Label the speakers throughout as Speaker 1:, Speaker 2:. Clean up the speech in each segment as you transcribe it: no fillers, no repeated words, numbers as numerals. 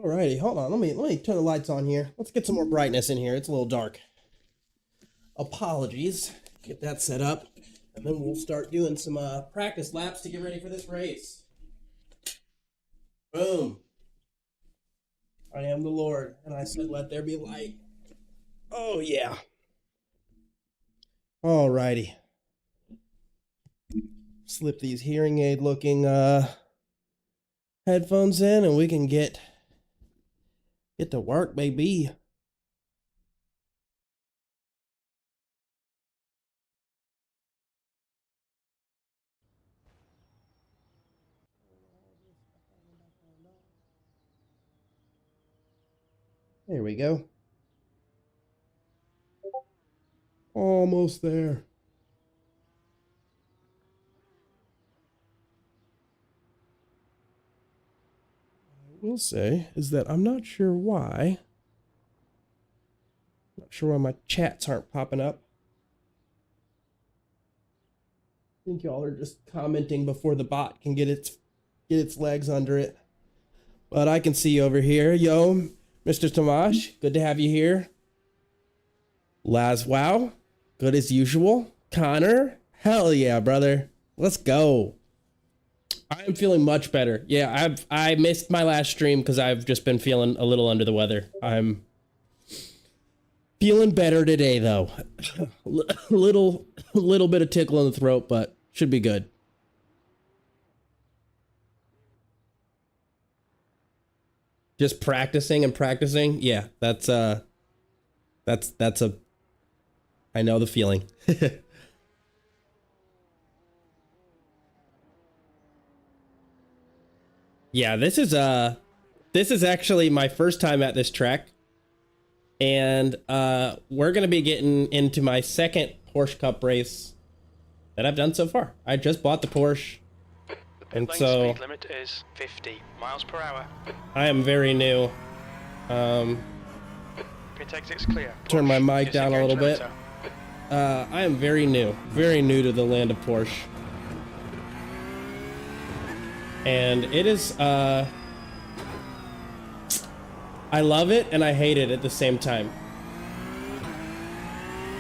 Speaker 1: Alrighty, hold on. Let me turn the lights on here. Let's get some more brightness in here. It's a little dark. Apologies. Get that set up, and then we'll start doing some practice laps to get ready for this race. Boom. I am the Lord, and I said, "Let there be light." Oh yeah. Alrighty. Slip these hearing aid looking headphones in, and we can get to work, baby. There we go. Almost there. What I will say is that I'm not sure why. Not sure why my chats aren't popping up. I think y'all are just commenting before the bot can get its legs under it. But I can see you over here. Yo, Mr. Tomash, good to have you here. Laswow, good as usual. Connor, hell yeah, brother. Let's go. I am feeling much better. Yeah, I missed my last stream because I've just been feeling a little under the weather. I'm feeling better today though. little bit of tickle in the throat, but should be good. Just practicing and practicing. Yeah, that's a I know the feeling. Yeah, this is actually my first time at this track. And we're gonna be getting into my second Porsche Cup race that I've done so far. I just bought the Porsche. And so
Speaker 2: speed limit is 50 miles per hour.
Speaker 1: I am very new.
Speaker 2: Pit exit's clear.
Speaker 1: Turn my mic down a little bit. I am very new to the land of Porsche. And it is, I love it and I hate it at the same time.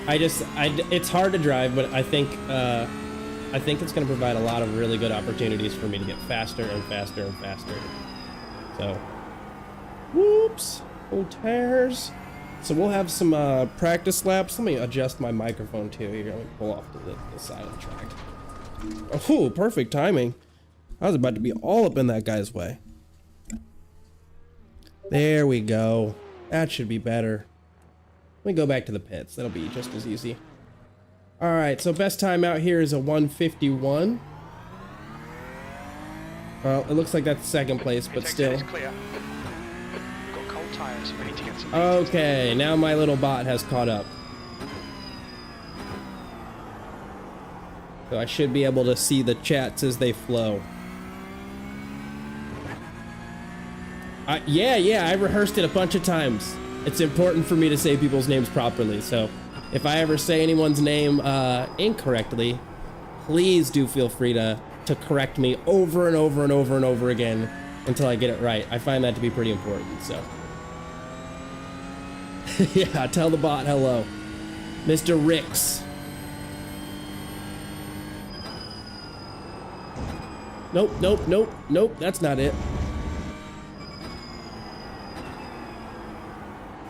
Speaker 1: It's hard to drive, but I think it's going to provide a lot of really good opportunities for me to get faster and faster and faster. So, whoops, old tires. So we'll have some practice laps. Let me adjust my microphone too here. Let me pull off to the side of the track. Oh, perfect timing. I was about to be all up in that guy's way. There we go. That should be better. Let me go back to the pits. That'll be just as easy. All right, so best time out here is a 1:51. Well, it looks like that's second place, but still. Okay, now my little bot has caught up. So I should be able to see the chats as they flow. Yeah, I rehearsed it a bunch of times. It's important for me to say people's names properly, so if I ever say anyone's name incorrectly, please do feel free to correct me over and over and over and over again until I get it right. I find that to be pretty important, so. Yeah, tell the bot hello. Mr. Ricks. Nope, that's not it.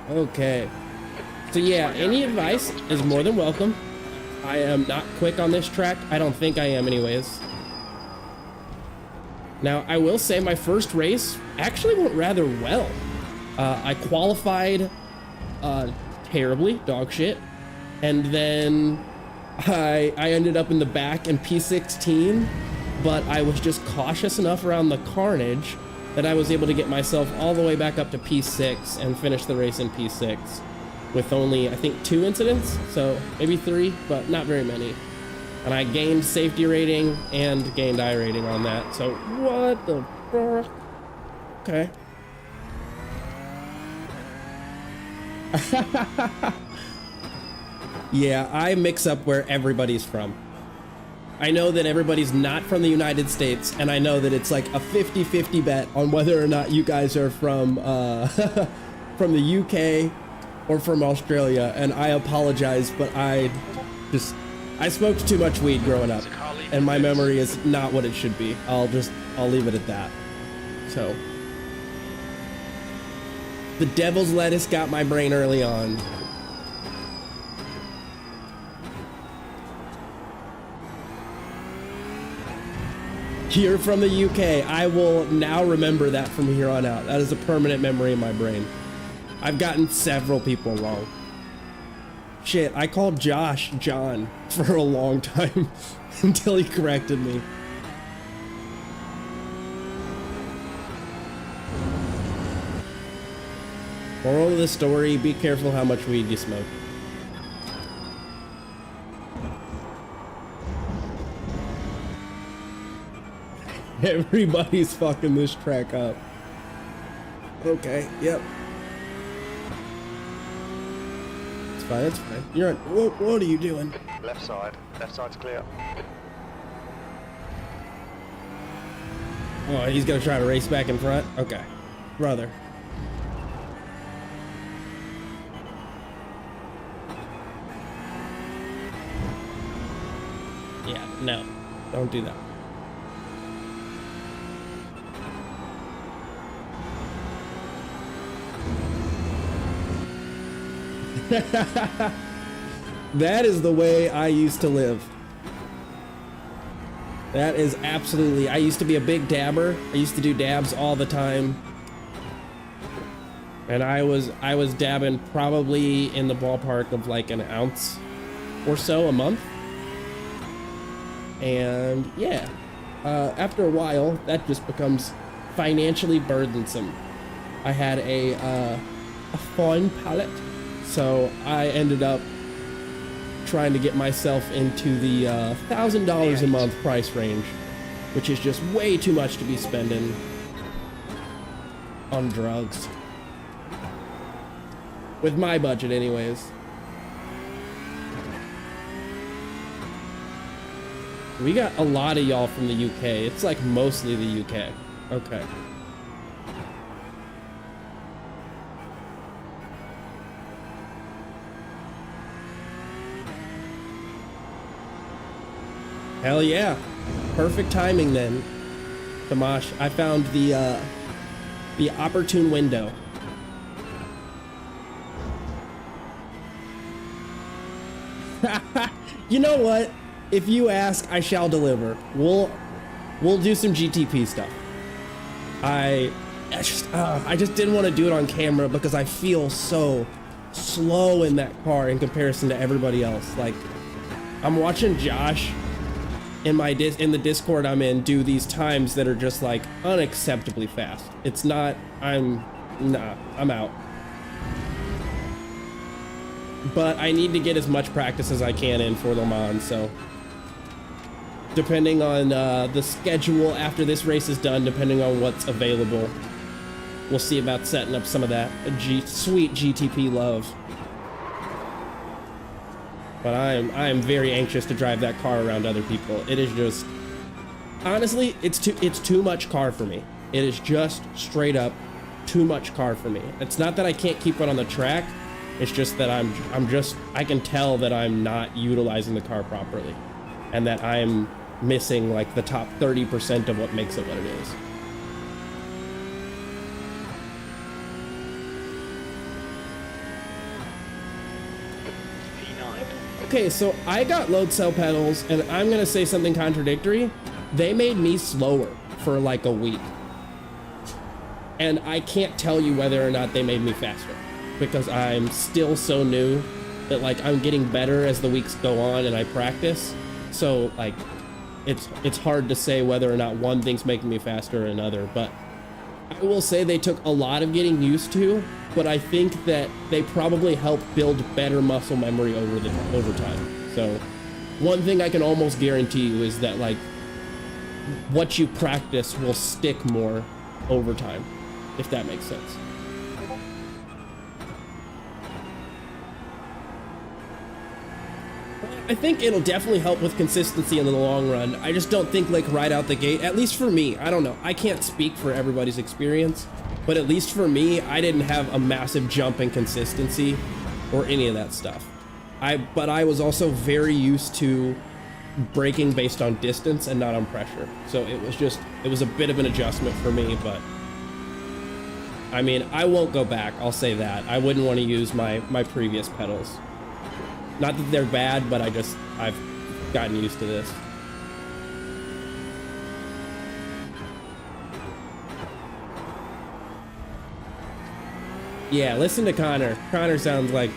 Speaker 1: Okay. So yeah, any advice is more than welcome. I am not quick on this track. I don't think I am anyways. Now, I will say my first race actually went rather well. I qualified terribly, dog shit. And then I ended up in the back in P16, but I was just cautious enough around the carnage that I was able to get myself all the way back up to P6 and finish the race in P6 with only, I think, 2 incidents, so maybe 3, but not very many. And I gained safety rating and gained I rating on that, so what the fuck? Okay. Yeah, I mix up where everybody's from. I know that everybody's not from the United States, and I know that it's like a 50-50 bet on whether or not you guys are from from the UK or from Australia, and I apologize, but I smoked too much weed growing up, and my memory is not what it should be. I'll leave it at that. So, the devil's lettuce got my brain early on. You're from the UK. I will now remember that from here on out. That is a permanent memory in my brain. I've gotten several people wrong. Shit, I called Josh John for a long time until he corrected me. Moral of the story, be careful how much weed you smoke. Everybody's fucking this track up. Okay, yep. It's fine, it's fine. You're on. What are you doing?
Speaker 2: Left side's clear.
Speaker 1: Oh, he's gonna try to race back in front? Okay. Brother. Yeah, no. Don't do that. That is the way I used to live. That is absolutely, I used to be a big dabber. I used to do dabs all the time. And I was dabbing probably in the ballpark of like an ounce or so a month. And yeah, after a while, that just becomes financially burdensome. I had a fine palate. So I ended up trying to get myself into the $1,000 a month price range, which is just way too much to be spending on drugs. With my budget anyways. We got a lot of y'all from the UK. It's like mostly the UK. Okay. Hell yeah. Perfect timing then, Tomash. I found the opportune window. You know what? If you ask, I shall deliver. We'll do some GTP stuff. I just didn't want to do it on camera because I feel so slow in that car in comparison to everybody else. Like, I'm watching Josh in the Discord I'm in do these times that are just like unacceptably fast. It's not, I'm out. But I need to get as much practice as I can in for Le Mans, so depending on the schedule after this race is done, depending on what's available, we'll see about setting up some of that sweet GTP love. But I am very anxious to drive that car around other people. It is just, honestly, it's too much car for me. It is just straight up too much car for me. It's not that I can't keep it on the track. It's just that I can tell that I'm not utilizing the car properly, and that I'm missing like the top 30% of what makes it what it is. Okay, so I got load cell pedals, and I'm gonna say something contradictory. They made me slower for like a week. And I can't tell you whether or not they made me faster, because I'm still so new that like I'm getting better as the weeks go on and I practice. So like it's hard to say whether or not one thing's making me faster or another, but I will say they took a lot of getting used to, but I think that they probably help build better muscle memory over time. So one thing I can almost guarantee you is that like what you practice will stick more over time, if that makes sense. I think it'll definitely help with consistency in the long run. I just don't think like right out the gate, at least for me, I don't know. I can't speak for everybody's experience, but at least for me, I didn't have a massive jump in consistency or any of that stuff. But I was also very used to braking based on distance and not on pressure. So it was a bit of an adjustment for me, but I mean, I won't go back. I'll say that. I wouldn't want to use my previous pedals. Not that they're bad, but I've gotten used to this. Yeah, listen to Connor. Connor sounds like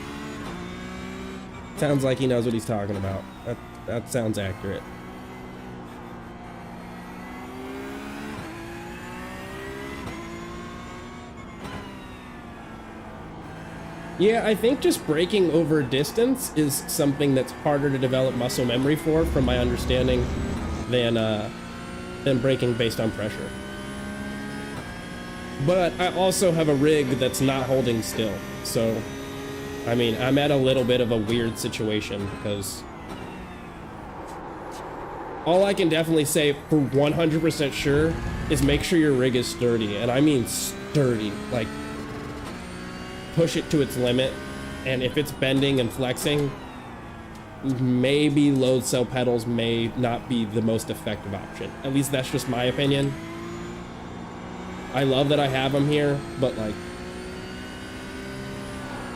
Speaker 1: he knows what he's talking about. That sounds accurate. Yeah, I think just braking over distance is something that's harder to develop muscle memory for, from my understanding, than braking based on pressure. But I also have a rig that's not holding still, so I mean, I'm at a little bit of a weird situation because all I can definitely say for 100% sure is make sure your rig is sturdy, and I mean sturdy, like push it to its limit, and if it's bending and flexing, maybe load cell pedals may not be the most effective option. At least that's just my opinion. I love that I have them here, but like,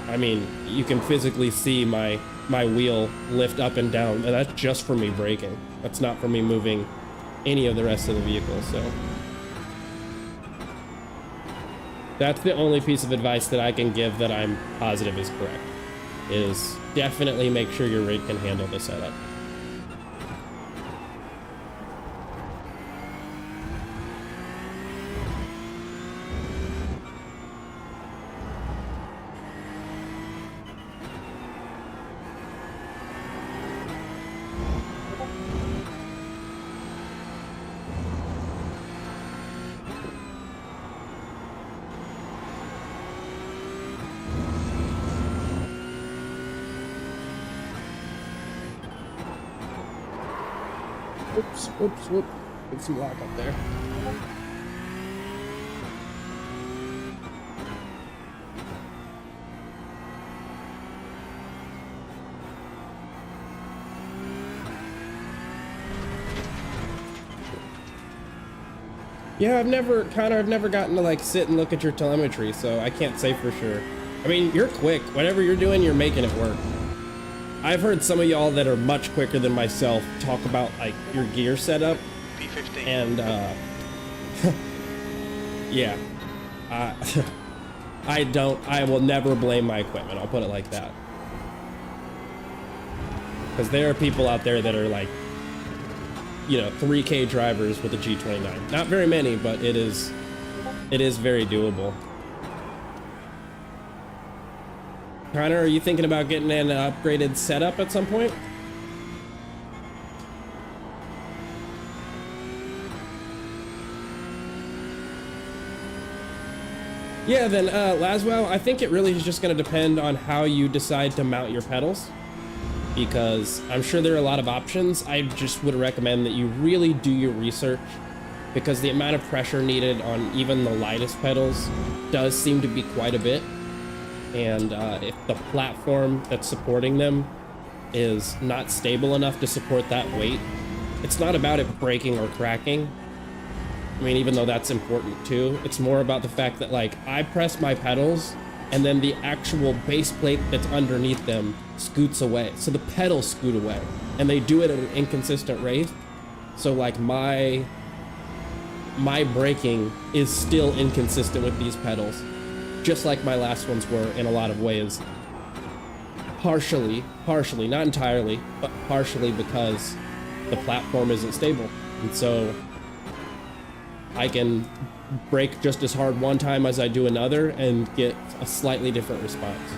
Speaker 1: I mean, you can physically see my wheel lift up and down, and that's just for me braking. That's not for me moving any of the rest of the vehicle, so that's the only piece of advice that I can give that I'm positive is correct, is definitely make sure your rig can handle the setup. Whoops. Get some lock up there. Yeah, I've never gotten to like sit and look at your telemetry, so I can't say for sure. I mean, you're quick. Whatever you're doing, you're making it work. I've heard some of y'all that are much quicker than myself talk about like your gear setup.
Speaker 2: P15.
Speaker 1: And yeah, I will never blame my equipment. I'll put it like that. Because there are people out there that are like, you know, 3K drivers with a G29. Not very many, but it is very doable. Connor, are you thinking about getting an upgraded setup at some point? Yeah, then Laswell, I think it really is just going to depend on how you decide to mount your pedals, because I'm sure there are a lot of options. I just would recommend that you really do your research, because the amount of pressure needed on even the lightest pedals does seem to be quite a bit. And if the platform that's supporting them is not stable enough to support that weight, it's not about it breaking or cracking. I mean, even though that's important too, it's more about the fact that like I press my pedals and then the actual base plate that's underneath them scoots away. So the pedals scoot away, and they do it at an inconsistent rate. So like my braking is still inconsistent with these pedals, just like my last ones were in a lot of ways. Partially, not entirely, but partially because the platform isn't stable. And so I can brake just as hard one time as I do another and get a slightly different response.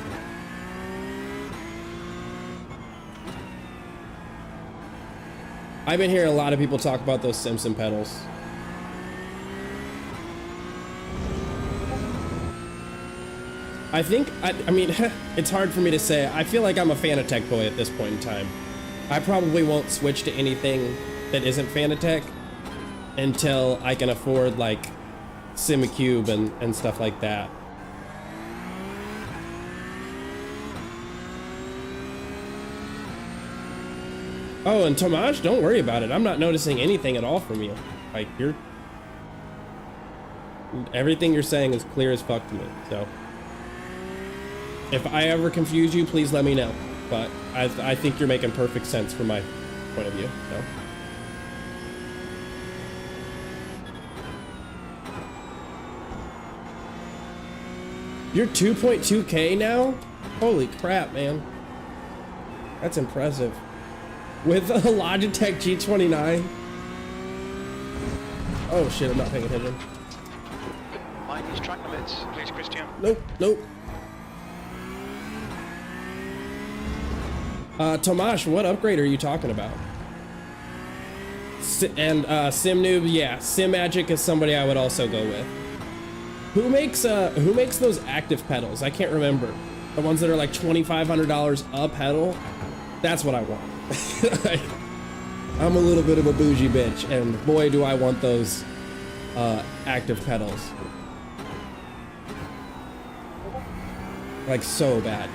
Speaker 1: I've been hearing a lot of people talk about those Simpson pedals. I think, I mean, it's hard for me to say. I feel like I'm a Fanatec boy at this point in time. I probably won't switch to anything that isn't Fanatec until I can afford like SimCube and stuff like that. Oh, and Tomasz, don't worry about it. I'm not noticing anything at all from you. Like, everything you're saying is clear as fuck to me, so. If I ever confuse you, please let me know. But I think you're making perfect sense from my point of view, so. You're 2.2K now? Holy crap, man. That's impressive. With a Logitech G29. Oh shit, I'm not paying attention.
Speaker 2: Mind these track limits, please, Christian.
Speaker 1: Nope, nope. Tomasz, what upgrade are you talking about? SimNoob, yeah, SimMagic is somebody I would also go with. Who makes those active pedals? I can't remember. The ones that are like $2,500 a pedal? That's what I want. I'm a little bit of a bougie bitch, and boy do I want those active pedals. Like so bad.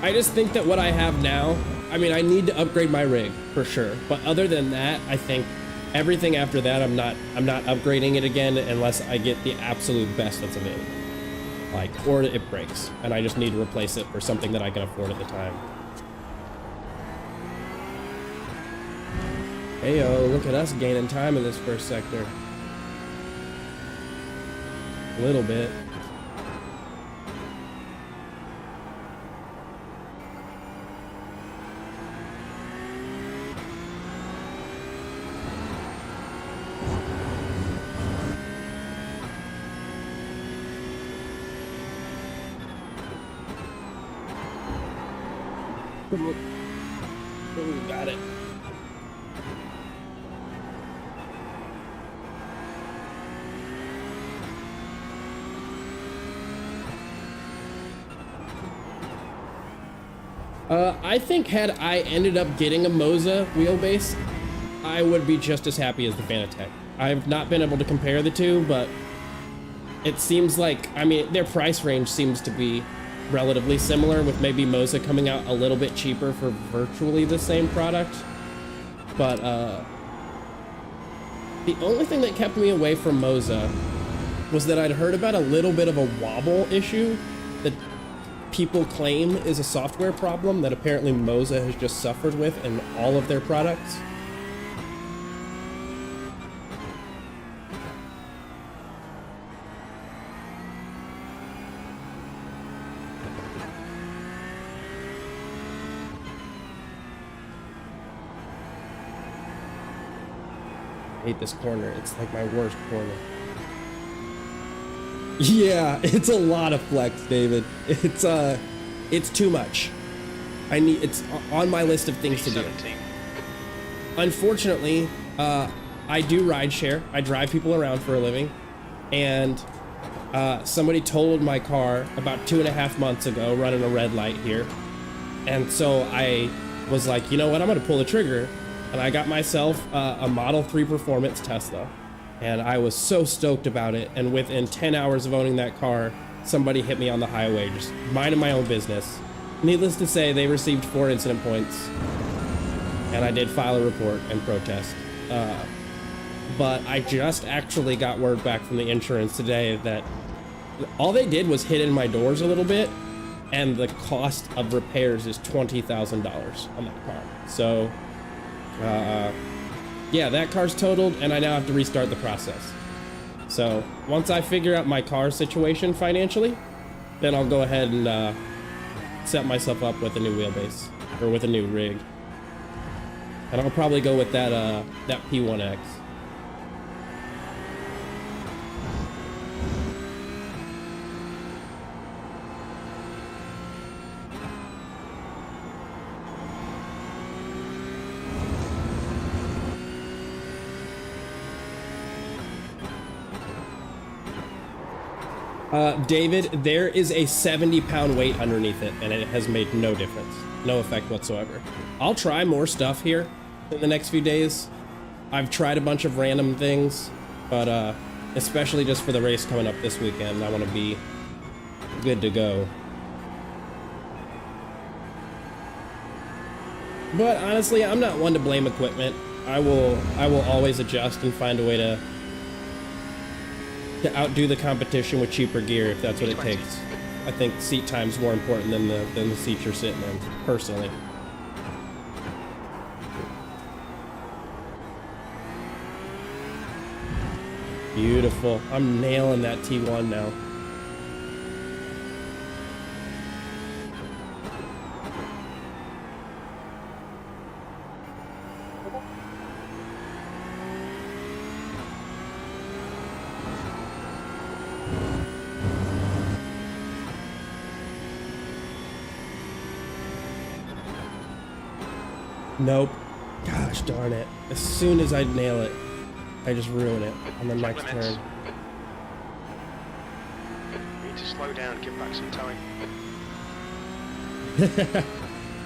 Speaker 1: I just think that what I have now, I mean, I need to upgrade my rig for sure. But other than that, I think everything after that, I'm not upgrading it again unless I get the absolute best that's available. Like, or it breaks and I just need to replace it for something that I can afford at the time. Hey, yo, look at us gaining time in this first sector. A little bit. Oh, got it. I think had I ended up getting a Moza wheelbase, I would be just as happy as the Fanatec. I've not been able to compare the two, but it seems like, I mean, their price range seems to be relatively similar, with maybe Moza coming out a little bit cheaper for virtually the same product. But the only thing that kept me away from Moza was that I'd heard about a little bit of a wobble issue that people claim is a software problem that apparently Moza has just suffered with in all of their products. I hate this corner. It's like my worst corner. Yeah, it's a lot of flex, David. It's too much. It's on my list of things to do. Unfortunately, I do rideshare. I drive people around for a living, and somebody totaled my car about 2.5 months ago running a red light here, and so I was like, you know what, I'm gonna pull the trigger. And I got myself a Model 3 Performance Tesla, and I was so stoked about it. And within 10 hours of owning that car, somebody hit me on the highway, just minding my own business. Needless to say, they received 4 incident points, and I did file a report and protest. But I just actually got word back from the insurance today that all they did was hit in my doors a little bit, and the cost of repairs is $20,000 on that car. So yeah, that car's totaled, and I now have to restart the process. So once I figure out my car situation financially, then I'll go ahead and set myself up with a new wheelbase, or with a new rig. And I'll probably go with that that P1X. David, there is a 70-pound weight underneath it, and it has made no difference. No effect whatsoever. I'll try more stuff here in the next few days. I've tried a bunch of random things, but especially just for the race coming up this weekend, I want to be good to go. But honestly, I'm not one to blame equipment. I will always adjust and find a way to outdo the competition with cheaper gear if that's what it takes. I think seat time's more important than the seat you're sitting in, personally. Beautiful. I'm nailing that T1 now. Nope. Gosh darn it. As soon as I nail it, I just ruin it on the next turn.
Speaker 2: We need to slow down, give back some time.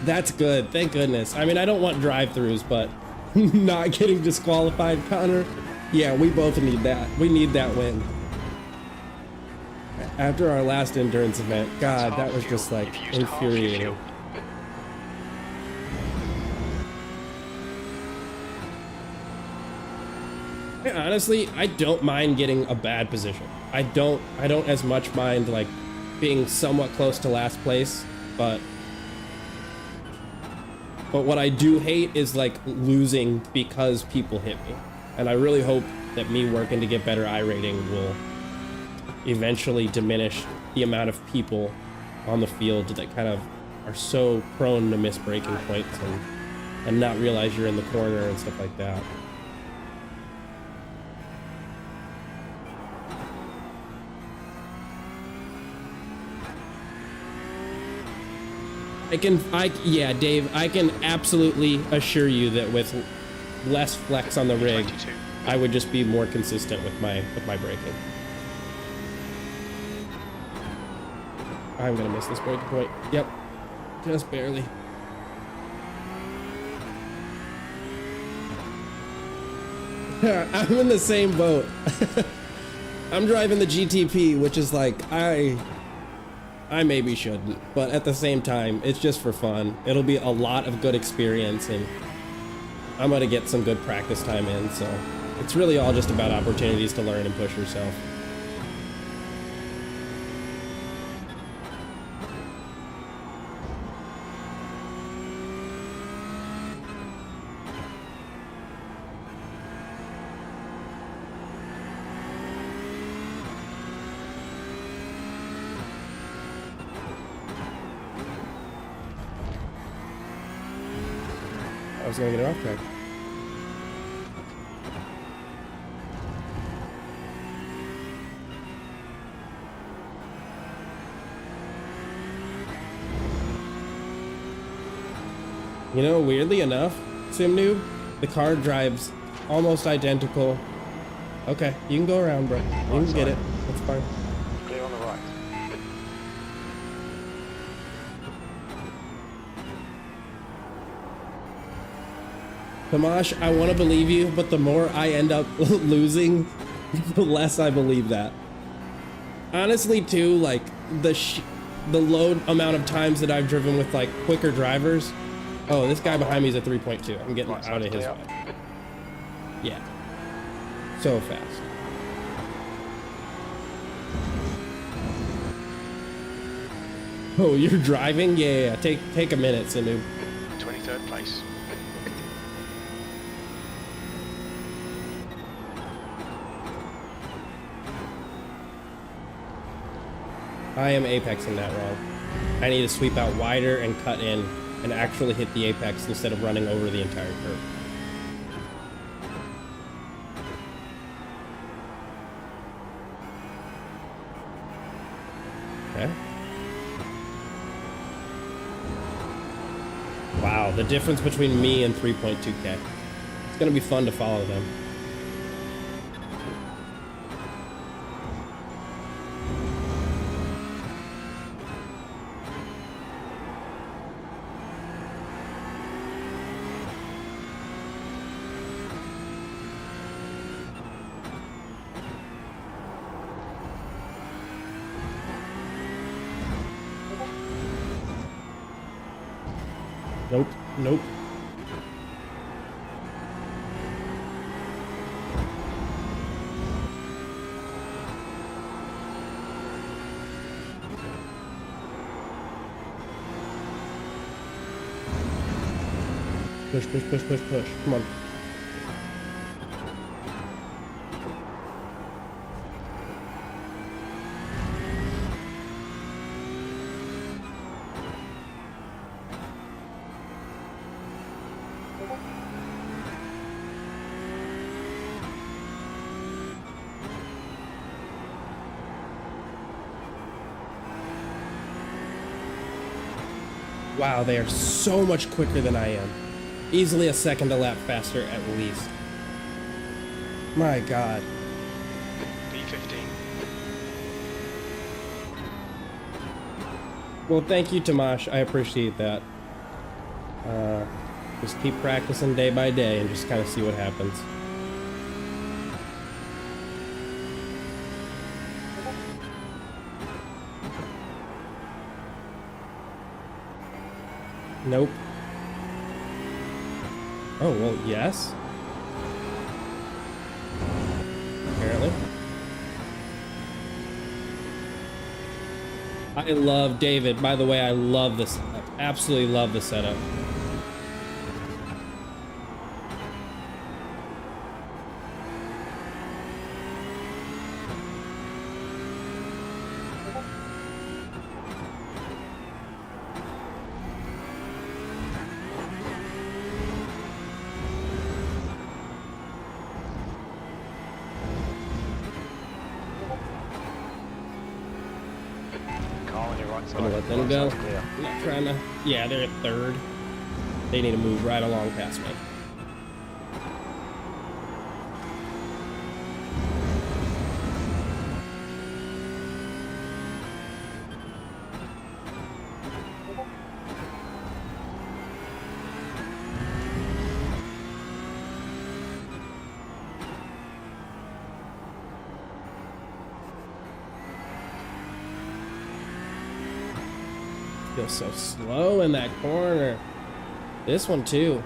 Speaker 1: That's good. Thank goodness. I mean, I don't want drive-thrus, but not getting disqualified, Connor. Yeah, we both need that. We need that win. After our last endurance event, God, that was just like infuriating. Honestly, I don't mind getting a bad position. I don't as much mind like being somewhat close to last place, but what I do hate is like losing because people hit me. And I really hope that me working to get better iRating will eventually diminish the amount of people on the field that kind of are so prone to miss braking points and not realize you're in the corner and stuff like that. Yeah, Dave, I can absolutely assure you that with less flex on the rig, I would just be more consistent with my braking. I'm gonna miss this braking point. Yep, just barely. I'm in the same boat. I'm driving the GTP, which is like, I maybe shouldn't, but at the same time, it's just for fun. It'll be a lot of good experience, and I'm gonna get some good practice time in, so it's really all just about opportunities to learn and push yourself. I was gonna get it off track. You know, weirdly enough, SimNoob, the car drives almost identical. Okay, you can go around, bro. You can get it. That's fine.
Speaker 2: Clear on the right.
Speaker 1: Tomash, I want to believe you, but the more I end up losing, the less I believe that. Honestly, too, like, the low amount of times that I've driven with, like, quicker drivers. Oh, this guy behind me is a 3.2. I'm getting out of his way. Yeah. So fast. Oh, you're driving? Yeah. Take a minute, Sinu.
Speaker 2: 23rd place.
Speaker 1: I am apexing that wrong. I need to sweep out wider and cut in and actually hit the apex instead of running over the entire curve. Okay. Wow, the difference between me and 3.2K. It's gonna be fun to follow them. Nope. Nope. Push, push, push, push, push. Come on. Wow, they are so much quicker than I am. Easily a second a lap faster at least. My God.
Speaker 2: P15.
Speaker 1: Well, thank you, Tomash. I appreciate that. Just keep practicing day by day and just kind of see what happens. Nope. Oh, well, yes. Apparently. I love David. By the way, I love this setup. Absolutely love the setup. Gonna let them go. I'm not trying to. Yeah, they're at third. They need to move right along past me. Feels so slow in that corner. This one too.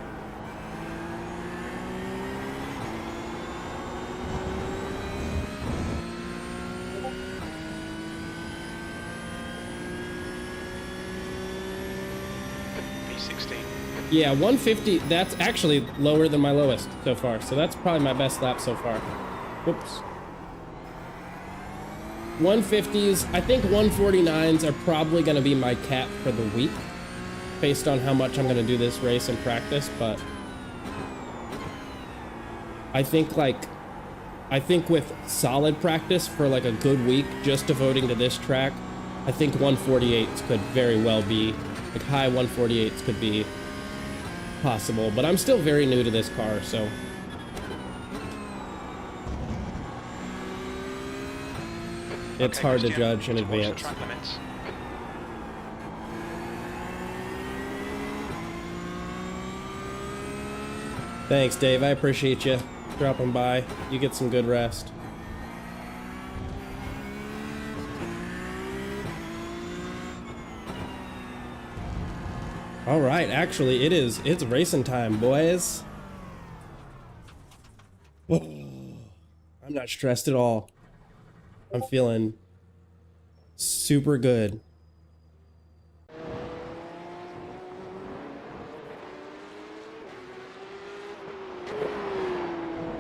Speaker 2: P16.
Speaker 1: Yeah, 150. That's actually lower than my lowest so far. So that's probably my best lap so far. Whoops. 150s, I think 149s are probably going to be my cap for the week based on how much I'm going to do this race in practice, but I think with solid practice for like a good week just devoting to this track, I think 148s could very well be, like high 148s could be possible, but I'm still very new to this car, so it's hard to judge in advance. Thanks, Dave. I appreciate you dropping by. You get some good rest. All right, actually, it's racing time, boys. Whoa. I'm not stressed at all. I'm feeling super good.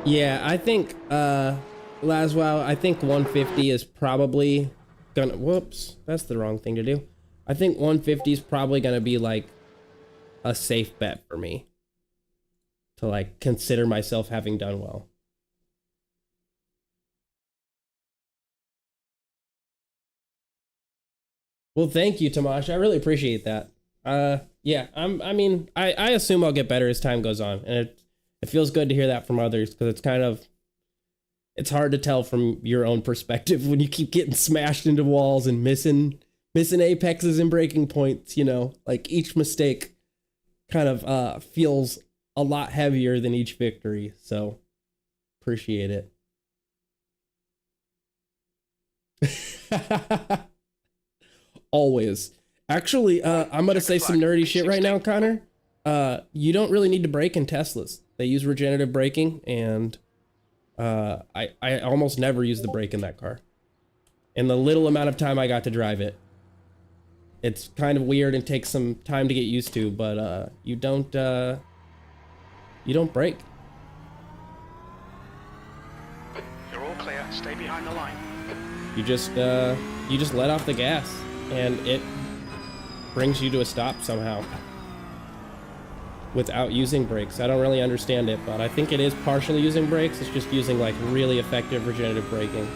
Speaker 1: Yeah, I think, Laswell, I think 150 is probably gonna, whoops, that's the wrong thing to do. I think 150 is probably gonna be like a safe bet for me to like consider myself having done well. Well, thank you, Tomash. I really appreciate that. Yeah, I assume I'll get better as time goes on, and it feels good to hear that from others because it's hard to tell from your own perspective when you keep getting smashed into walls and missing apexes and breaking points, you know, like each mistake kind of feels a lot heavier than each victory. So appreciate it. Always. Actually, I'm gonna say some nerdy shit right now, Connor. You don't really need to brake in Teslas. They use regenerative braking, and I almost never use the brake in that car. In the little amount of time I got to drive it. It's kind of weird and takes some time to get used to, but you don't brake.
Speaker 2: You're all clear. Stay behind the line.
Speaker 1: You just let off the gas, and it brings you to a stop somehow without using brakes. I don't really understand it, but I think it is partially using brakes. It's just using like really effective regenerative braking.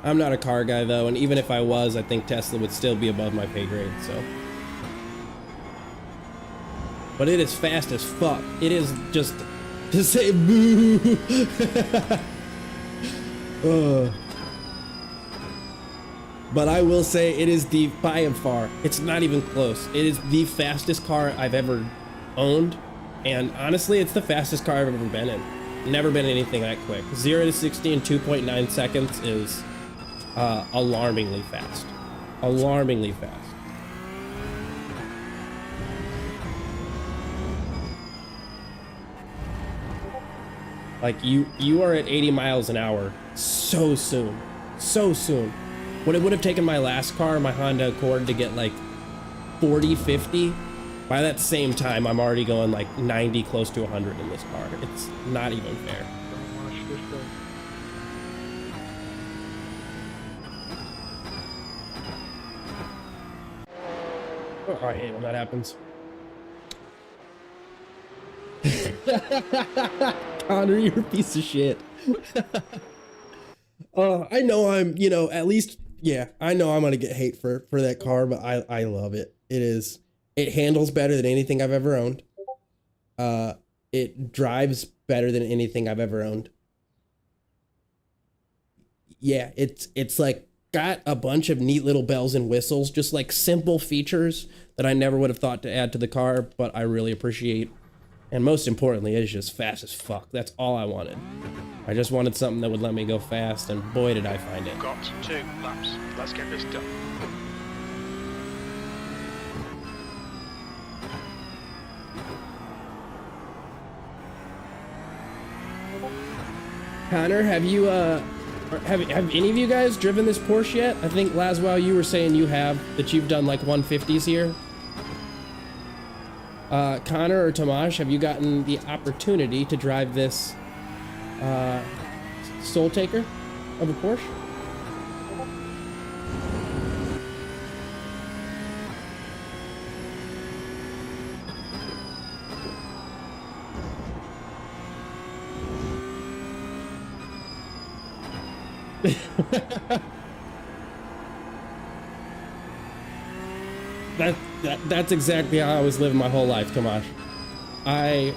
Speaker 1: I'm not a car guy though, and even if I was, I think Tesla would still be above my pay grade, so. But it is fast as fuck. It is just to say boo. But I will say it is by and far, it's not even close. It is the fastest car I've ever owned. And honestly, it's the fastest car I've ever been in. Never been anything that quick. 0 to 60 in 2.9 seconds is alarmingly fast. Alarmingly fast. Like you are at 80 miles an hour so soon. So soon. When it would have taken my last car, my Honda Accord, to get like 40, 50, by that same time, I'm already going like 90, close to 100 in this car. It's not even fair. Oh, I hate when that happens. Connor, you're a piece of shit. I know I'm, you know, at least, yeah, I know I'm gonna get hate for that car, but I love it. It handles better than anything I've ever owned. It drives better than anything I've ever owned. Yeah, it's like got a bunch of neat little bells and whistles, just like simple features that I never would have thought to add to the car, but I really appreciate. And most importantly, it's just fast as fuck. That's all I wanted. I just wanted something that would let me go fast, and boy did I find it.
Speaker 2: Got 2 laps. Let's get this done.
Speaker 1: Connor, have you have any of you guys driven this Porsche yet? I think Laswell, you were saying you have, that you've done like 150s here. Connor or Tomasz, have you gotten the opportunity to drive this Soul Taker of a Porsche? That's exactly how I was living my whole life, Tomasz. I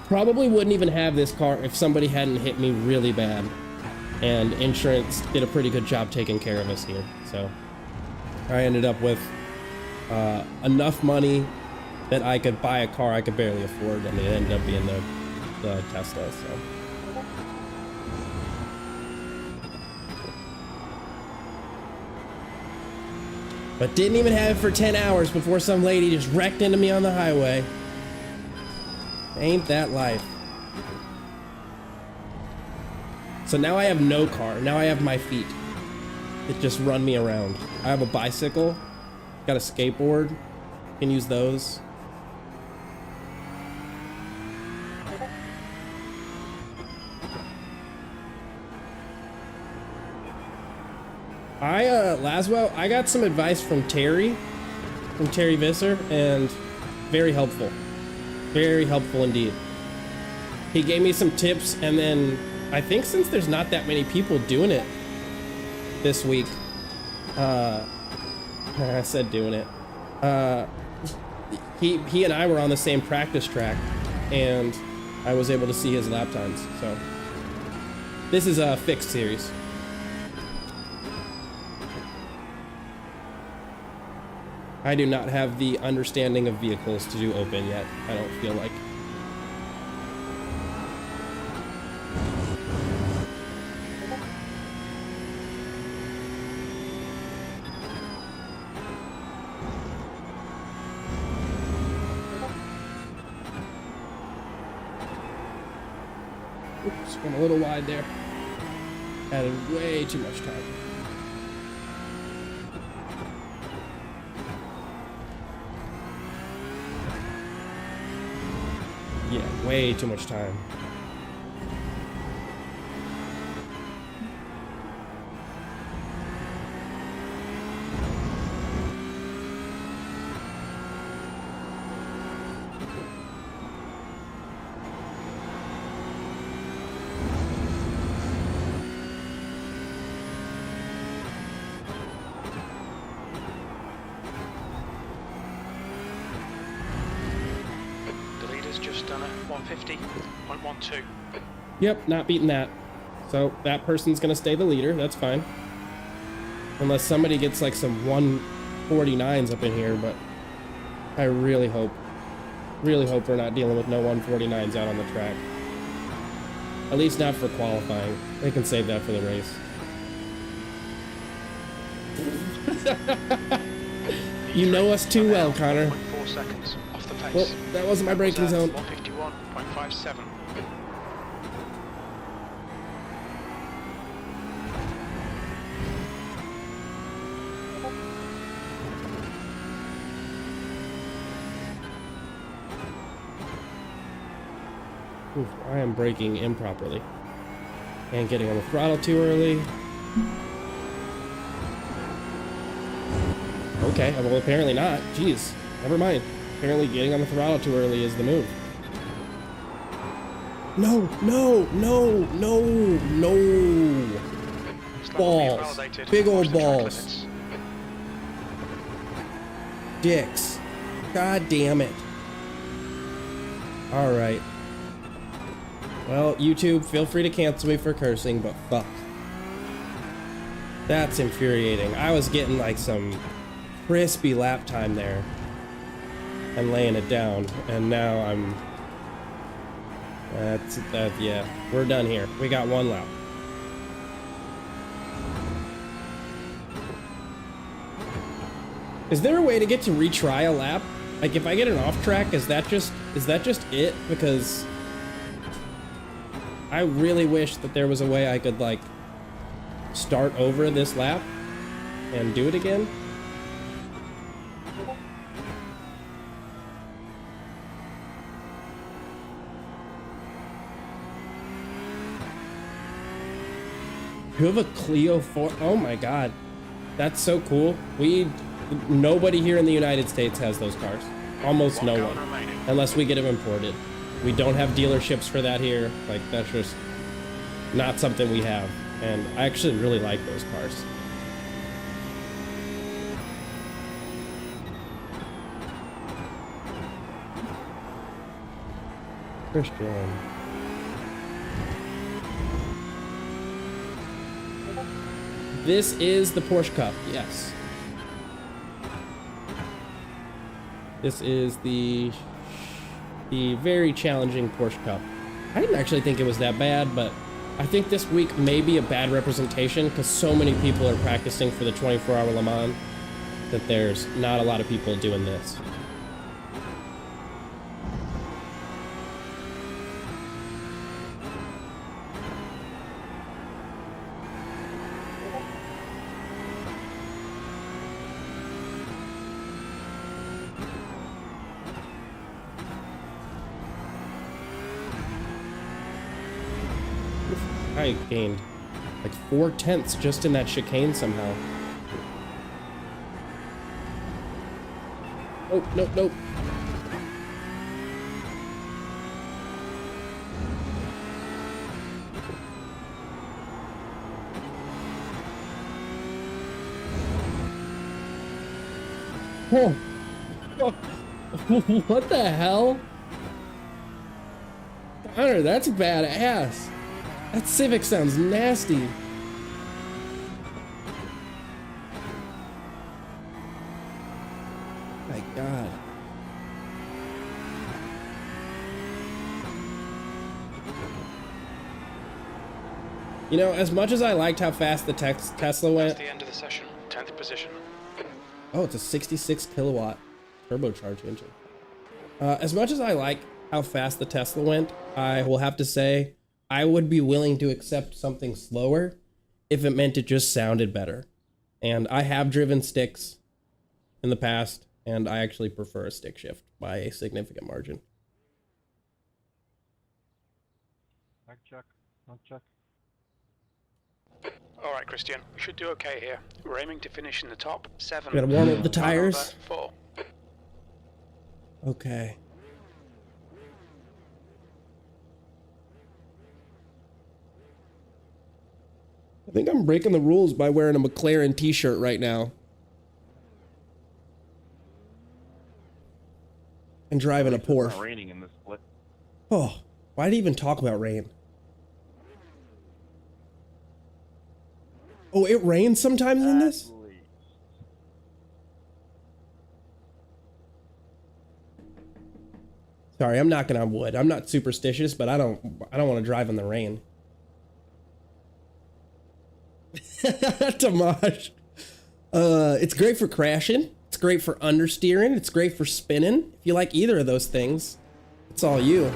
Speaker 1: probably wouldn't even have this car if somebody hadn't hit me really bad, and insurance did a pretty good job taking care of us here. So I ended up with enough money that I could buy a car I could barely afford, and it ended up being the Tesla. So. But didn't even have it for 10 hours before some lady just wrecked into me on the highway. Ain't that life. So now I have no car. Now I have my feet that just run me around. I have a bicycle, got a skateboard, can use those. Laswell, I got some advice from Terry Visser, and very helpful indeed. He gave me some tips, and then I think since there's not that many people doing it this week, I said doing it, he and I were on the same practice track, and I was able to see his lap times. So this is a fixed series. I do not have the understanding of vehicles to do open yet, I don't feel like. Oops, went a little wide there. Added way too much time. Yeah, way too much time.
Speaker 2: Just done a 150.12.
Speaker 1: Yep, not beating that. So that person's gonna stay the leader, that's fine. Unless somebody gets like some 149s up in here, but I really hope we're not dealing with no 149s out on the track. At least not for qualifying. They can save that for the race. You know us too well, Connor.
Speaker 2: 4 seconds off the pace.
Speaker 1: Well, that wasn't my braking zone.
Speaker 2: 151.57.
Speaker 1: Oof, I am braking improperly. And getting on the throttle too early. Okay, well apparently not. Jeez, never mind. Apparently getting on the throttle too early is the move. No, no, no, no, no. Balls. Big old balls. Dicks. God damn it. Alright. Well, YouTube, feel free to cancel me for cursing, but fuck. That's infuriating. I was getting like some crispy lap time there and laying it down, and now I'm... yeah, we're done here. We got one lap. Is there a way to get to retry a lap? Like, if I get an off track, is that just it? Because I really wish that there was a way I could, like, start over this lap and do it again. You have a Clio 4? Oh my god. That's so cool. Nobody here in the United States has those cars. Almost no one. Unless we get them imported. We don't have dealerships for that here. Like, that's just not something we have. And I actually really like those cars. Christian. This is the Porsche Cup, yes. This is the very challenging Porsche Cup. I didn't actually think it was that bad, but I think this week may be a bad representation because so many people are practicing for the 24-hour Le Mans that there's not a lot of people doing this. I gained like 4/10 just in that chicane somehow. Oh, nope, nope. Oh. What the hell? Connor, that's badass. That Civic sounds nasty. My God. You know, as much as I liked how fast the Tesla went...
Speaker 2: That's the end of the session. 10th position.
Speaker 1: Oh, it's a 66 kilowatt turbocharged engine. As much as I like how fast the Tesla went, I will have to say I would be willing to accept something slower if it meant it just sounded better. And I have driven sticks in the past, and I actually prefer a stick shift by a significant margin.
Speaker 3: Check. Not check.
Speaker 2: All right, Christian, we should do okay here. We're aiming to finish in the top 7.
Speaker 1: Gotta warm up the
Speaker 2: Car
Speaker 1: tires.
Speaker 2: number 4.
Speaker 1: Okay. I think I'm breaking the rules by wearing a McLaren t-shirt right now. And driving a
Speaker 3: It's not
Speaker 1: Porsche.
Speaker 3: raining in this split.
Speaker 1: Oh, why'd he even talk about rain? Oh, it rains sometimes in this?
Speaker 3: At least.
Speaker 1: Sorry, I'm knocking on wood. I'm not superstitious, but I don't want to drive in the rain. Tomash. It's great for crashing. It's great for understeering. It's great for spinning. If you like either of those things, it's all you.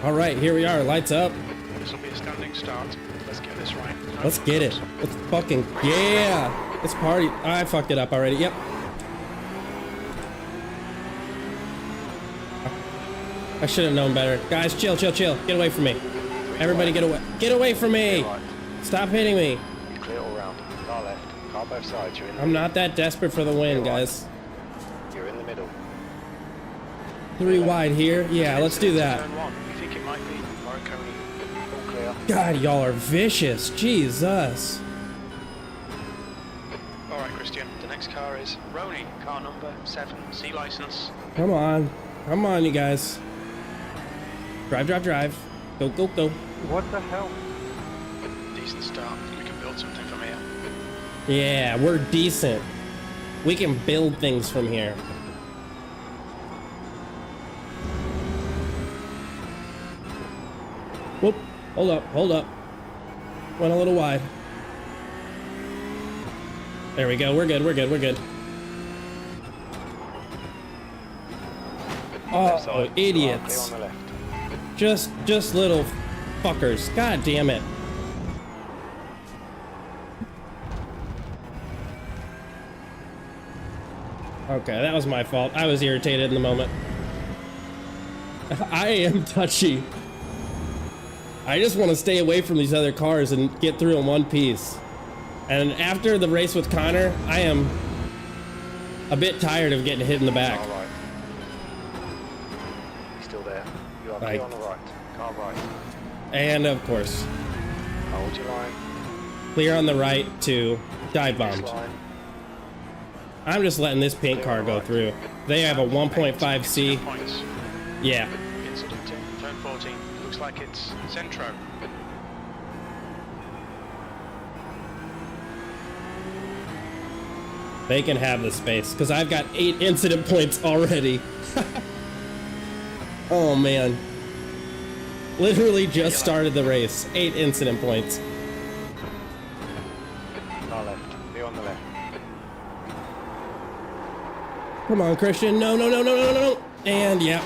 Speaker 1: All right, here we are. Lights up.
Speaker 2: This will be a standing start. Let's get this right. No
Speaker 1: Let's get it.
Speaker 2: fuck-ups.
Speaker 1: Let's fucking, yeah. Let's party. I fucked it up already. Yep. I should have known better. Guys, chill, chill, chill. Get away from me. Everybody get away. Get away from me.
Speaker 3: Right.
Speaker 1: Stop hitting me.
Speaker 4: You clear all round. Car left. Car both sides. You're in the
Speaker 1: I'm not that desperate for the win, guys.
Speaker 4: You're in the middle.
Speaker 1: 3 wide here. Yeah, let's do that.
Speaker 2: Turn 1. You think it might be Morricone?
Speaker 4: All clear.
Speaker 1: God, y'all are vicious. Jesus.
Speaker 2: All right, Christian. The next car is Roni. Car number 7. C license.
Speaker 1: Come on. Come on, you guys. Drive, drive, drive. Go, go, go.
Speaker 3: What the hell?
Speaker 2: Decent start. We can build something from here.
Speaker 1: Yeah, we're decent. We can build things from here. Whoop. Hold up, hold up. Went a little wide. There we go. We're good, we're good, we're good.
Speaker 4: Left
Speaker 1: Oh,
Speaker 4: side.
Speaker 1: idiots.
Speaker 4: Clear on the left.
Speaker 1: Just little fuckers. God damn it. Okay, that was my fault. I was irritated in the moment. I am touchy. I just want to stay away from these other cars and get through in one piece. And after the race with Connor, I am a bit tired of getting hit in the back.
Speaker 4: Car right. You're still there. You are
Speaker 1: Like-
Speaker 4: clear on the right. Car right.
Speaker 1: And of course,
Speaker 4: Hold your line.
Speaker 1: clear on the right to dive
Speaker 4: Next
Speaker 1: bombed.
Speaker 4: line.
Speaker 1: I'm just letting this pink car go through. They have a 1.5C.
Speaker 2: Points.
Speaker 1: Yeah.
Speaker 2: Incident in turn 14. Looks like it's Centro.
Speaker 1: They can have the space because I've got 8 incident points already. Oh man. Literally just started the race. 8 incident points.
Speaker 4: Car left. Clear on the left.
Speaker 1: Come on, Christian. No, no, no, no, no, no, no. And yeah,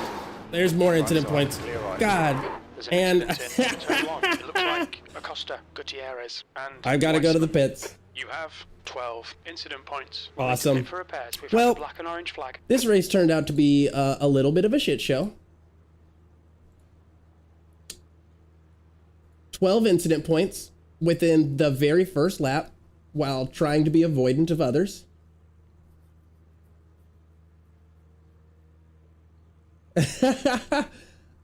Speaker 1: there's more incident
Speaker 4: side,
Speaker 1: points.
Speaker 4: clear right.
Speaker 1: God.
Speaker 2: There's
Speaker 1: And
Speaker 2: incident in turn 1. It looks like Acosta, Gutierrez, and
Speaker 1: I've got to go to the
Speaker 2: Weissman.
Speaker 1: pits.
Speaker 2: You have 12 incident points.
Speaker 1: Awesome.
Speaker 2: For repairs, we've
Speaker 1: Well-
Speaker 2: had the black and orange flag.
Speaker 1: This race turned out to be a little bit of a shit show. 12 incident points within the very first lap while trying to be avoidant of others.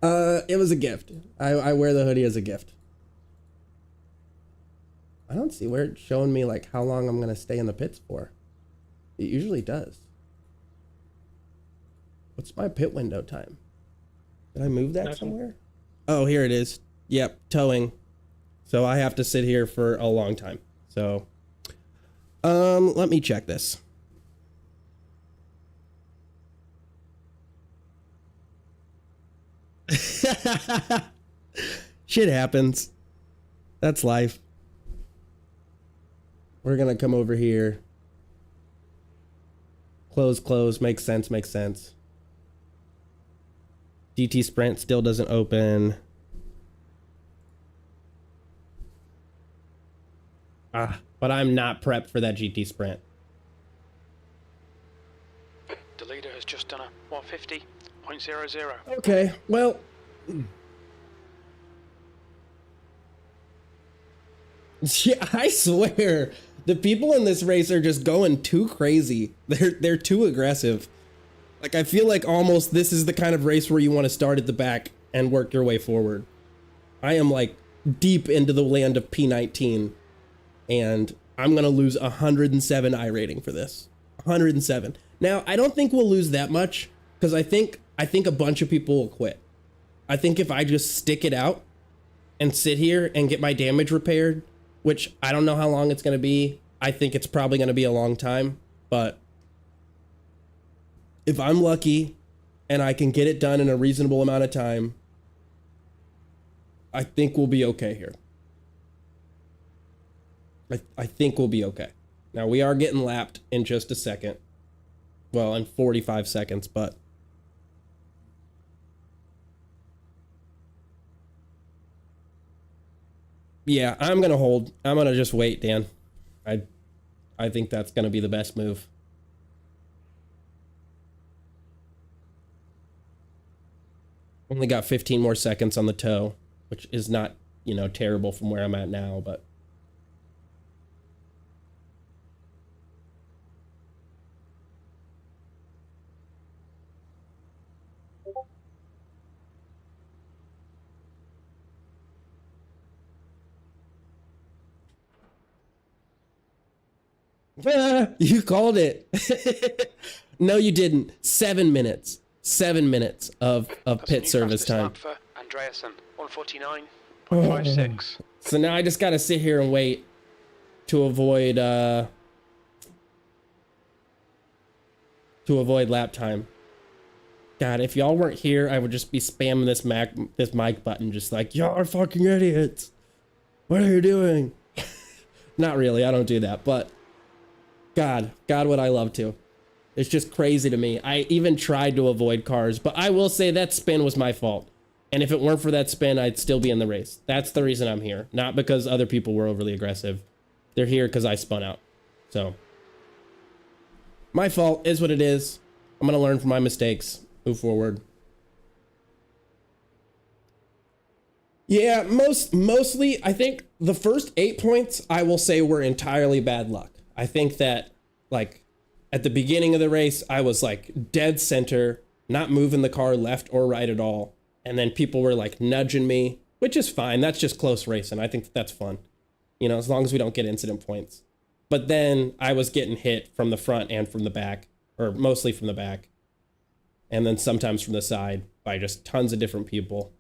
Speaker 1: It was a gift. I wear the hoodie as a gift. I don't see where it's showing me like how long I'm gonna stay in the pits for. It usually does. What's my pit window time? Did I move that somewhere? Oh, here it is. Yep, towing. So I have to sit here for a long time. So, let me check this. Shit happens. That's life. We're gonna come over here. Close, close. Makes sense, makes sense. DT Sprint still doesn't open. But I'm not prepped for that GT Sprint.
Speaker 2: The leader has just done a 150.00.
Speaker 1: Okay, well... Yeah, I swear, the people in this race are just going too crazy. They're too aggressive. Like, I feel like almost this is the kind of race where you want to start at the back and work your way forward. I am like deep into the land of P19, and I'm gonna lose 107 I rating for this. 107. Now, I don't think we'll lose that much, because I think a bunch of people will quit. I think if I just stick it out and sit here and get my damage repaired, which I don't know how long it's gonna be. I think it's probably gonna be a long time, but if I'm lucky and I can get it done in a reasonable amount of time, I think we'll be okay here. I think we'll be okay. Now, we are getting lapped in just a second. Well, in 45 seconds, but... Yeah, I'm going to hold. I'm going to just wait, Dan. I think that's going to be the best move. Only got 15 more seconds on the toe, which is not, you know, terrible from where I'm at now, but... You called it. No, you didn't. 7 minutes. 7 minutes of pit service time.
Speaker 2: For Andreasen, 149.56.
Speaker 1: So now I just gotta sit here and wait to avoid lap time. God, if y'all weren't here, I would just be spamming this mic button, just like, y'all are fucking idiots. What are you doing? Not really, I don't do that, but God would I love to. It's just crazy to me. I even tried to avoid cars, but I will say that spin was my fault. And if it weren't for that spin, I'd still be in the race. That's the reason I'm here. Not because other people were overly aggressive. They're here because I spun out. So, my fault is what it is. I'm going to learn from my mistakes. Move forward. Yeah, mostly, I think the first 8 points, I will say, were entirely bad luck. I think that, like, at the beginning of the race, I was, like, dead center, not moving the car left or right at all. And then people were, like, nudging me, which is fine. That's just close racing. I think that's fun. You know, as long as we don't get incident points. But then I was getting hit from the front and from the back, or mostly from the back. And then sometimes from the side by just tons of different people.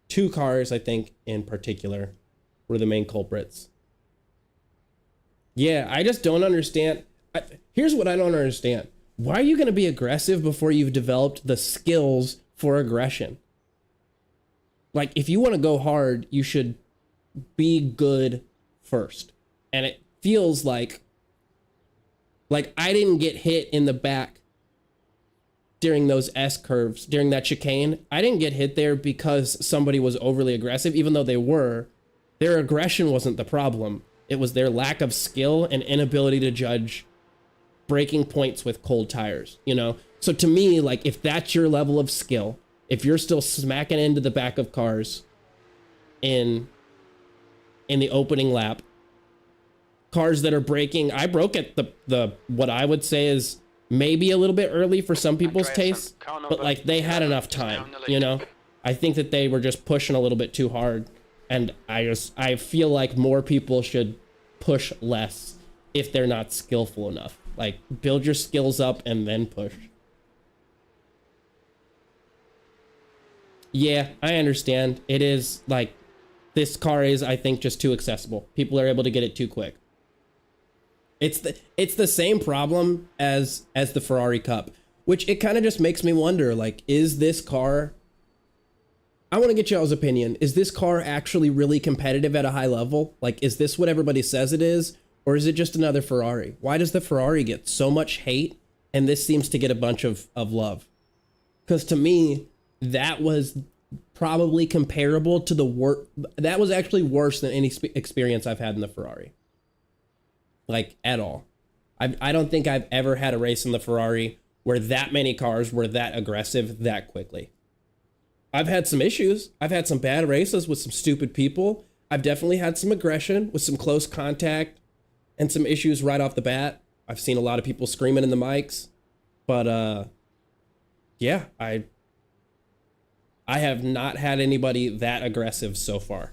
Speaker 1: 2 cars, I think, in particular, were the main culprits. Yeah, I just don't understand. Here's what I don't understand. Why are you going to be aggressive before you've developed the skills for aggression? Like, if you want to go hard, you should be good first. And it feels like I didn't get hit in the back during those S curves, during that chicane. I didn't get hit there because somebody was overly aggressive, even though they were. Their aggression wasn't the problem. It was their lack of skill and inability to judge braking points with cold tires, you know? So to me, like, if that's your level of skill, if you're still smacking into the back of cars in the opening lap, cars that are braking, I broke at the what I would say is maybe a little bit early for some people's taste, but like they had enough time, you know? I think that they were just pushing a little bit too hard. And I feel like more people should push less if they're not skillful enough. Like, build your skills up and then push. Yeah, I understand. It is, like, this car is, I think, just too accessible. People are able to get it too quick. It's the same problem as the Ferrari Cup, which it kind of just makes me wonder, like, is this car... I want to get y'all's opinion. Is this car actually really competitive at a high level? Like, is this what everybody says it is? Or is it just another Ferrari? Why does the Ferrari get so much hate and this seems to get a bunch of love? Because to me, that was probably comparable to that was actually worse than any experience I've had in the Ferrari. like at all. I don't think I've ever had a race in the Ferrari where that many cars were that aggressive that quickly. I've had some issues. I've had some bad races with some stupid people. I've definitely had some aggression with some close contact and some issues right off the bat. I've seen a lot of people screaming in the mics, but yeah, I have not had anybody that aggressive so far,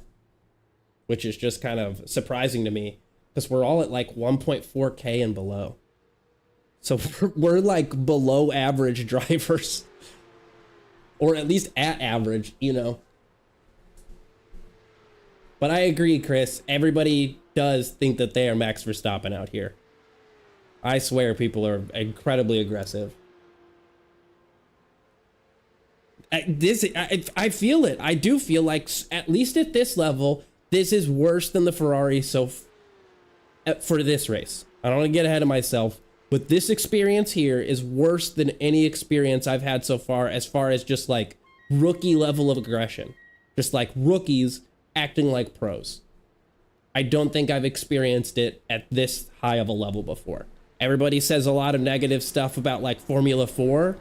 Speaker 1: which is just kind of surprising to me because we're all at like 1.4K and below. So we're like below average drivers, or at least at average, you know. But I agree, Chris. Everybody does think that they are Max Verstappen out here. I swear people are incredibly aggressive. I feel it. I do feel like, at least at this level, this is worse than the Ferrari for this race. I don't want to get ahead of myself, but this experience here is worse than any experience I've had so far as just like rookie level of aggression. Just like rookies acting like pros. I don't think I've experienced it at this high of a level before. Everybody says a lot of negative stuff about like Formula 4.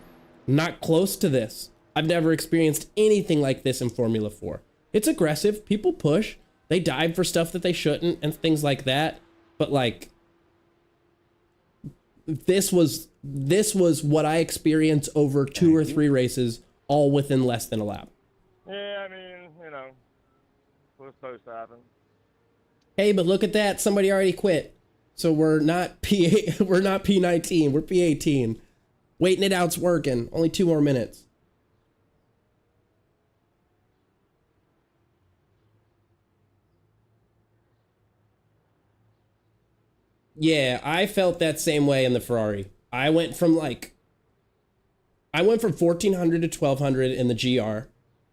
Speaker 1: Not close to this. I've never experienced anything like this in Formula 4. It's aggressive. People push. They dive for stuff that they shouldn't and things like that. But like, this was what I experienced over 2 or 3 races, all within less than a lap.
Speaker 3: Yeah, I mean, you know, what's supposed to happen.
Speaker 1: Hey, but look at that. Somebody already quit. So we're not P8, we're not P19, we're P18. Waiting it out's working. Only 2 more minutes. Yeah, I felt that same way in the Ferrari. I went from 1400 to 1200 in the GR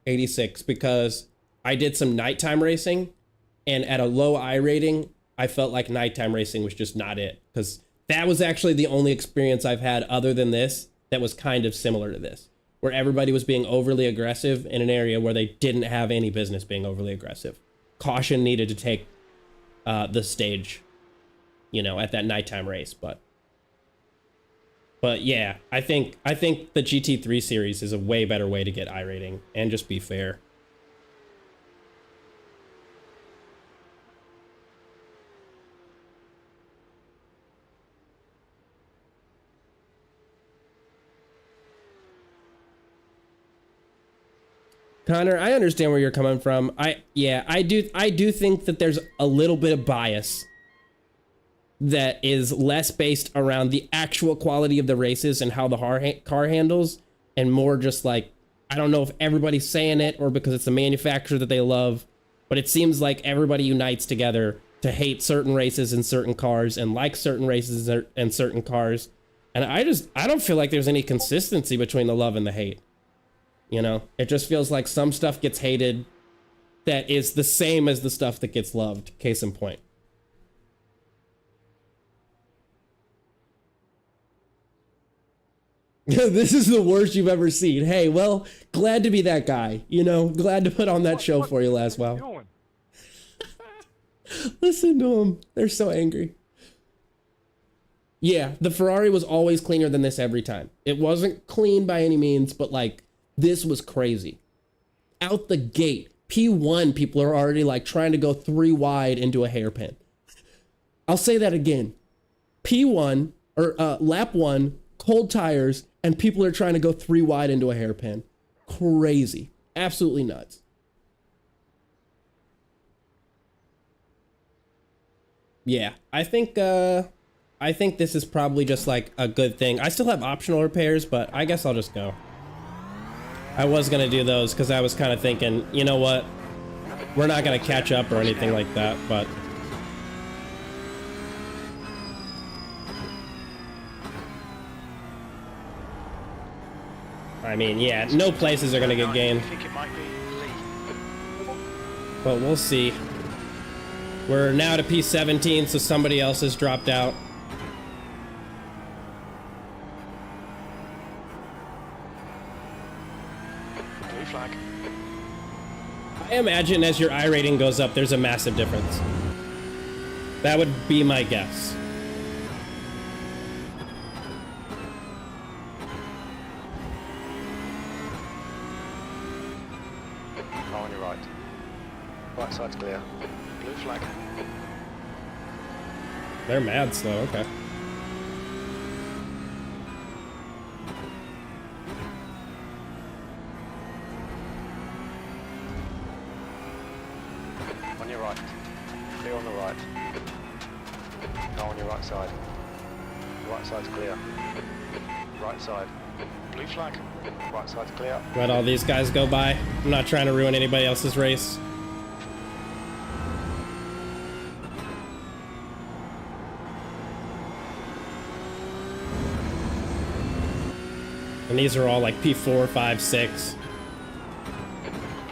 Speaker 1: 86 because I did some nighttime racing, and at a low I rating, I felt like nighttime racing was just not it, because that was actually the only experience I've had other than this that was kind of similar to this, where everybody was being overly aggressive in an area where they didn't have any business being overly aggressive. Caution needed to take the stage, you know, at that nighttime race. But yeah, I think the GT3 series is a way better way to get I rating and just be fair. Connor, I understand where you're coming from. I do think that there's a little bit of bias that is less based around the actual quality of the races and how the car handles, and more just like, I don't know if everybody's saying it or because it's the manufacturer that they love, but it seems like everybody unites together to hate certain races and certain cars and like certain races and certain cars. And I don't feel like there's any consistency between the love and the hate. You know, it just feels like some stuff gets hated that is the same as the stuff that gets loved. Case in point. This is the worst you've ever seen. Hey, well, glad to be that guy. You know, glad to put on that show for you last while. Listen to them. They're so angry. Yeah, the Ferrari was always cleaner than this every time. It wasn't clean by any means, but like, this was crazy. Out the gate, P1, people are already like trying to go 3 wide into a hairpin. I'll say that again. P1, or lap 1, cold tires, and people are trying to go 3 wide into a hairpin. Crazy. Absolutely nuts. Yeah, I think this is probably just like a good thing. I still have optional repairs, but I guess I'll just go. I was gonna do those because I was kind of thinking, you know what? We're not gonna catch up or anything like that, but I mean, yeah, no places are gonna get gained.
Speaker 2: I think it might be Lee.
Speaker 1: But we'll see. We're now to P17, so somebody else has dropped out.
Speaker 2: Blue flag.
Speaker 1: I imagine as your I rating goes up, there's a massive difference. That would be my guess.
Speaker 4: Car on your right. Right side's clear.
Speaker 2: Blue flag.
Speaker 1: They're mad slow, okay.
Speaker 4: On your right. Clear on the right. Car on your right side. Right side's clear. Right side.
Speaker 2: Blue flag.
Speaker 4: Right side's clear.
Speaker 1: Let all these guys go by. I'm not trying to ruin anybody else's race. And these are all like P4, 5, 6.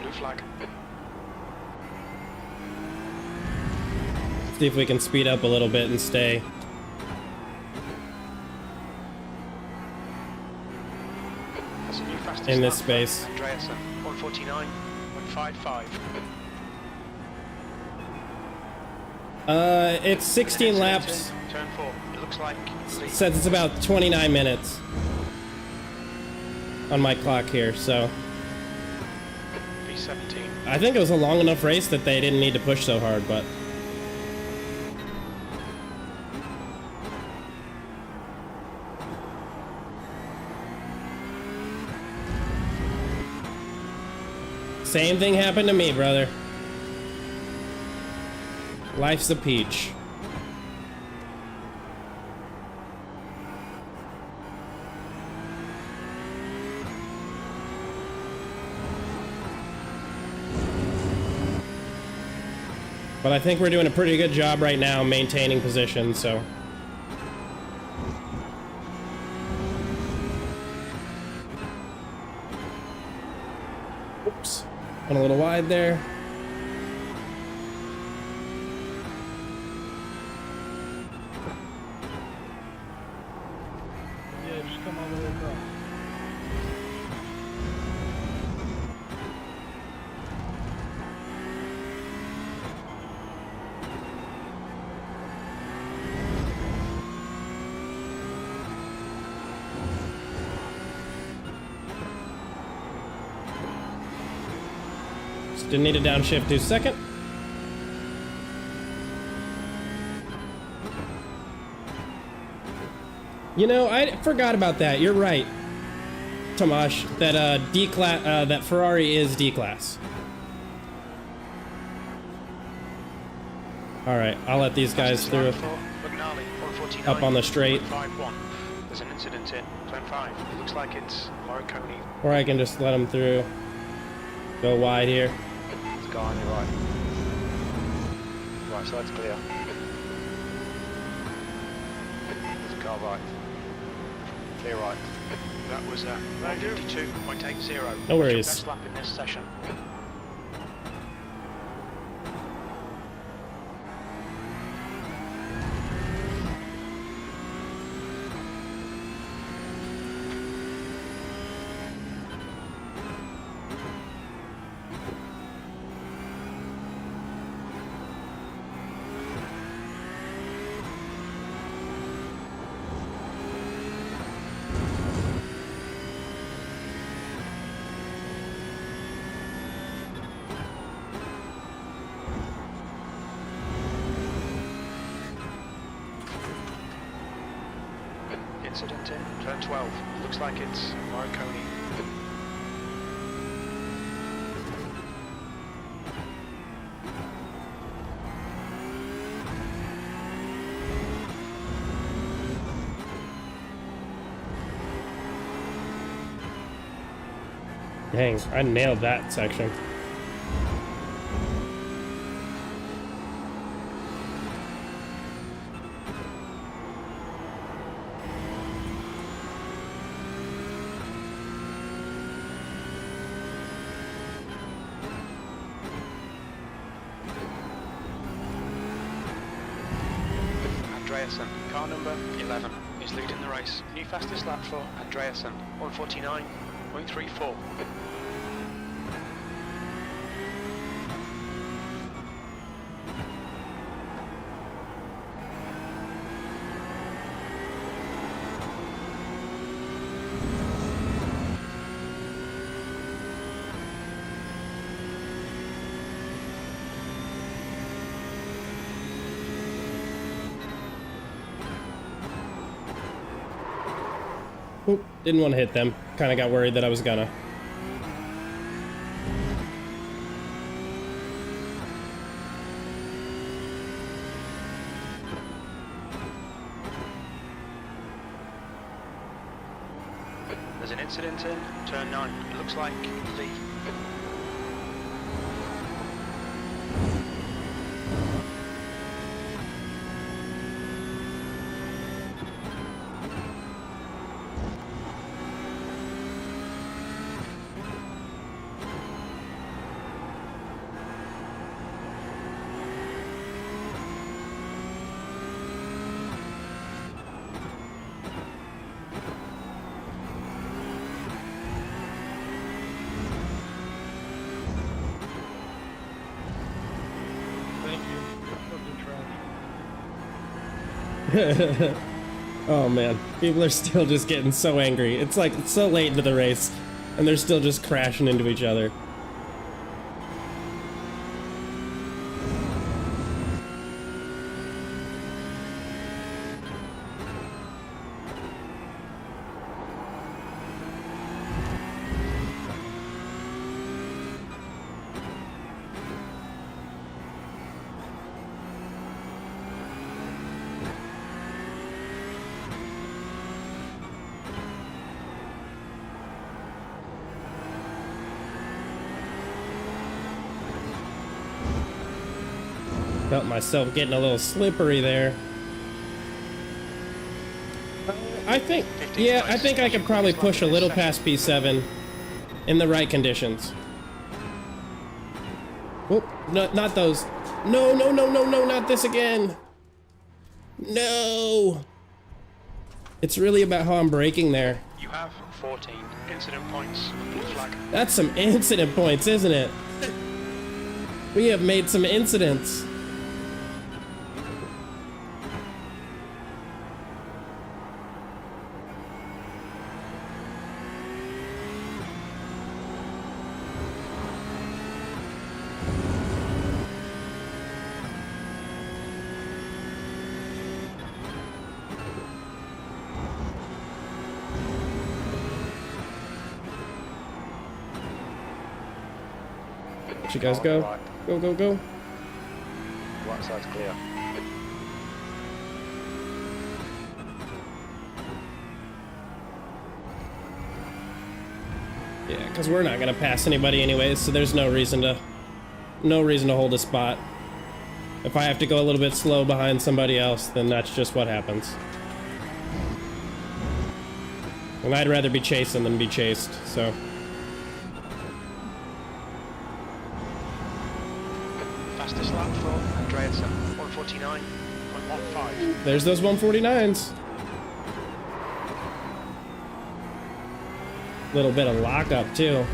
Speaker 2: Blue flag.
Speaker 1: See if we can speed up a little bit and stay.
Speaker 2: That's a new fastest
Speaker 1: In this
Speaker 2: lap for
Speaker 1: space.
Speaker 2: Andreasen, 149.55.
Speaker 1: It's 16 laps.
Speaker 2: Turn 4. It looks like lead.
Speaker 1: Says it's about 29 minutes on my clock here, so
Speaker 2: P17.
Speaker 1: I think it was a long enough race that they didn't need to push so hard, but same thing happened to me, brother. Life's a peach. But I think we're doing a pretty good job right now maintaining position, so. Oops. Went a little wide there.
Speaker 3: Yeah, just come all the way across.
Speaker 1: Just didn't need to downshift 2 seconds. You know, I forgot about that. You're right, Tomash. That D-class, that Ferrari is D-class. All right, I'll let these guys through. Up on the straight.
Speaker 2: There's an incident in turn 5. It looks like it's Morricone.
Speaker 1: Or I can just let them through. Go wide here.
Speaker 4: There's a car on your right. Right side's clear. There's a car right. Clear right.
Speaker 2: That was 152.80.
Speaker 1: No worries.
Speaker 2: Best lap in this session. Incident in turn 12. Looks like it's Morricone.
Speaker 1: Dang, I nailed that section.
Speaker 2: Andreasen, car number 11, is leading the race. New fastest lap for Andreasen, 149.34.
Speaker 1: Didn't want to hit them. Kind of got worried that I was gonna.
Speaker 2: There's an incident in turn 9. It looks like V.
Speaker 3: Thank you. Fucking trash.
Speaker 1: Oh man, people are still just getting so angry. It's like it's so late into the race, and they're still just crashing into each other. Felt myself getting a little slippery there. I think, yeah, I think I could probably push a little past P7 in the right conditions. Oh, no, not those. No, no, no, no, no, not this again. No. It's really about how I'm braking there.
Speaker 2: You have 14 incident points. Blue flag.
Speaker 1: That's some incident points, isn't it? We have made some incidents. Let you guys go. Go, go, go.
Speaker 4: Right side's clear.
Speaker 1: Yeah, because we're not gonna pass anybody anyways, so there's no reason to hold a spot. If I have to go a little bit slow behind somebody else, then that's just what happens. And I'd rather be chasing than be chased, so.
Speaker 2: Fastest lap for Andreasen, 149.15.
Speaker 1: There's those 149s. Little bit of lockup too.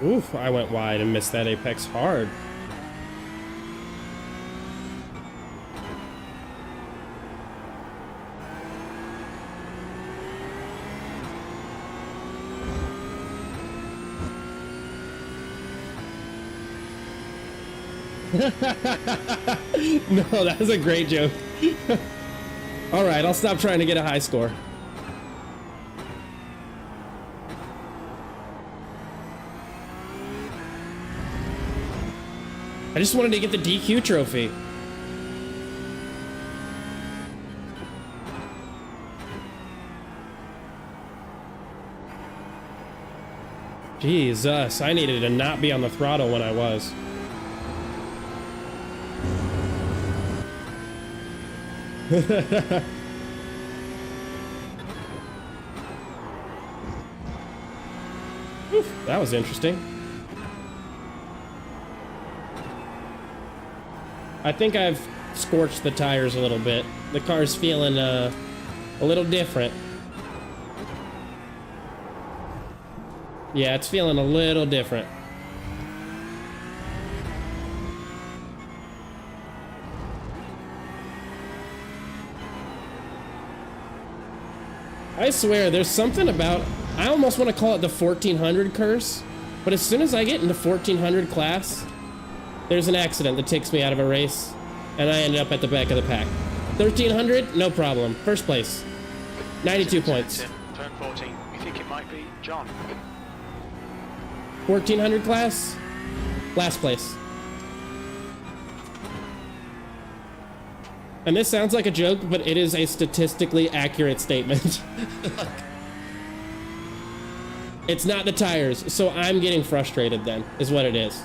Speaker 1: Oof, I went wide and missed that apex hard. No, that was a great joke. All right, I'll stop trying to get a high score. I just wanted to get the DQ trophy. Jesus, I needed to not be on the throttle when I was. Oof, that was interesting. I think I've scorched the tires a little bit. The car's feeling a little different. Yeah, it's feeling a little different. I swear, there's something about, I almost want to call it the 1400 curse, but as soon as I get into 1400 class, there's an accident that takes me out of a race. and I ended up at the back of the pack. 1,300, no problem. First place, 92 points.
Speaker 2: Turn 14. You think it might be John?
Speaker 1: 1,400 class, last place. And this sounds like a joke, but it is a statistically accurate statement. It's not the tires, so I'm getting frustrated then, is what it is.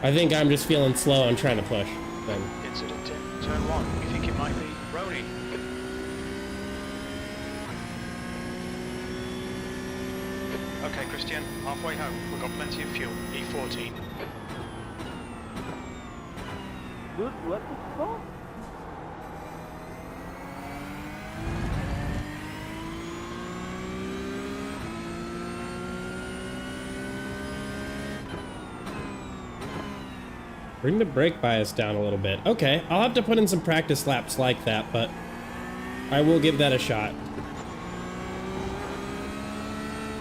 Speaker 1: I think I'm just feeling slow and trying to push then.
Speaker 2: Incident in turn 1. You think it might be Roni? Okay, Christian, halfway home. We've got plenty of fuel. E14.
Speaker 3: Dude, what the fuck?
Speaker 1: Bring the brake bias down a little bit. Okay, I'll have to put in some practice laps like that, but I will give that a shot.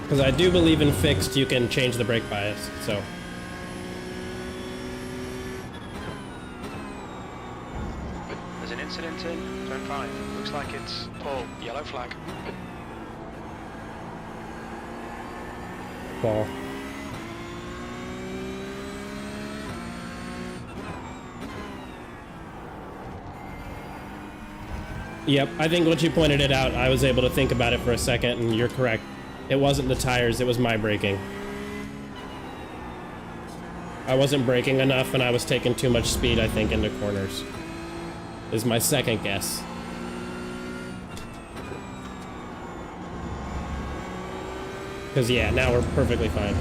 Speaker 1: Because I do believe in fixed, you can change the brake bias, so.
Speaker 2: There's an incident in turn 5. Looks like it's Paul. Yellow flag.
Speaker 1: Ball. Yep, I think once you pointed it out, I was able to think about it for a second, and you're correct. It wasn't the tires, it was my braking. I wasn't braking enough, and I was taking too much speed, I think, into corners. Is my second guess. Because, yeah, now we're perfectly fine.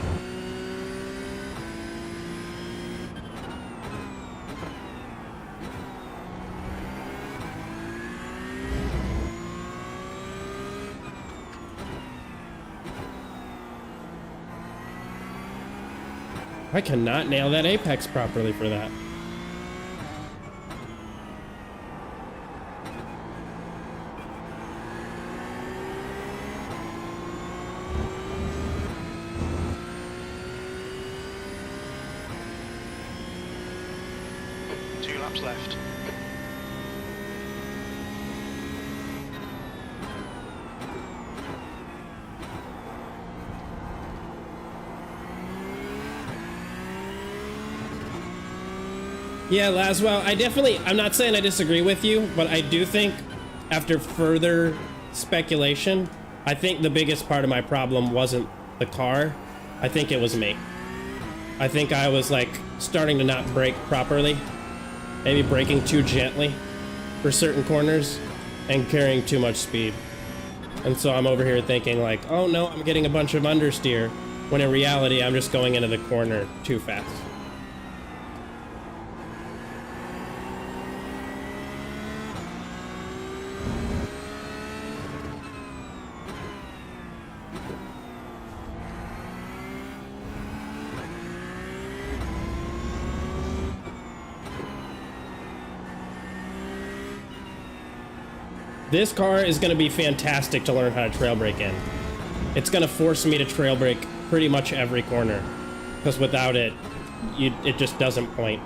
Speaker 1: I cannot nail that apex properly for that.
Speaker 2: Two laps left.
Speaker 1: Yeah, Laswell, I'm not saying I disagree with you, but I do think after further speculation, I think the biggest part of my problem wasn't the car. I think it was me. I think I was like starting to not brake properly, maybe braking too gently for certain corners and carrying too much speed. And so I'm over here thinking like, oh no, I'm getting a bunch of understeer, when in reality, I'm just going into the corner too fast. This car is going to be fantastic to learn how to trail brake in. It's going to force me to trail brake pretty much every corner, because without it, it just doesn't point.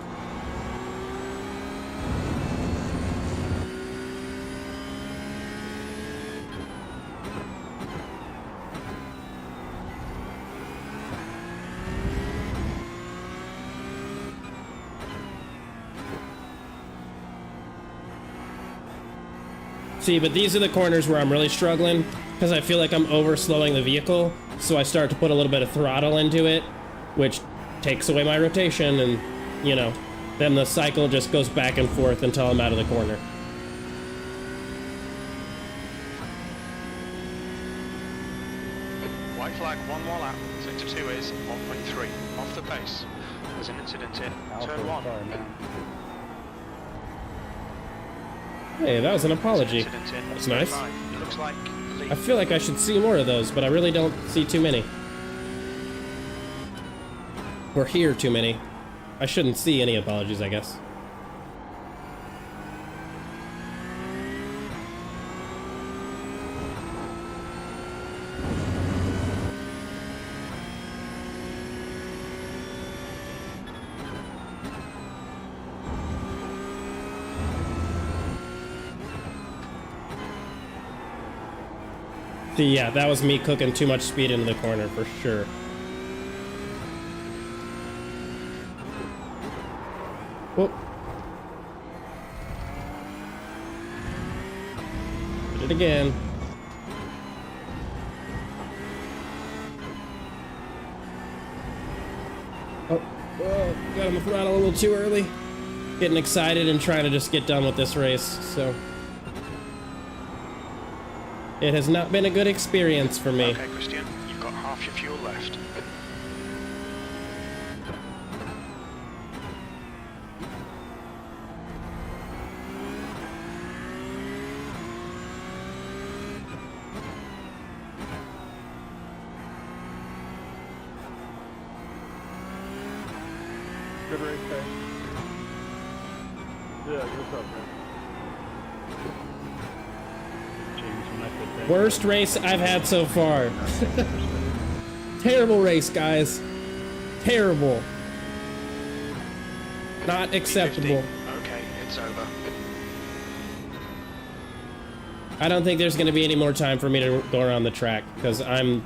Speaker 1: See, but these are the corners where I'm really struggling, because I feel like I'm overslowing the vehicle, so I start to put a little bit of throttle into it, which takes away my rotation, and, you know, then the cycle just goes back and forth until I'm out of the corner.
Speaker 2: White flag, one more lap. Sector 2 is 1.3. Off the pace. There's an incident in turn 1.
Speaker 1: Hey, that was an apology. That's nice.
Speaker 2: It looks like
Speaker 1: I feel like I should see more of those, but I really don't see too many. Or hear too many. I shouldn't see any apologies, I guess. Yeah, that was me cooking too much speed into the corner for sure. Whoop. Did it again. Oh, got on the throttle a little too early. Getting excited and trying to just get done with this race, so. It has not been a good experience for me.
Speaker 2: Okay, Christian, you've got half your fuel left.
Speaker 3: Good race, Tay. Yeah, what's up, man?
Speaker 1: Worst race I've had so far. Terrible race, guys. Terrible. Not acceptable.
Speaker 2: Okay, it's over.
Speaker 1: I don't think there's going to be any more time for me to go around the track because I'm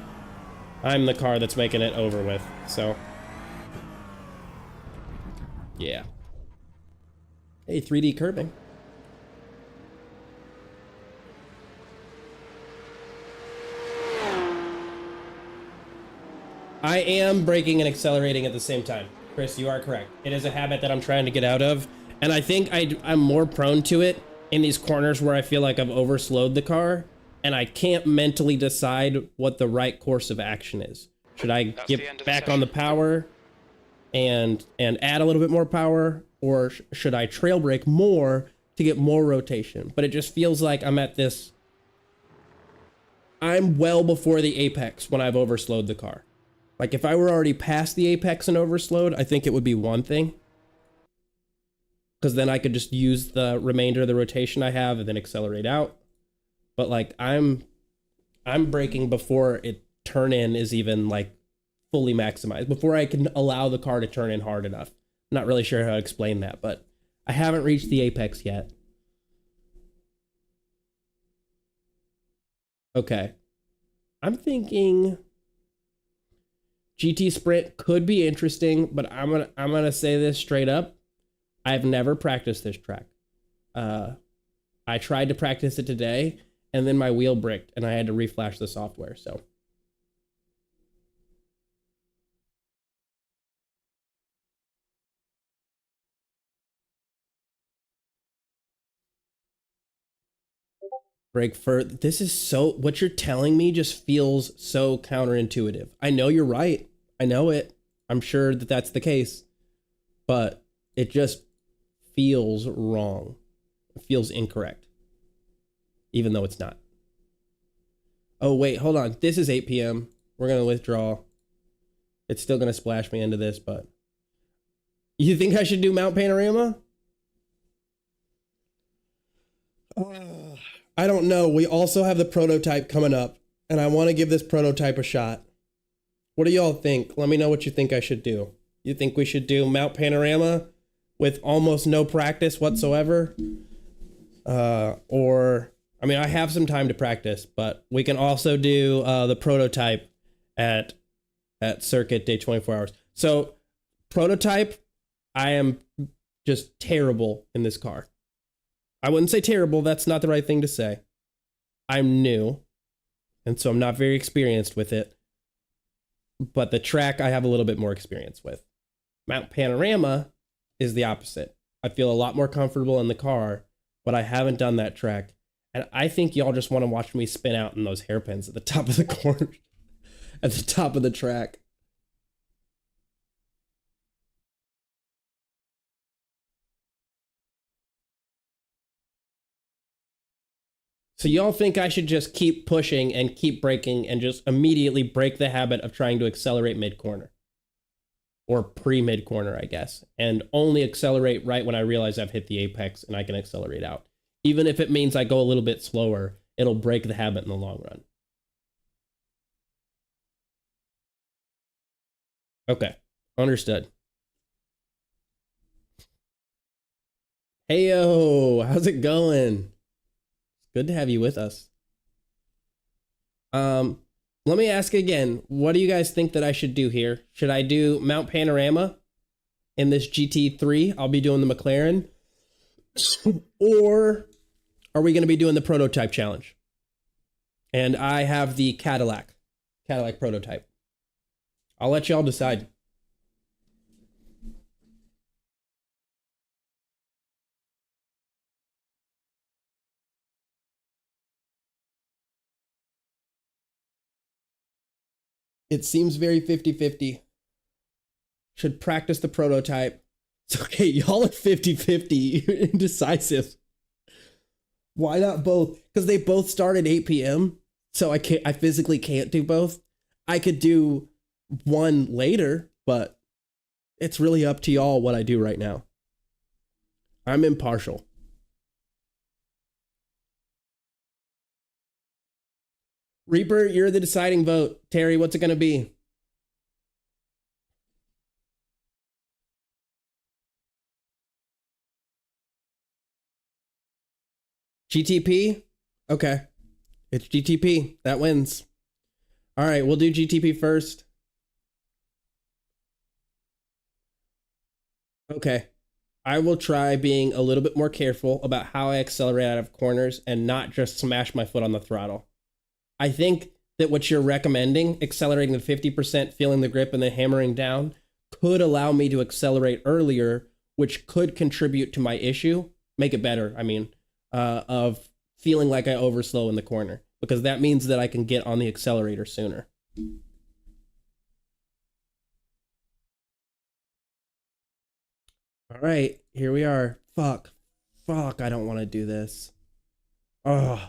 Speaker 1: the car that's making it over with. So, yeah. Hey, 3D curbing. I am braking and accelerating at the same time. Chris, you are correct. It is a habit that I'm trying to get out of. And I think I'm more prone to it in these corners where I feel like I've overslowed the car and I can't mentally decide what the right course of action is. Should I get back on the power and add a little bit more power, or should I trail brake more to get more rotation? But it just feels like I'm at this. I'm well before the apex when I've overslowed the car. Like if I were already past the apex and overslowed, I think it would be one thing. Because then I could just use the remainder of the rotation I have and then accelerate out. But like I'm braking before it turn in is even like fully maximized, before I can allow the car to turn in hard enough. I'm not really sure how to explain that, but I haven't reached the apex yet. Okay. I'm thinking GT Sprint could be interesting, but I'm gonna say this straight up. I've never practiced this track. I tried to practice it today, and then my wheel bricked, and I had to reflash the software. So, brake for this is so. What you're telling me just feels so counterintuitive. I know you're right. I know it. I'm sure that that's the case, but it just feels wrong. It feels incorrect, even though it's not. Oh, wait, hold on. This is 8 p.m. We're going to withdraw. It's still going to splash me into this, but you think I should do Mount Panorama? I don't know. We also have the prototype coming up, and I want to give this prototype a shot. What do y'all think? Let me know what you think I should do. You think we should do Mount Panorama with almost no practice whatsoever? Or, I mean, I have some time to practice, but we can also do the prototype at Circuit Day 24 Hours. So, prototype, I am just terrible in this car. I wouldn't say terrible, that's not the right thing to say. I'm new, and so I'm not very experienced with it. But the track I have a little bit more experience with. Mount Panorama is the opposite. I feel a lot more comfortable in the car, but I haven't done that track. And I think y'all just want to watch me spin out in those hairpins at the top of the corner, at the top of the track. So y'all think I should just keep pushing and keep braking and just immediately break the habit of trying to accelerate mid-corner? Or pre-mid-corner, I guess. And only accelerate right when I realize I've hit the apex and I can accelerate out. Even if it means I go a little bit slower, it'll break the habit in the long run. Okay, understood. Heyo, how's it going? Good to have you with us. Let me ask again, what do you guys think that I should do here? Should I do Mount Panorama in this GT3? I'll be doing the McLaren. Or are we going to be doing the prototype challenge? And I have the Cadillac prototype. I'll let y'all decide. It seems very 50-50. Should practice the prototype. It's okay, y'all are 50-50, indecisive. Why not both? Because they both start at 8 p.m. So I physically can't do both. I could do one later, but it's really up to y'all what I do right now. I'm impartial. Reaper, you're the deciding vote. Terry, what's it going to be? GTP? Okay. It's GTP. That wins. All right, we'll do GTP first. Okay. I will try being a little bit more careful about how I accelerate out of corners and not just smash my foot on the throttle. I think that what you're recommending, accelerating to 50%, feeling the grip, and then hammering down, could allow me to accelerate earlier, which could contribute to my issue, make it better, I mean, of feeling like I overslow in the corner, because that means that I can get on the accelerator sooner. All right, here we are. Fuck, I don't want to do this. Ugh.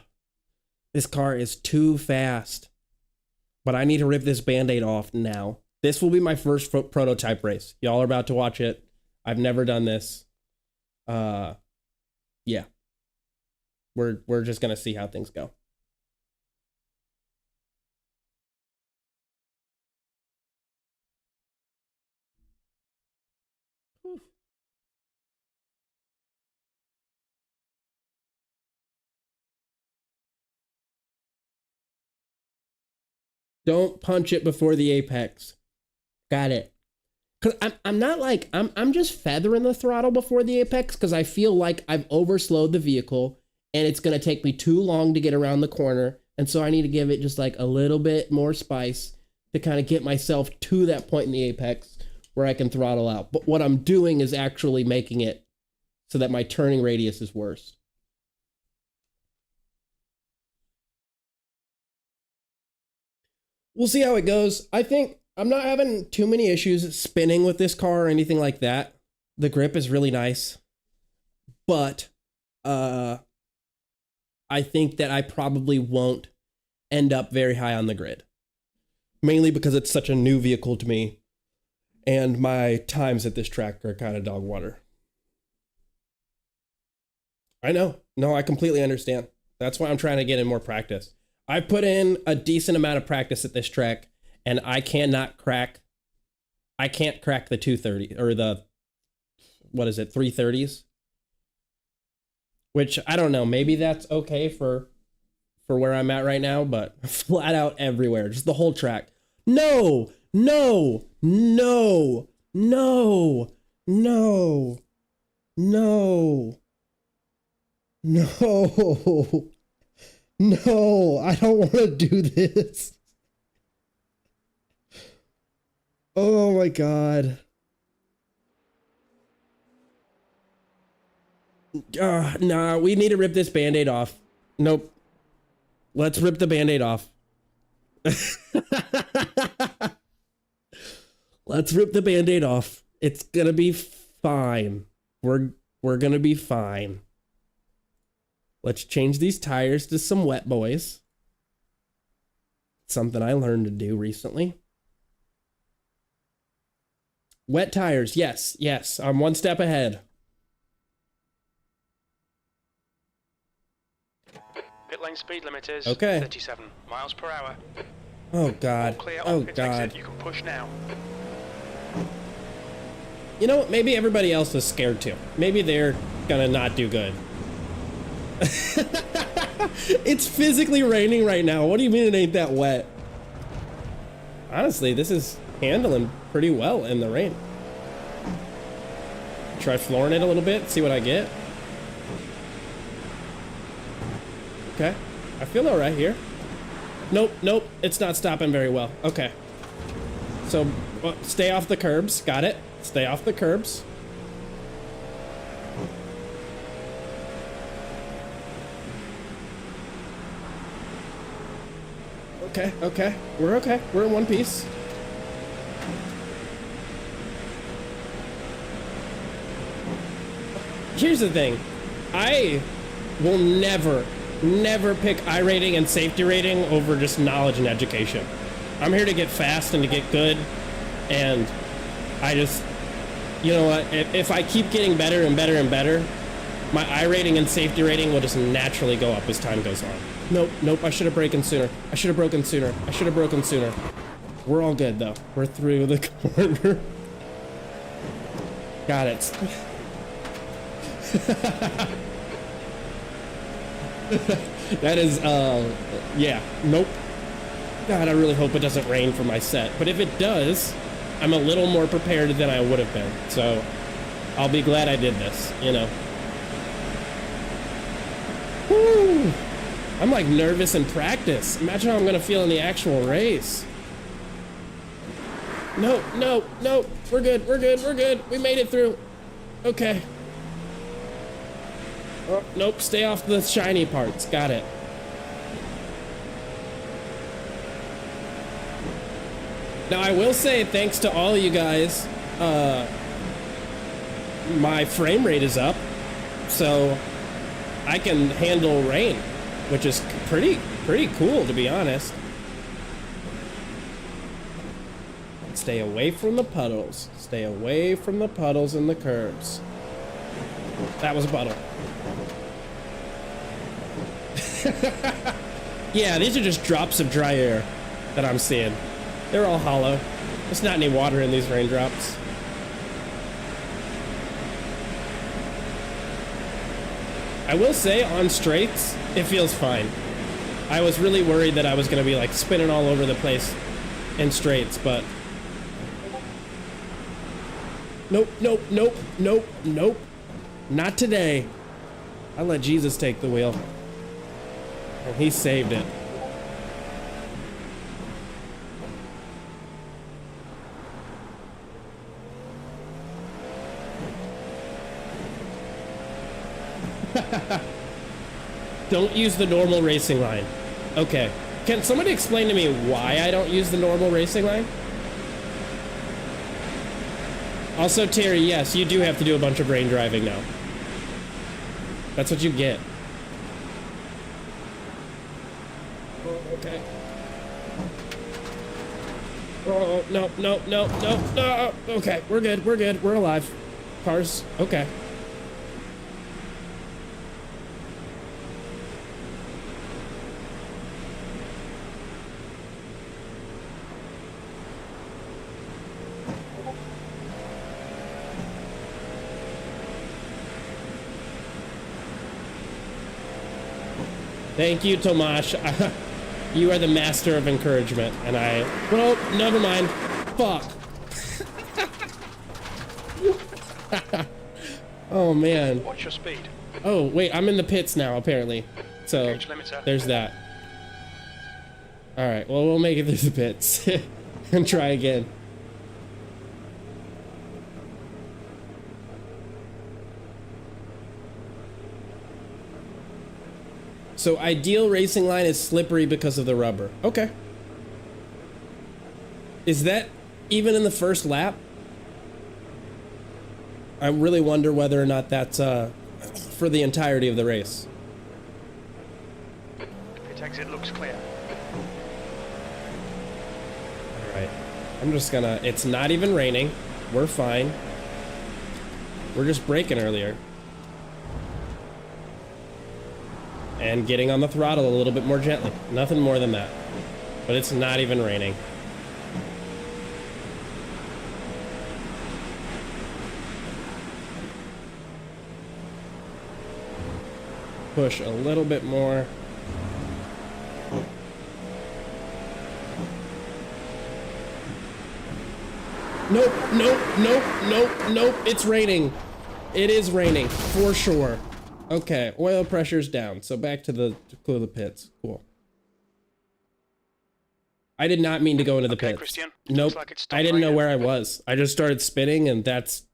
Speaker 1: This car is too fast, but I need to rip this Band-Aid off now. This will be my first prototype race. Y'all are about to watch it. I've never done this. Yeah. We're just gonna see how things go. Don't punch it before the apex. Got it. Cause I'm not like I'm just feathering the throttle before the apex because I feel like I've overslowed the vehicle and it's gonna take me too long to get around the corner, and so I need to give it just like a little bit more spice to kind of get myself to that point in the apex where I can throttle out. But what I'm doing is actually making it so that my turning radius is worse. We'll see how it goes. I think I'm not having too many issues spinning with this car or anything like that. The grip is really nice. But I think that I probably won't end up very high on the grid. Mainly because it's such a new vehicle to me. And my times at this track are kind of dog water. I know. No, I completely understand. That's why I'm trying to get in more practice. I put in a decent amount of practice at this track, and I can't crack the 230 or the, what is it, 330s? Which I don't know, maybe that's okay for where I'm at right now, but flat out everywhere, just the whole track. No, no, no, no, no, no, no. No, I don't want to do this. Oh my God. Nah, we need to rip this Band-Aid off. Nope. Let's rip the Band-Aid off. Let's rip the Band-Aid off. It's gonna be fine. We're gonna be fine. Let's change these tires to some wet boys. Something I learned to do recently. Wet tires, yes, yes. I'm one step ahead.
Speaker 2: Pit lane speed limit is
Speaker 1: okay.
Speaker 2: 37 miles per hour.
Speaker 1: Oh God. Oh God.
Speaker 2: You can push now.
Speaker 1: You know what? Maybe everybody else is scared too. Maybe they're gonna not do good. It's physically raining right now. What do you mean it ain't that wet? Honestly, this is handling pretty well in the rain. Try flooring it a little bit, see what I get. Okay, I feel all right here. Nope, nope, it's not stopping very well. Okay. So, stay off the curbs, got it. Stay off the curbs. Okay, okay, we're okay. We're in one piece. Here's the thing. I will never pick iRating and safety rating over just knowledge and education. I'm here to get fast and to get good, and I just, you know what, if I keep getting better and better and better, my iRating and safety rating will just naturally go up as time goes on. Nope, nope, I should have broken sooner. I should have broken sooner. I should have broken sooner. We're all good though. We're through the corner. Got it. That is, yeah, nope. God, I really hope it doesn't rain for my set. But if it does, I'm a little more prepared than I would have been. So I'll be glad I did this, you know. Woo! I'm like nervous in practice. Imagine how I'm gonna feel in the actual race. No, no, no, we're good, we're good, we're good. We made it through. Okay. Oh, nope, stay off the shiny parts. Got it. Now, I will say, thanks to all of you guys, my frame rate is up, so I can handle rain, which is pretty cool, to be honest. Stay away from the puddles. Stay away from the puddles and the curbs. That was a puddle. Yeah, these are just drops of dry air that I'm seeing. They're all hollow. There's not any water in these raindrops. I will say, on straights, it feels fine. I was really worried that I was going to be like spinning all over the place in straights, but... Nope, nope, nope, nope, nope. Not today. I let Jesus take the wheel. And he saved it. Don't use the normal racing line. Okay. Can somebody explain to me why I don't use the normal racing line? Also, Terry, yes, you do have to do a bunch of brain driving now. That's what you get. Okay. Oh, no, no, no, no, no. Okay, we're good, we're good, we're alive. Cars, okay. Thank you, Tomash. You are the master of encouragement, and I... Well, never mind. Fuck. Oh, man.
Speaker 2: What's your speed?
Speaker 1: Oh, wait, I'm in the pits now, apparently. So,
Speaker 2: Gauge limiter.
Speaker 1: there's that. Alright, well, we'll make it through the pits. And try again. So ideal racing line is slippery because of the rubber. Okay. Is that even in the first lap? I really wonder whether or not that's for the entirety of the race.
Speaker 2: Pit exit looks clear.
Speaker 1: Alright. I'm just gonna... It's not even raining. We're fine. We're just braking earlier. And getting on the throttle a little bit more gently. Nothing more than that. But it's not even raining. Push a little bit more. Nope, nope, nope, nope, nope. It's raining. It is raining, for sure. Okay, oil pressure's down. So back to clear the pits. Cool. I did not mean to go into the pits.
Speaker 2: Christian,
Speaker 1: Nope,
Speaker 2: like
Speaker 1: I didn't know where I was. I just started spinning and that's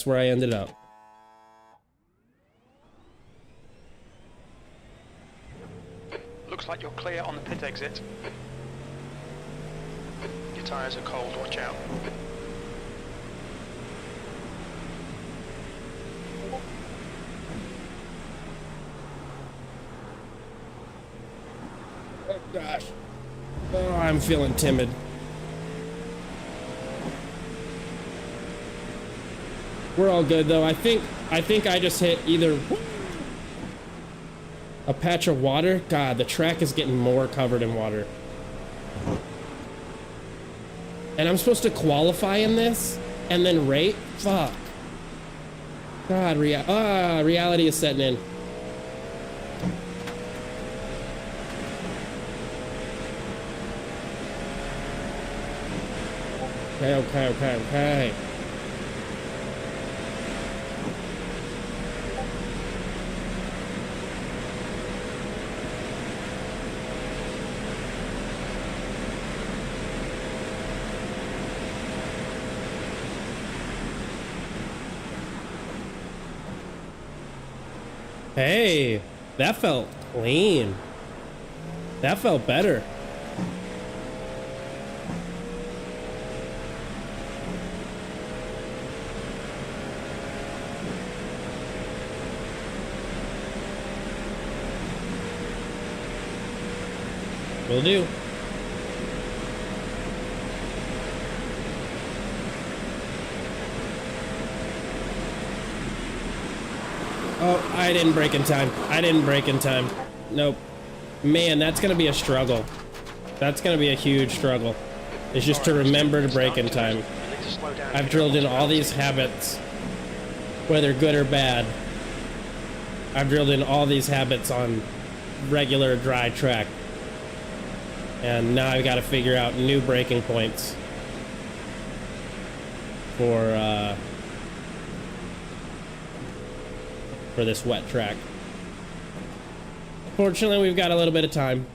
Speaker 1: where I ended up.
Speaker 2: Looks like you're clear on the pit exit. Your tyres are cold, watch out.
Speaker 1: Oh gosh. Oh, I'm feeling timid. We're all good though. I think I just hit either a patch of water. God, the track is getting more covered in water. And I'm supposed to qualify in this and then rate? Fuck. God, reality is setting in. Okay. Hey, that felt clean. That felt better. Will do. Oh, I didn't brake in time. Nope. Man, that's gonna be a struggle. That's gonna be a huge struggle. It's just to remember to brake in time. I've drilled in all these habits, whether good or bad. I've drilled in all these habits on regular dry track. And now I've got to figure out new braking points for this wet track. Fortunately, we've got a little bit of time.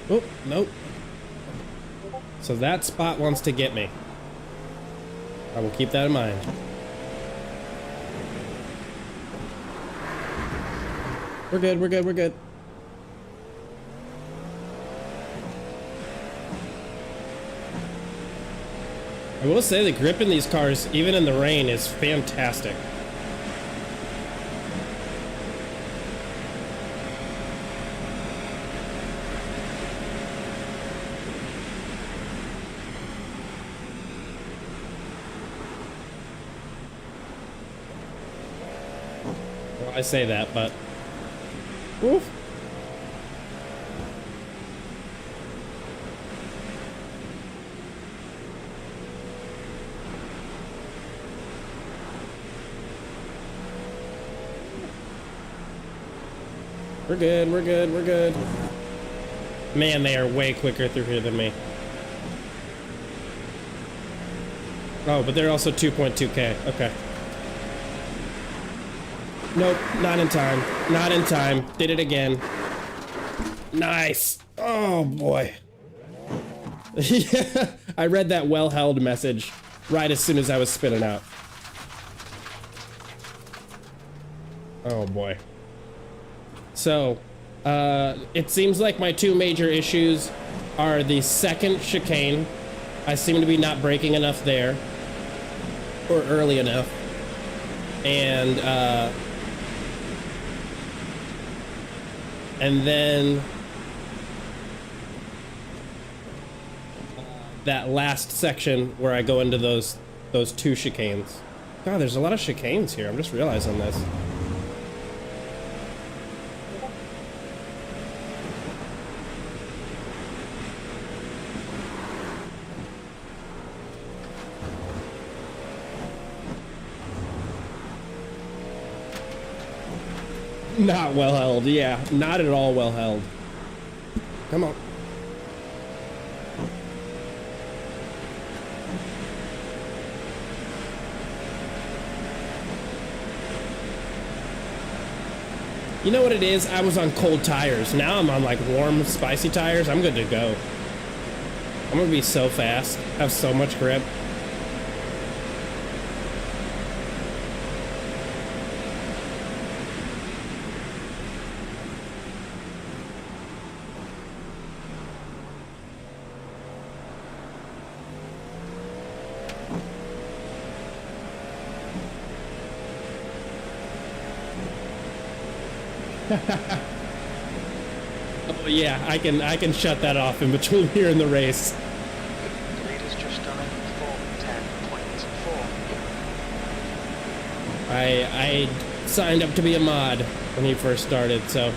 Speaker 1: Oh, nope. So that spot wants to get me. I will keep that in mind. We're good. I will say the grip in these cars, even in the rain, is fantastic. I say that, but oof. We're good. Man, they are way quicker through here than me. Oh, but they're also 2.2K. Okay. Nope, not in time. Did it again. Nice. Oh boy. Yeah, I read that well-held message right as soon as I was spinning out. Oh boy. So, it seems like my two major issues are the second chicane. I seem to be not braking enough there, or early enough. And then that last section where I go into those 2 chicanes. God, there's a lot of chicanes here. I'm just realizing this. Not well held, yeah, not at all well held. Come on. You know what it is? I was on cold tires. Now I'm on like warm, spicy tires. I'm good to go. I'm gonna be so fast. Have so much grip. Oh yeah, I can shut that off in between here in the race.
Speaker 2: The leader's just done it. 4:10.4.
Speaker 1: I signed up to be a mod when he first started, so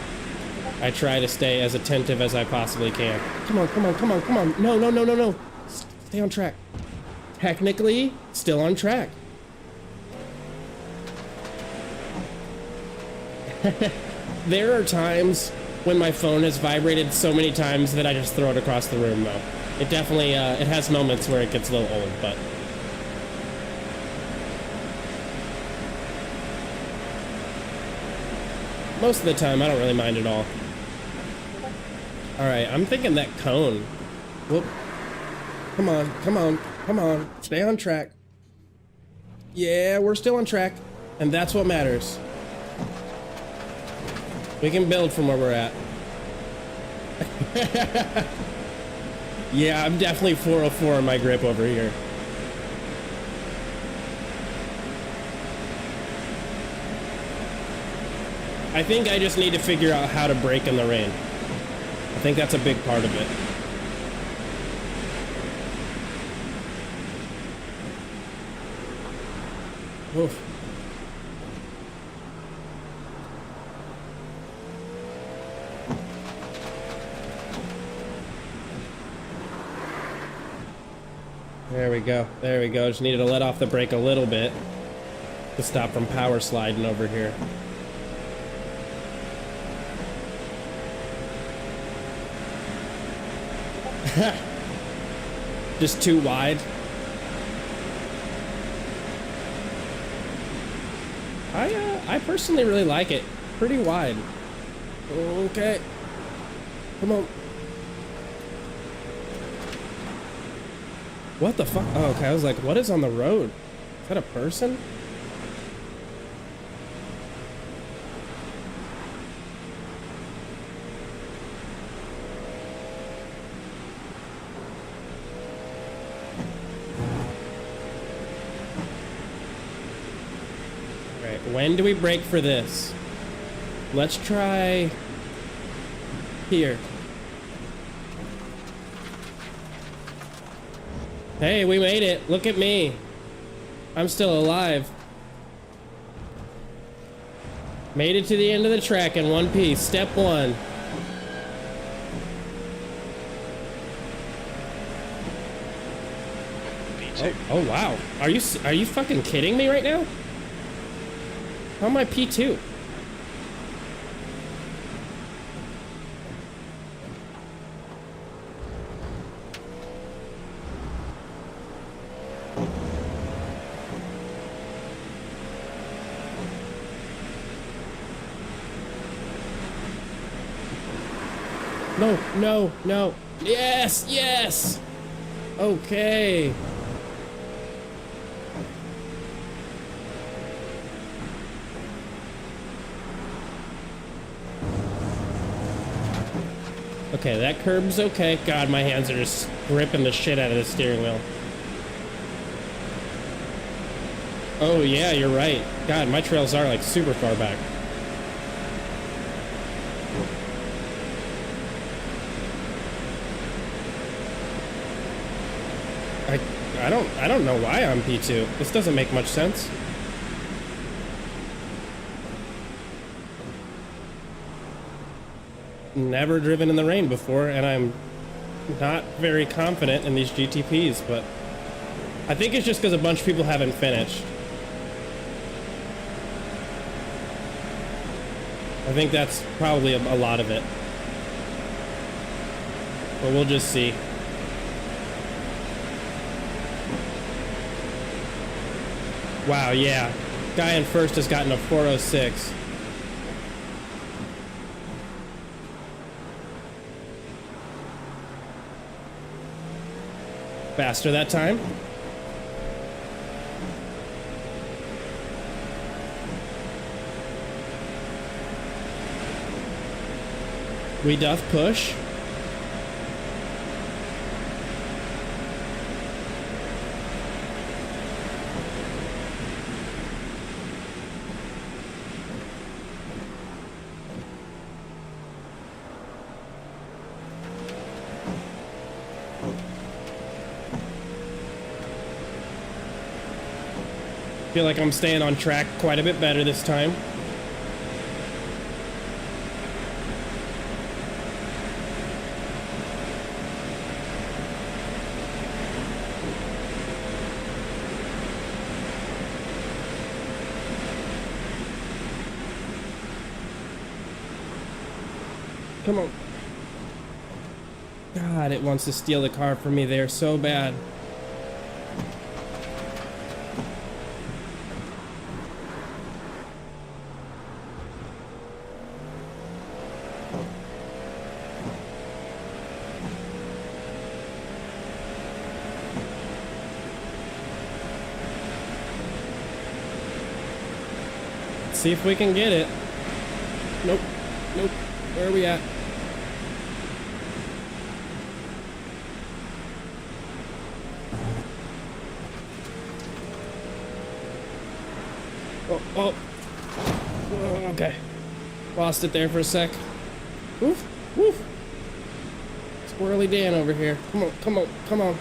Speaker 1: I try to stay as attentive as I possibly can. Come on, come on, come on, come on. No, no, no, no, no. Stay on track. Technically, still on track. There are times when my phone has vibrated so many times that I just throw it across the room, though. It definitely, it has moments where it gets a little old, but... most of the time, I don't really mind at all. Alright, I'm thinking that cone. Whoop. Come on, come on, come on. Stay on track. Yeah, we're still on track. And that's what matters. We can build from where we're at. Yeah, I'm definitely 404 in my grip over here. I think I just need to figure out how to brake in the rain. I think that's a big part of it. Oof. There we go. There we go. Just needed to let off the brake a little bit to stop from power sliding over here. Just too wide. I personally really like it. Pretty wide. Okay. Come on. What the fuck? Oh, okay. I was like, what is on the road? Is that a person? Alright, when do we brake for this? Let's try here. Hey, we made it. Look at me. I'm still alive. Made it to the end of the track in one piece. Step 1.
Speaker 2: P2.
Speaker 1: Oh wow. Are you fucking kidding me right now? How am I P2? No, no, no. Yes, yes. Okay. Okay, that curb's okay. God, my hands are just gripping the shit out of the steering wheel. Oh yeah, you're right. God, my trails are like super far back. I don't know why I'm P2. This doesn't make much sense. Never driven in the rain before, and I'm not very confident in these GTPs, but I think it's just because a bunch of people haven't finished. I think that's probably a lot of it. But we'll just see. Wow, yeah. Guy in first has gotten a 406. Faster that time. We doth push. Feel like I'm staying on track quite a bit better this time. Come on. God, it wants to steal the car from me there so bad. See if we can get it. Nope. Nope. Where are we at? Oh. Okay. Lost it there for a sec. Woof. Woof. Squirrely Dan over here. Come on. Come on. Come on.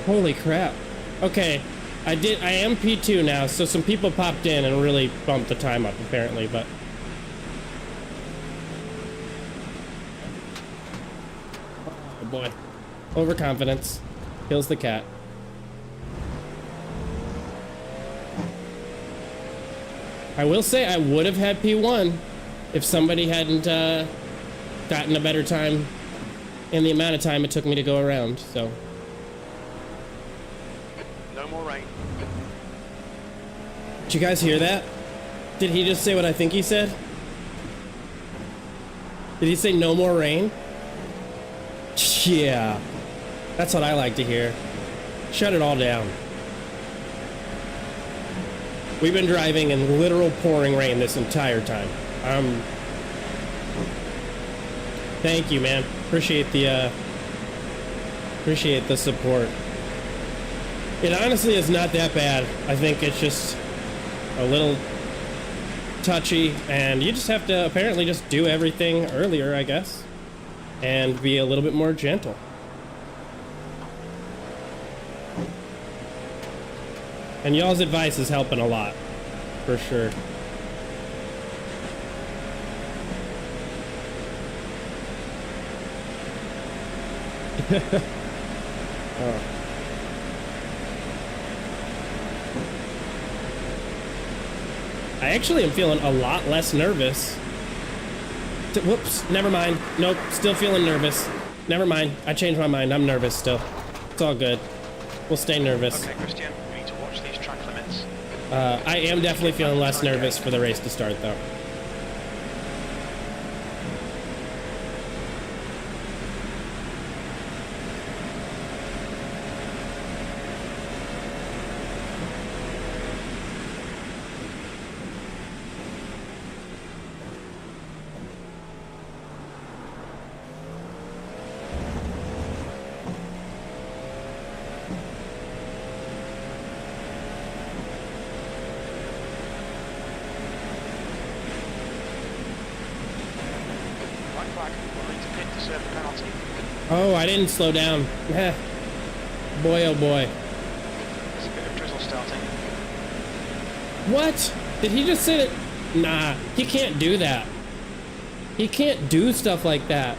Speaker 1: Holy crap. Okay, I am P2 now, so some people popped in and really bumped the time up apparently, but oh boy. Overconfidence kills the cat. I will say I would have had P1 if somebody hadn't gotten a better time in the amount of time it took me to go around, so.
Speaker 2: No more rain.
Speaker 1: Did you guys hear that? Did he just say what I think he said? Did he say no more rain? Yeah. That's what I like to hear. Shut it all down. We've been driving in literal pouring rain this entire time. Thank you, man. Appreciate the support. It honestly is not that bad. I think it's just a little touchy, and you just have to apparently just do everything earlier, I guess, and be a little bit more gentle. And y'all's advice is helping a lot, for sure. Oh. I actually am feeling a lot less nervous. Whoops, never mind. Nope, still feeling nervous. Never mind, I changed my mind. I'm nervous still. It's all good. We'll stay nervous.
Speaker 2: Okay, Christian, we need to watch these track limits.
Speaker 1: I am definitely feeling less nervous for the race to start, though.
Speaker 2: white flag. We'll need to pit to serve the penalty.
Speaker 1: Oh, I didn't slow down. Boy, oh boy.
Speaker 2: There's a bit of drizzle starting.
Speaker 1: What? Did he just say that? Nah, he can't do that. He can't do stuff like that.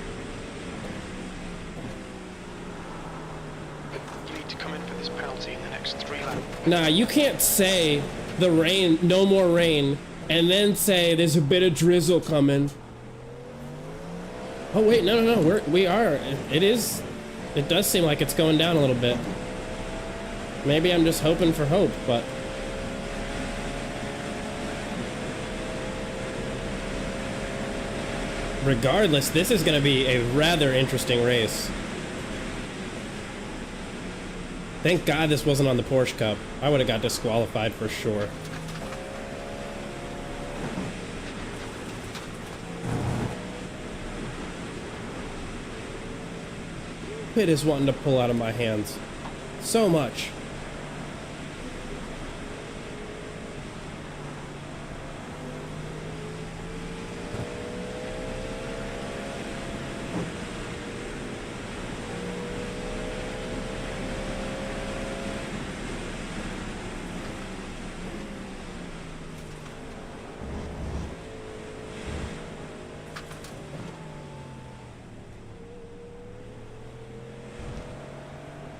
Speaker 2: You need to come in for this penalty in the next 3 laps.
Speaker 1: Nah, you can't say the rain, no more rain, and then say there's a bit of drizzle coming. Oh wait, no, we are. It does seem like it's going down a little bit. Maybe I'm just hoping for hope, but. Regardless, this is going to be a rather interesting race. Thank God this wasn't on the Porsche Cup. I would have got disqualified for sure. Pit is wanting to pull out of my hands so much.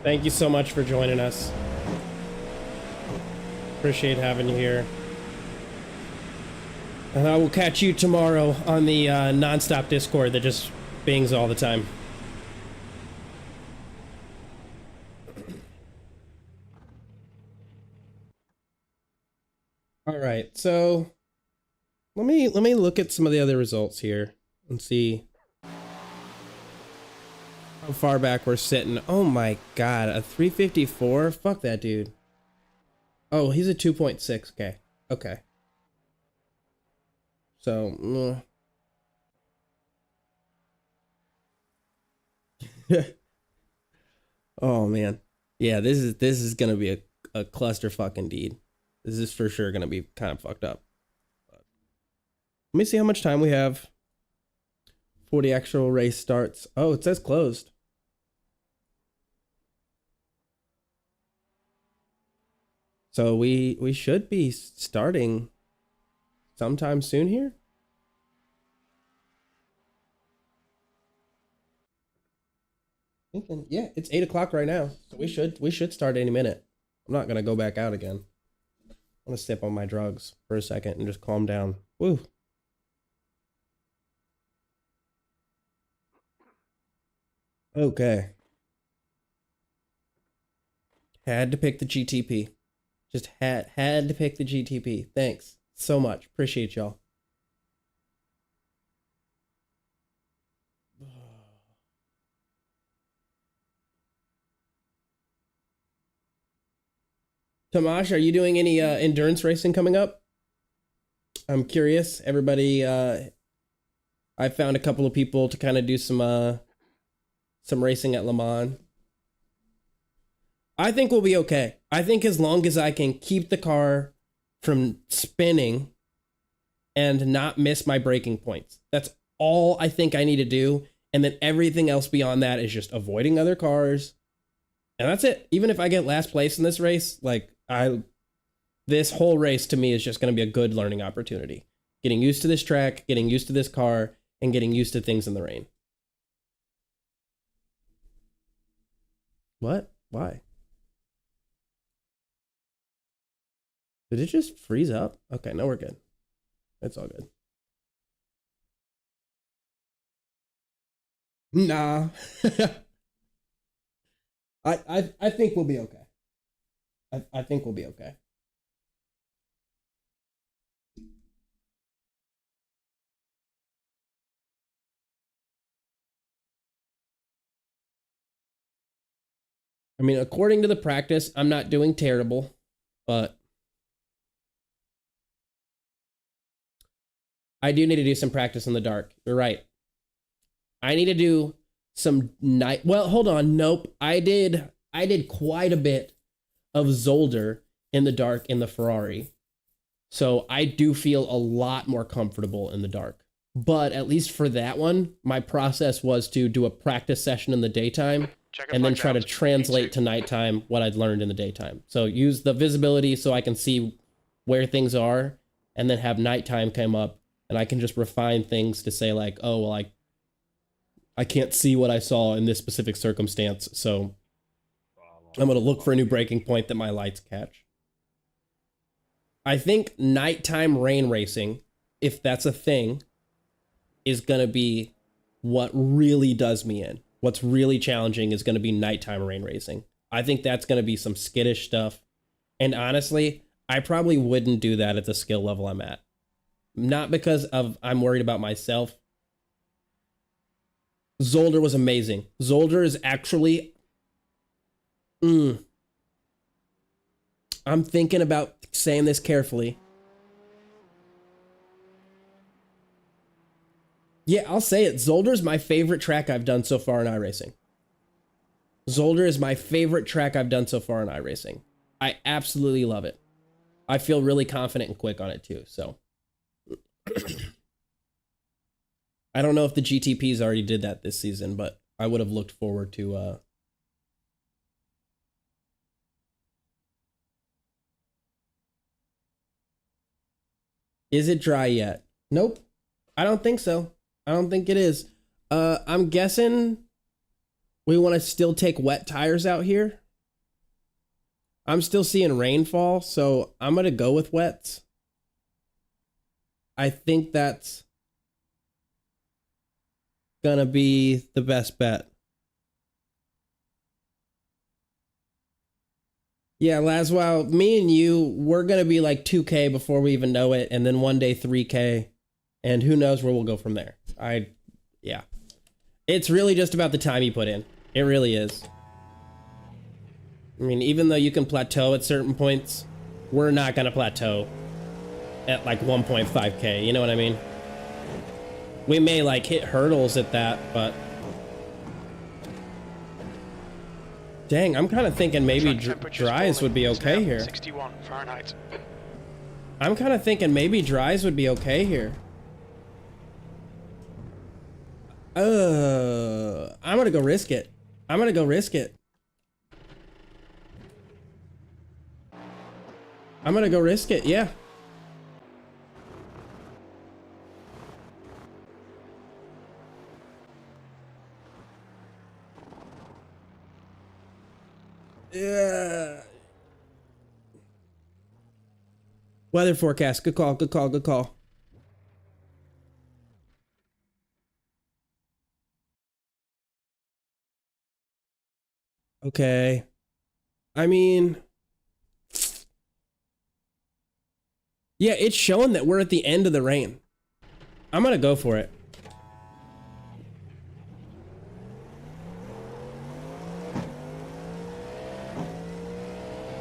Speaker 1: Thank you so much for joining us. Appreciate having you here. And I will catch you tomorrow on the non-stop Discord that just bings all the time. All right, so let me look at some of the other results here and see how far back we're sitting. Oh my God, a 354? Fuck that dude. Oh, he's a 2.6. Okay. Okay. So, oh man. Yeah, this is gonna be a clusterfuck indeed. This is for sure gonna be kind of fucked up. But let me see how much time we have before the actual race starts. Oh, it says closed. So we should be starting sometime soon here. Thinking, yeah, it's 8 o'clock right now, so we should start any minute. I'm not gonna go back out again. I want to sip on my drugs for a second and just calm down. Woo. Okay. Had to pick the GTP. Just had to pick the GTP. Thanks so much. Appreciate y'all. Tomash, are you doing any endurance racing coming up? I'm curious. Everybody, I found a couple of people to kind of do some racing at Le Mans. I think we'll be okay. I think as long as I can keep the car from spinning and not miss my braking points. That's all I think I need to do. And then everything else beyond that is just avoiding other cars. And that's it. Even if I get last place in this race, like this whole race to me is just going to be a good learning opportunity. Getting used to this track, getting used to this car, and getting used to things in the rain. What? Why? Did it just freeze up? Okay, no, we're good. It's all good. Nah. I think we'll be okay. I think we'll be okay. I mean, according to the practice, I'm not doing terrible, but I do need to do some practice in the dark. You're right. I need to do some night. Well, hold on. Nope. I did quite a bit of Zolder in the dark in the Ferrari. So I do feel a lot more comfortable in the dark. But at least for that one, my process was to do a practice session in the daytime and then try to translate to nighttime what I'd learned in the daytime. So use the visibility so I can see where things are, and then have nighttime come up and I can just refine things to say like, oh, well, I can't see what I saw in this specific circumstance. So I'm going to look for a new breaking point that my lights catch. I think nighttime rain racing, if that's a thing, is going to be what really does me in. What's really challenging is going to be nighttime rain racing. I think that's going to be some skittish stuff. And honestly, I probably wouldn't do that at the skill level I'm at. Not because I'm worried about myself. Zolder was amazing. Zolder is actually... I'm thinking about saying this carefully. Yeah, I'll say it. Zolder's my favorite track I've done so far in iRacing. Zolder is my favorite track I've done so far in iRacing. I absolutely love it. I feel really confident and quick on it too, so. I don't know if the GTPs already did that this season, but I would have looked forward to... Is it dry yet? Nope. I don't think so. I don't think it is. I'm guessing we want to still take wet tires out here. I'm still seeing rainfall, so I'm going to go with wets. I think that's going to be the best bet. Yeah, Laswell, me and you, we're going to be like 2K before we even know it, and then one day 3K, and who knows where we'll go from there. Yeah. It's really just about the time you put in. It really is. I mean, even though you can plateau at certain points, we're not going to plateau at like 1.5K, you know what I mean? We may like hit hurdles at that, but... Dang, I'm kind of thinking maybe dries would be okay here.
Speaker 2: 61 Fahrenheit.
Speaker 1: I'm kind of thinking maybe dries would be okay here. I'm gonna go risk it. I'm gonna go risk it. I'm gonna go risk it, yeah. Yeah. Weather forecast. Good call. Good call. Good call. Okay. I mean, yeah, it's showing that we're at the end of the rain. I'm gonna go for it.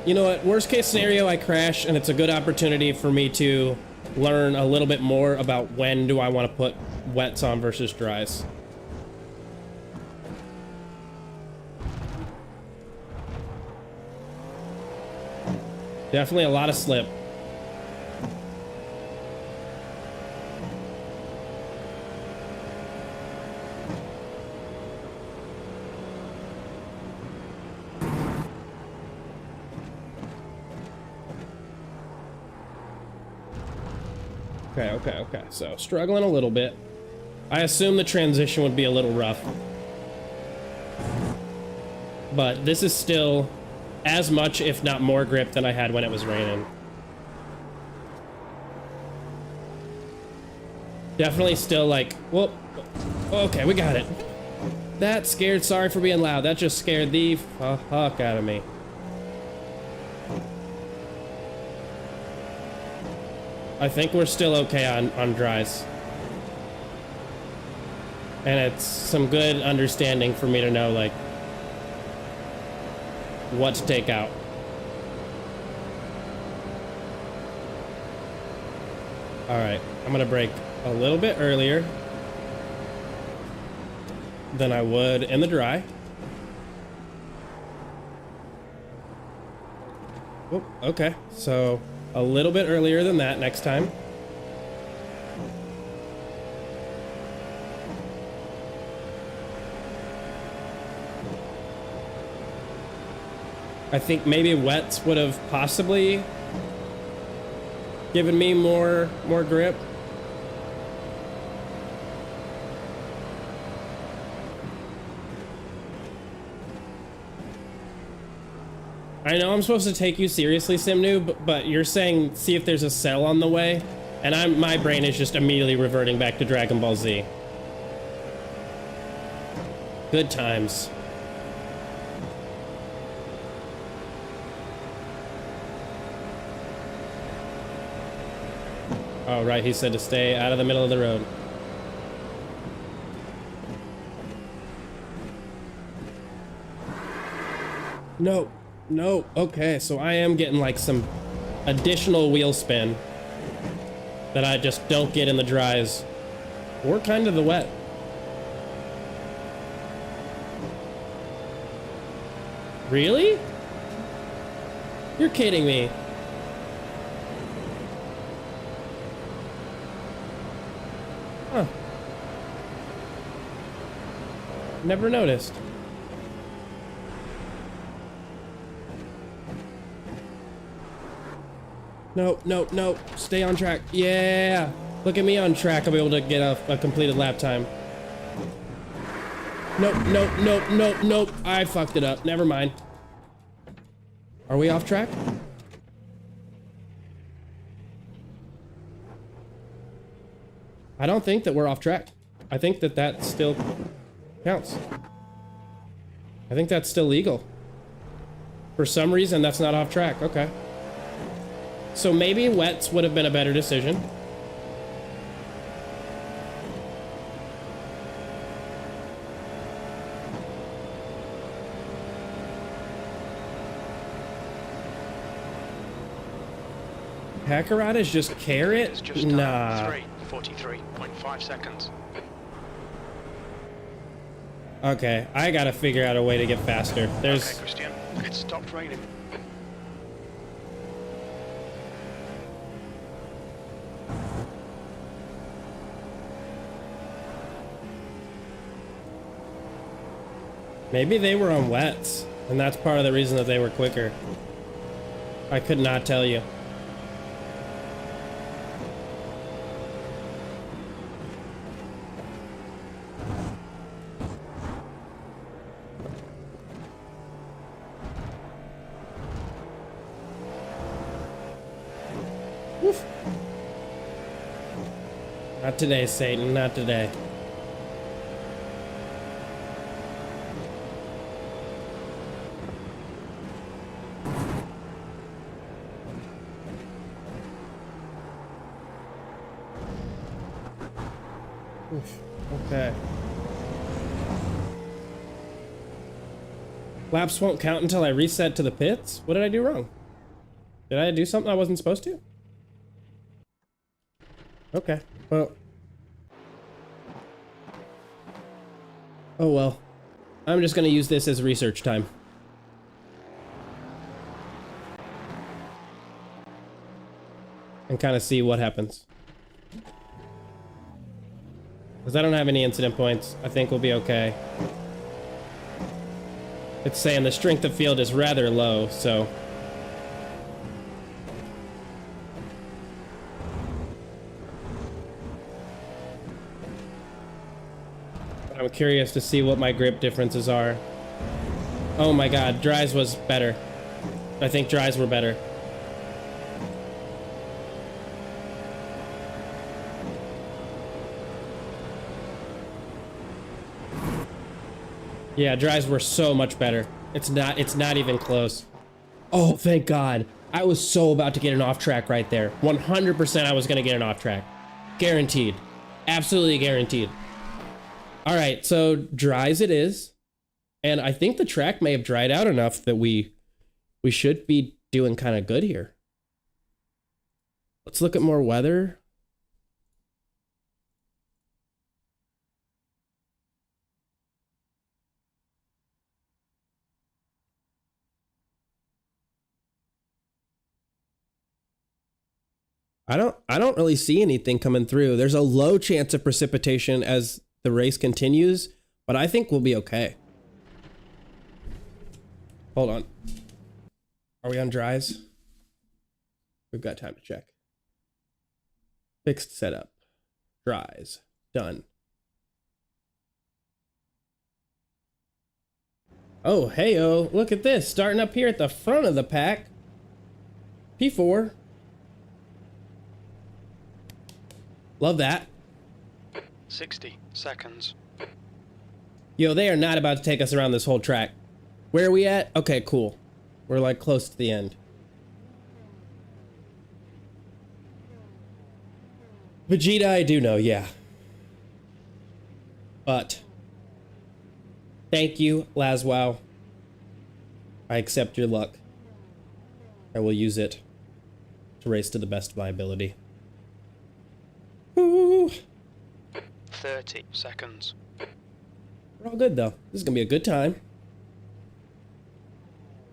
Speaker 1: You know what, worst case scenario, I crash, and it's a good opportunity for me to learn a little bit more about when do I want to put wets on versus dries. Definitely a lot of slip. Okay. So, struggling a little bit. I assume the transition would be a little rough. But this is still as much, if not more, grip than I had when it was raining. Definitely still like, whoop. Okay, we got it. That scared, sorry for being loud. That just scared the fuck out of me. I think we're still okay on dries. And it's some good understanding for me to know, like, what to take out. Alright, I'm gonna brake a little bit earlier than I would in the dry. Oh, okay, so a little bit earlier than that next time. I think maybe wets would have possibly given me more grip. I know I'm supposed to take you seriously, Simnu, but you're saying see if there's a cell on the way, and my brain is just immediately reverting back to Dragon Ball Z. Good times. Oh, right, he said to stay out of the middle of the road. No. No, okay, so I am getting like some additional wheel spin that I just don't get in the dries or kind of the wet. Really? You're kidding me. Huh. Never noticed. No, no, no. Stay on track. Yeah. Look at me on track. I'll be able to get a completed lap time. Nope, nope, nope, nope, nope. I fucked it up. Never mind. Are we off track? I don't think that we're off track. I think that that still counts. I think that's still legal. For some reason, that's not off track. Okay. So maybe wets would have been a better decision. Kakarot is just carrot?
Speaker 2: It's just
Speaker 1: nah.
Speaker 2: 43.5 seconds.
Speaker 1: Okay, I gotta figure out a way to get faster. There's...
Speaker 2: Okay, Christian, it stopped raining.
Speaker 1: Maybe they were on wets, and that's part of the reason that they were quicker. I could not tell you. Woof. Not today, Satan, not today. Okay. Laps won't count until I reset to the pits? What did I do wrong? Did I do something I wasn't supposed to? Okay, well. Oh well. I'm just gonna use this as research time. And kind of see what happens. Because I don't have any incident points. I think we'll be okay. It's saying the strength of field is rather low, so... I'm curious to see what my grip differences are. Oh my god, dries was better. I think dries were better. Yeah, dries were so much better. It's not even close. Oh, thank God. I was so about to get an off track right there. 100% I was gonna get an off track. Guaranteed. Absolutely guaranteed. All right, so dries it is. And I think the track may have dried out enough that we should be doing kind of good here. Let's look at more weather. I don't really see anything coming through. There's a low chance of precipitation as the race continues, but I think we'll be okay. Hold on. Are we on dries? We've got time to check. Fixed setup. Dries. Done. Oh, hey-oh. Look at this. Starting up here at the front of the pack. P4. Love that.
Speaker 2: 60 seconds.
Speaker 1: Yo, they are not about to take us around this whole track. Where are we at? Okay, cool. We're like close to the end. Vegeta, I do know, yeah. But thank you, Laswow. I accept your luck. I will use it to race to the best of my ability. Woo!
Speaker 2: 30 seconds.
Speaker 1: We're all good, though. This is gonna be a good time.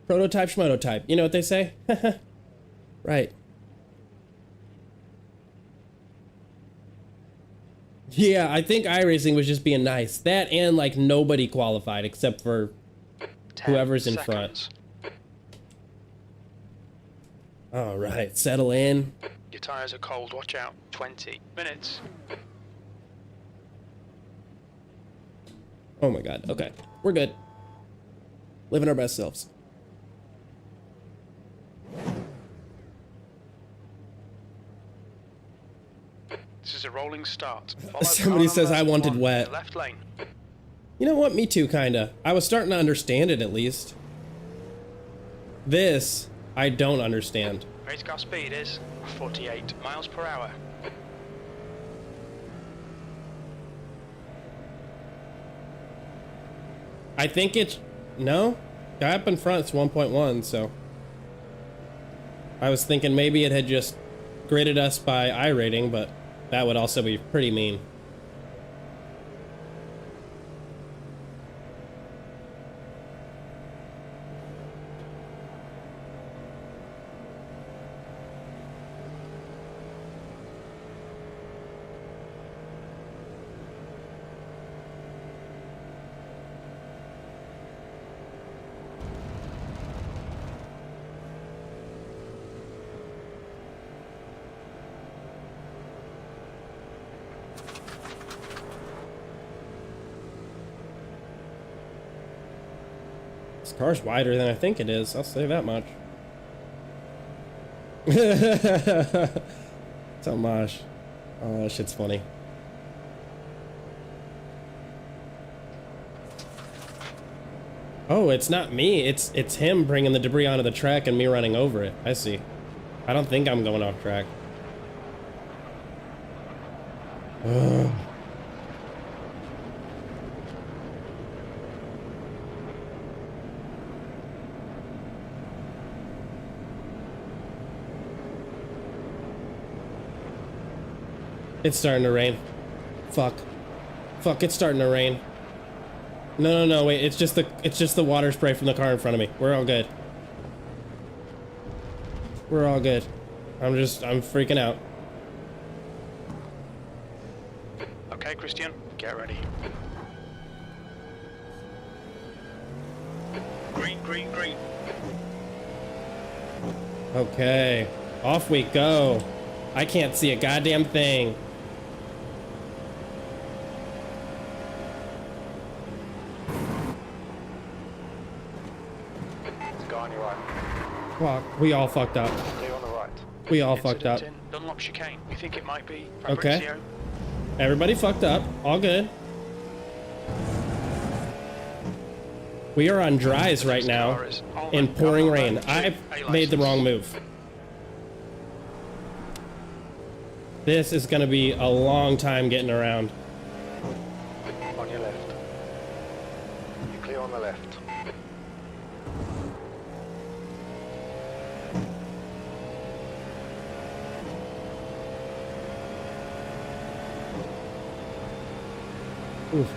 Speaker 1: Prototype, schmototype. You know what they say? Right. Yeah, I think iRacing was just being nice. That and, like, nobody qualified except for
Speaker 2: 10
Speaker 1: whoever's in
Speaker 2: seconds.
Speaker 1: front. All right, settle in.
Speaker 2: Your tyres are cold, watch out. 20 minutes.
Speaker 1: Oh my god, okay. We're good. Living our best selves.
Speaker 2: This is a rolling start.
Speaker 1: Somebody says I wanted wet.
Speaker 2: Left lane.
Speaker 1: You know what? Me too, kinda. I was starting to understand it at least. This, I don't understand.
Speaker 2: Race car speed is 48 miles per hour.
Speaker 1: I think it's... No? Guy up in front's 1.1, so... I was thinking maybe it had just graded us by iRating, but that would also be pretty mean. This car's wider than I think it is, I'll say that much. Tomash. Oh, that shit's funny. Oh, it's not me. It's him bringing the debris onto the track and me running over it. I see. I don't think I'm going off track. Ugh. It's starting to rain. Fuck. Fuck, it's starting to rain. No, wait, it's just the water spray from the car in front of me. We're all good. We're all good. I'm freaking out.
Speaker 2: Okay, Christian, get ready. Green, green, green.
Speaker 1: Okay. Off we go. I can't see a goddamn thing.
Speaker 4: Go on your right.
Speaker 1: Fuck, we all fucked up.
Speaker 4: Clear on the right.
Speaker 1: We all fucked up.
Speaker 2: Incident in Dunlop chicane. We think it might be
Speaker 1: Okay.
Speaker 2: Fabrizio.
Speaker 1: Everybody fucked up. All good. We are on dries right now in pouring rain. I made the wrong move. This is gonna be a long time getting around.
Speaker 4: On your left. You're clear on the left.
Speaker 1: Oof.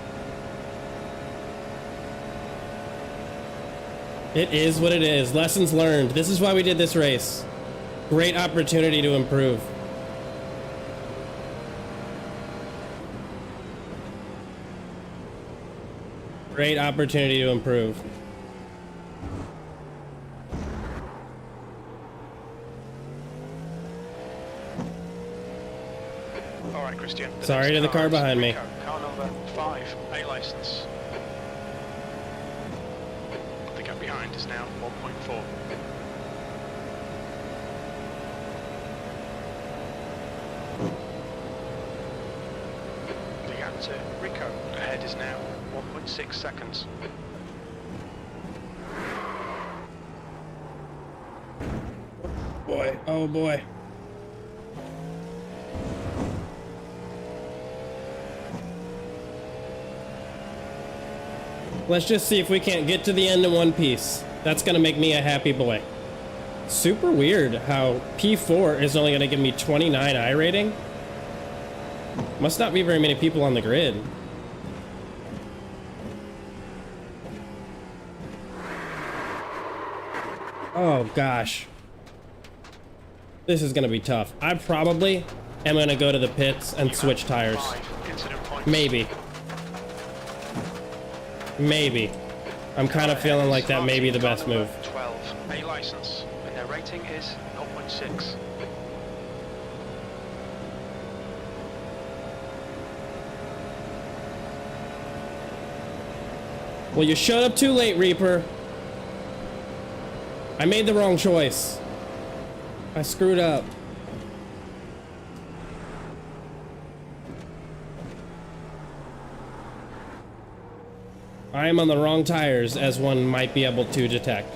Speaker 1: It is what it is. Lessons learned. This is why we did this race. Great opportunity to improve. Great opportunity to improve.
Speaker 2: Christian.
Speaker 1: Sorry to the car behind me.
Speaker 2: Car number 5, A license. The gap behind is now 1.4. The gap to Rico ahead is now 1.6 seconds.
Speaker 1: Boy, oh boy. Let's just see if we can't get to the end in one piece. That's gonna make me a happy boy. Super weird how P4 is only gonna give me 29 I rating. Must not be very many people on the grid. Oh gosh. This is gonna be tough. I probably am gonna go to the pits and switch tires. Maybe. Maybe. I'm kind of feeling like that may be the best move.
Speaker 2: 12, A license, and their rating is 0.6.
Speaker 1: Well, you showed up too late, Reaper. I made the wrong choice. I screwed up. I am on the wrong tires, as one might be able to detect.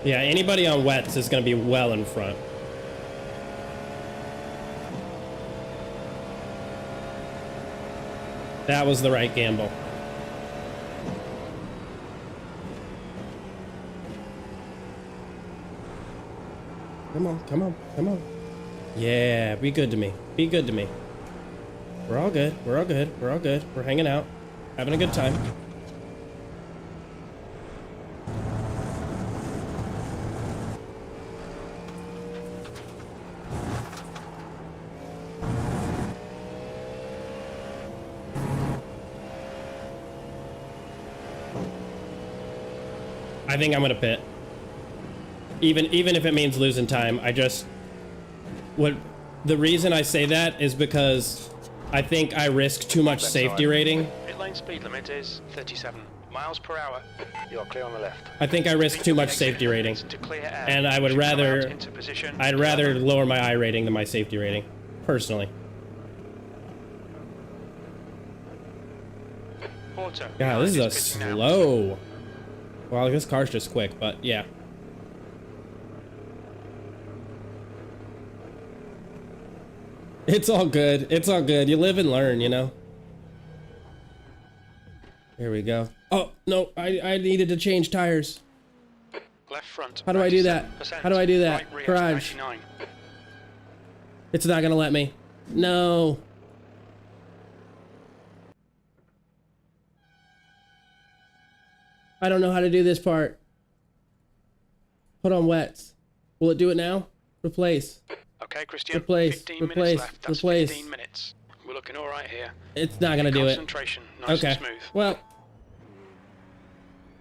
Speaker 1: Yeah, anybody on wets is going to be well in front. That was the right gamble. Come on, come on, come on. Yeah, be good to me. Be good to me. We're all good. We're all good. We're all good. We're hanging out. Having a good time. I think I'm gonna pit. Even if it means losing time, the reason I say that is because I think I risk too much safety rating.
Speaker 2: Pit lane speed limit is 37 miles per hour.
Speaker 4: You're clear on the left.
Speaker 1: I think I risk too much safety rating, and I'd rather lower my I rating than my safety rating, personally. God, this is a slow. Well, this car's just quick, but yeah. It's all good. It's all good. You live and learn, you know? Here we go. Oh, no, I needed to change tires.
Speaker 2: Left front.
Speaker 1: How do I do that? How do I do that?
Speaker 2: Right rear,
Speaker 1: Garage.
Speaker 2: 99.
Speaker 1: It's not gonna let me. No. I don't know how to do this part. Put on wets. Will it do it now? Replace.
Speaker 2: Okay, Christian.
Speaker 1: Replace.
Speaker 2: 15
Speaker 1: Replace.
Speaker 2: minutes left. That's
Speaker 1: Replace.
Speaker 2: 15 minutes. We're looking all right here.
Speaker 1: It's not gonna do it.
Speaker 2: Concentration. Nice
Speaker 1: Okay.
Speaker 2: and smooth.
Speaker 1: Well.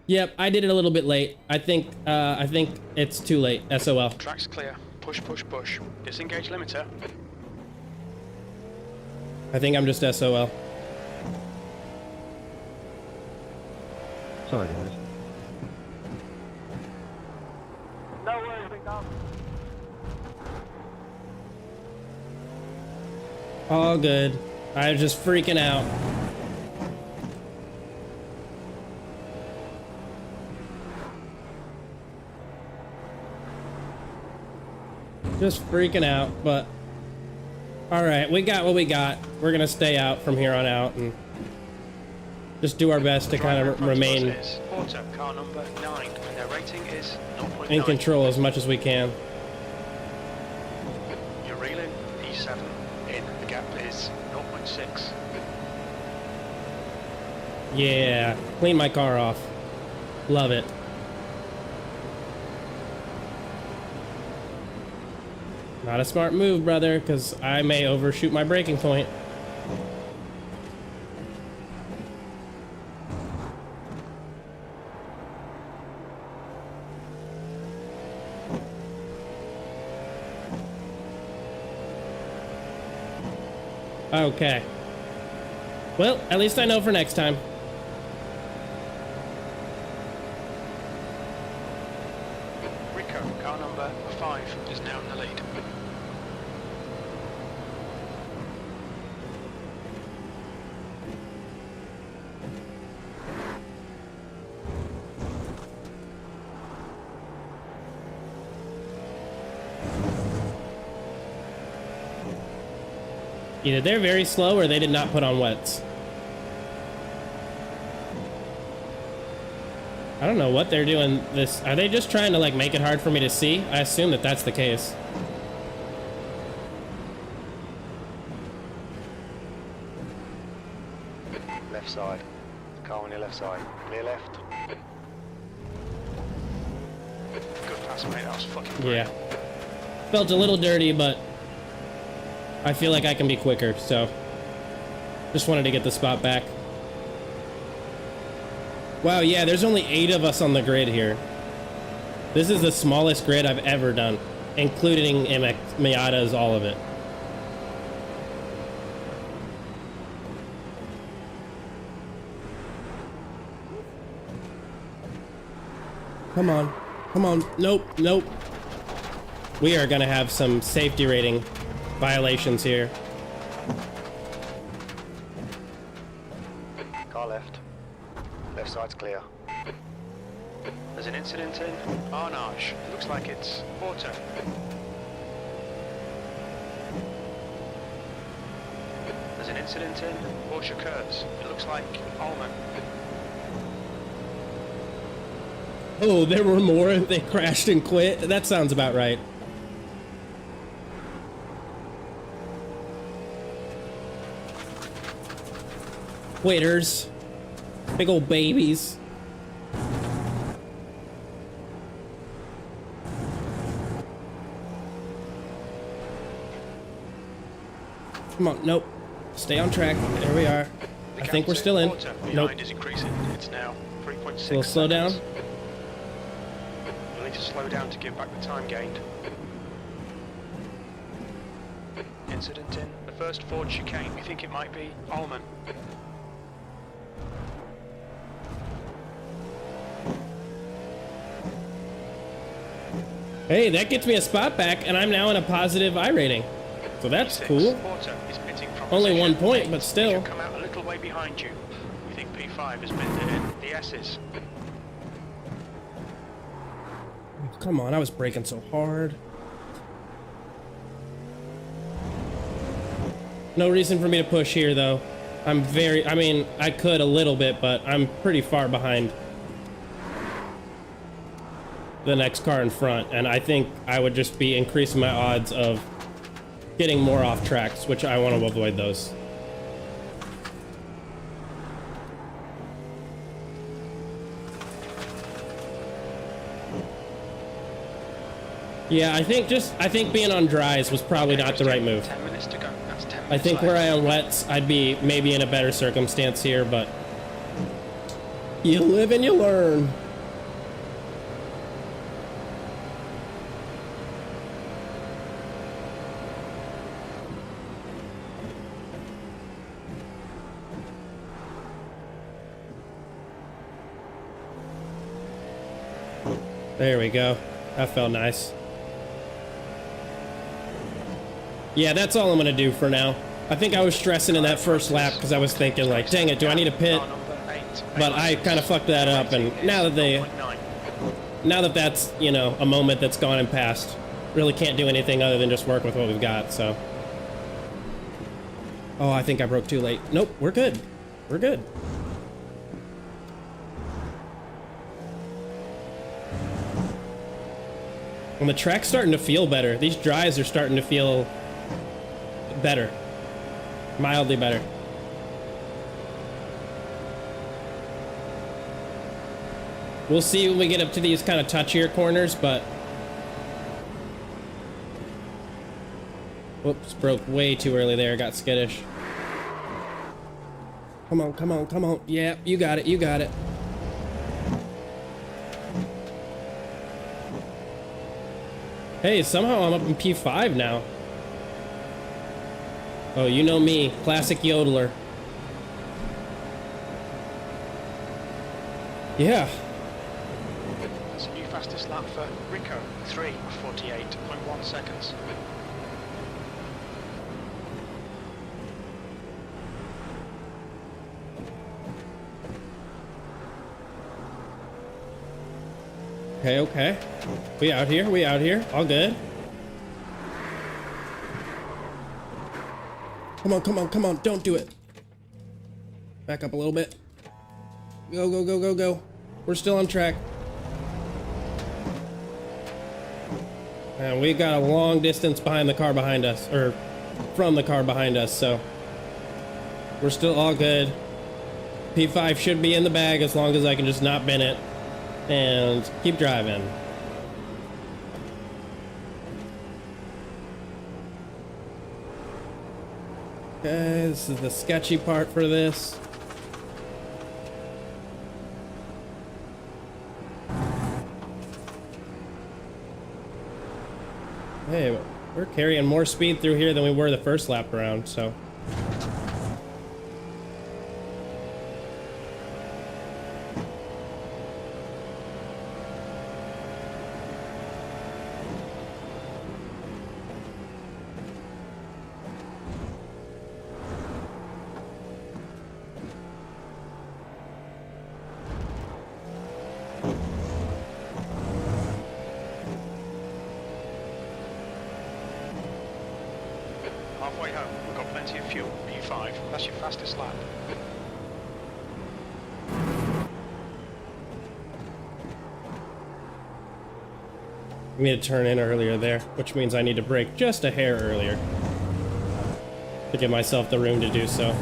Speaker 1: Yep, I did it a little bit late. I think it's too late. SOL.
Speaker 2: Track's clear. Push, push, push. Disengage limiter.
Speaker 1: I think I'm just SOL.
Speaker 5: Sorry, guys.
Speaker 3: No worries, big dog.
Speaker 1: All good. I was just freaking out. Just freaking out, but all right, we got what we got. We're gonna stay out from here on out and just do our best to kind of remain
Speaker 2: Porter, car number 9, and their rating is 0.9.
Speaker 1: in control as much as we can.
Speaker 2: You're reeling. E7 in. The gap is 0.6.
Speaker 1: Yeah, clean my car off. Love it. Not a smart move, brother, because I may overshoot my braking point. Okay. Well, at least I know for next time.
Speaker 2: Rico, car number 5 is now in the lead.
Speaker 1: Either they're very slow or they did not put on wets. I don't know what they're doing this. Are they just trying to like make it hard for me to see? I assume that that's the case.
Speaker 4: Left side. Car on your left side. Clear left.
Speaker 2: Good pass, mate. That was fucking
Speaker 1: Yeah.
Speaker 2: brilliant.
Speaker 1: Felt a little dirty, but I feel like I can be quicker, so just wanted to get the spot back. Wow, yeah, there's only 8 of us on the grid here. This is the smallest grid I've ever done, including Miata's, all of it. Come on. Come on. Nope, nope. We are gonna have some safety rating violations here.
Speaker 4: Car left. Left side's clear.
Speaker 2: There's an incident in Arnage. It looks like it's Porter. There's an incident in Porsche Kurtz. It looks like Ullman.
Speaker 1: Oh, there were more. They crashed and quit. That sounds about right. Quitters. Big old babies. Come on, nope. Stay on track. There we are. I think we're still in. Nope.
Speaker 2: Is increasing. It's now 3.6.
Speaker 1: We'll slow down.
Speaker 2: You'll need to slow down to give back the time gained. Incident in the first Ford chicane. We think it might be Ullman.
Speaker 1: Hey, that gets me a spot back, and I'm now in a positive I rating. So that's cool.
Speaker 2: Porter is pitting from
Speaker 1: Only
Speaker 2: position
Speaker 1: 1 point,
Speaker 2: 8.
Speaker 1: but
Speaker 2: He
Speaker 1: still.
Speaker 2: should come out a little way behind you. We think P5 has been the S's.
Speaker 1: Come on, I was braking so hard. No reason for me to push here, though. I mean, I could a little bit, but I'm pretty far behind the next car in front, and I think I would just be increasing my odds of getting more off tracks, which I want to avoid those. Yeah, I think being on dries was probably not the right move.
Speaker 2: 10 minutes to go. That's 10 minutes
Speaker 1: I think
Speaker 2: left.
Speaker 1: where I am wets, I'd be maybe in a better circumstance here, but you live and you learn. There we go. That felt nice. Yeah, that's all I'm gonna do for now. I think I was stressing in that first lap because I was thinking like, dang it, do I need a pit? But I kind of fucked that up, and now that that's, you know, a moment that's gone and passed, really can't do anything other than just work with what we've got, so. Oh, I think I broke too late. Nope, we're good. We're good. And the track's starting to feel better. These drives are starting to feel better. Mildly better. We'll see when we get up to these kind of touchier corners, but... Whoops, broke way too early there. Got skittish. Come on, come on, come on. Yeah, you got it, you got it. Hey, somehow I'm up in P5 now. Oh, you know me, classic yodeler. Yeah.
Speaker 2: That's a new fastest lap for Rico, 3:48.1 seconds.
Speaker 1: Okay, okay. We out here, all good. Come on, don't do it. Back up a little bit. Go. We're still on track. And we got a long distance behind the car behind us, or from the car behind us, so we're still all good. P5 should be in the bag as long as I can just not bin it and keep driving. Okay, this is the sketchy part for this. Hey, we're carrying more speed through here than we were the first lap around, so.
Speaker 2: Halfway home, we've got plenty of fuel. P5, that's your fastest lap.
Speaker 1: I need to turn in earlier there, which means I need to brake just a hair earlier to give myself the room to do so.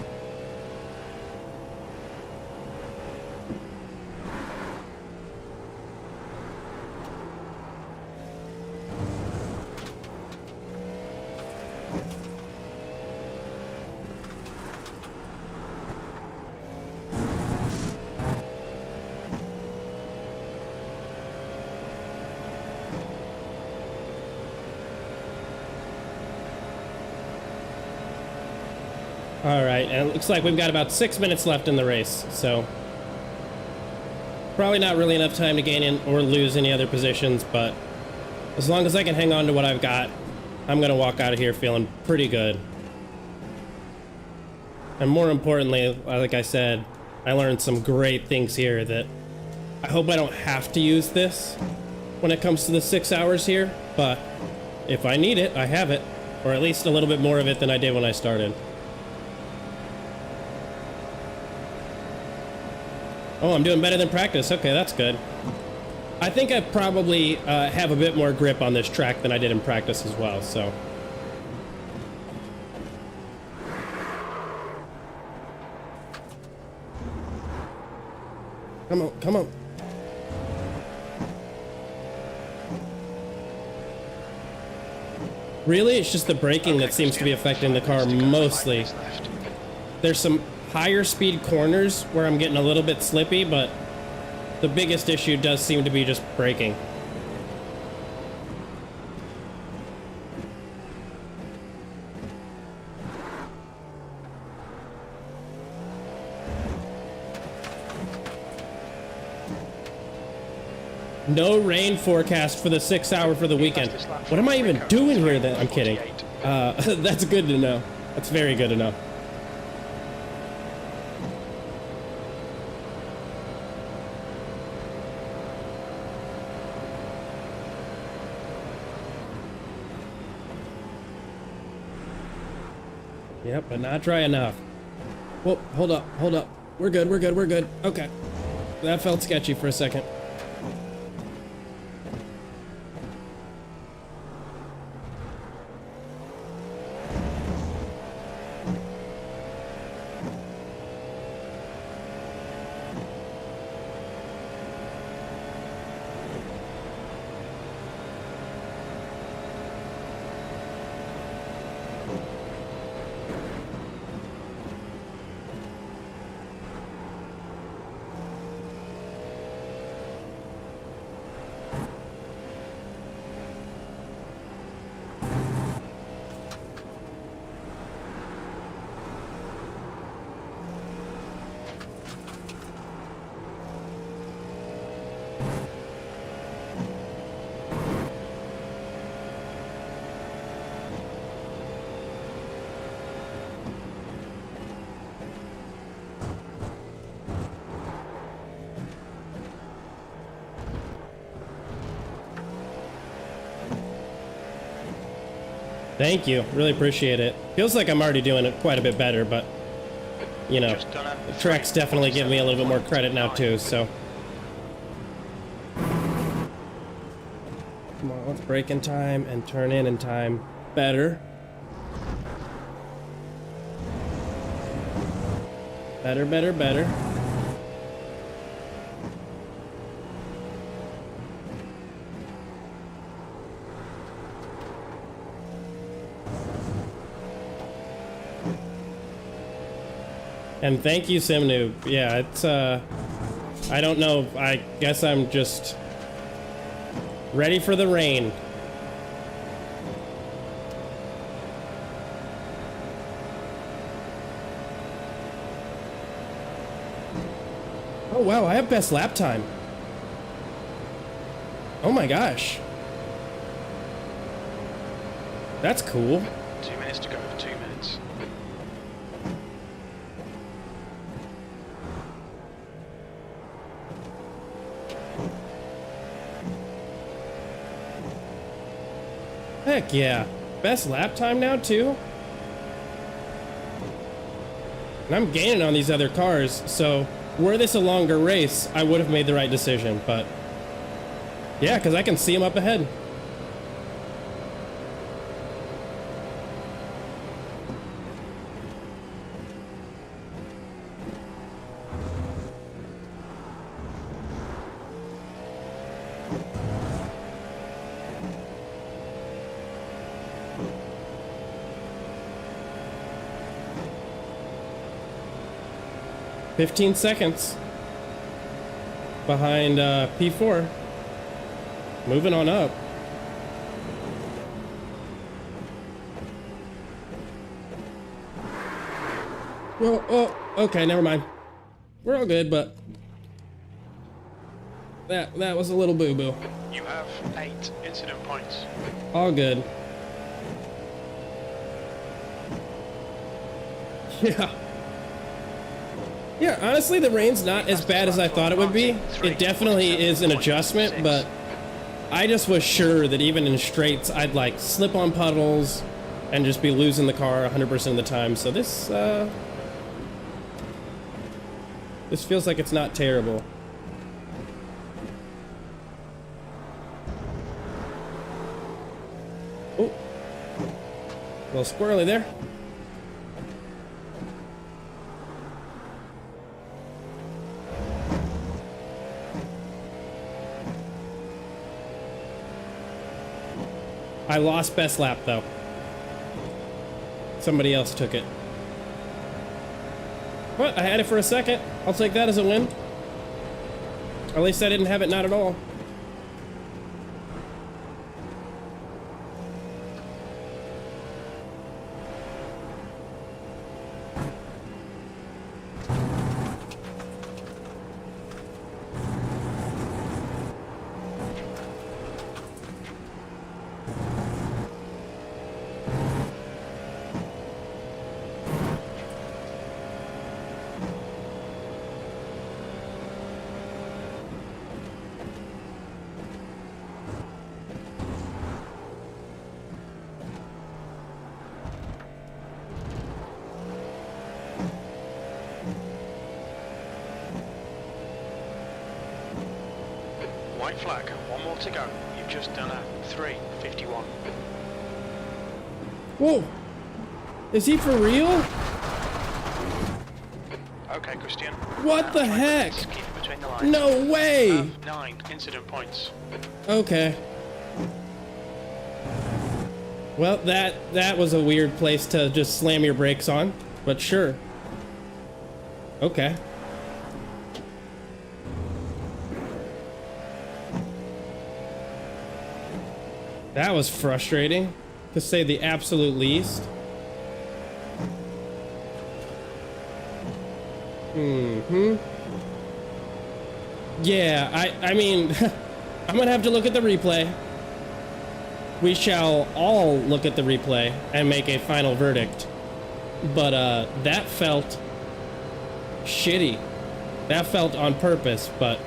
Speaker 1: All right, and it looks like we've got about 6 minutes left in the race, so probably not really enough time to gain in or lose any other positions, but as long as I can hang on to what I've got, I'm gonna walk out of here feeling pretty good. And more importantly, like I said, I learned some great things here that I hope I don't have to use this when it comes to the 6 hours here, but if I need it, I have it, or at least a little bit more of it than I did when I started. Oh, I'm doing better than practice. Okay, that's good. I think I probably have a bit more grip on this track than I did in practice as well, so. Come on. Really? It's just the braking that seems to be affecting the car mostly. There's some higher speed corners where I'm getting a little bit slippy, but the biggest issue does seem to be just braking. No rain forecast for the 6 hour for the weekend. What am I even doing here then? I'm kidding. That's good to know. That's very good to know. Yep, but not dry enough. Whoa, hold up. We're good. Okay. That felt sketchy for a second. Thank you. Really appreciate it. Feels like I'm already doing it quite a bit better, but you know,
Speaker 2: Just done
Speaker 1: the track's definitely giving me a little bit more credit now too, so. Come on, let's brake in time and turn in time. Better. Better, better, better. And thank you, Simnoob. Yeah, it's, I don't know. I guess I'm just ready for the rain. Oh, wow, I have best lap time. Oh my gosh. That's cool.
Speaker 2: 2 minutes to go for 2 minutes.
Speaker 1: Heck yeah. Best lap time now, too? And I'm gaining on these other cars, so were this a longer race, I would have made the right decision, but yeah, because I can see them up ahead. $15 seconds behind P4. Moving on up. Well, oh, okay, never mind. We're all good, but that was a little boo-boo.
Speaker 2: You have 8 incident points.
Speaker 1: All good. Yeah. Yeah, honestly, the rain's not as bad as I thought it would be. It definitely is an adjustment, but I just was sure that even in straights, I'd like slip on puddles and just be losing the car 100% of the time. So this feels like it's not terrible. Oh, a little squirrely there. I lost best lap though. Somebody else took it. But I had it for a second. I'll take that as a win. At least I didn't have it not at all.
Speaker 2: White flag, 1 more to go. You've just done a 3:51.
Speaker 1: Whoa! Is he for real?
Speaker 2: Okay, Christian.
Speaker 1: What the heck?
Speaker 2: Keep it between the lines.
Speaker 1: No way!
Speaker 2: You have 9 incident points.
Speaker 1: Okay. Well, that was a weird place to just slam your brakes on, but sure. Okay. That was frustrating, to say the absolute least. Yeah, I mean, I'm gonna have to look at the replay. We shall all look at the replay and make a final verdict. But that felt shitty. That felt on purpose, but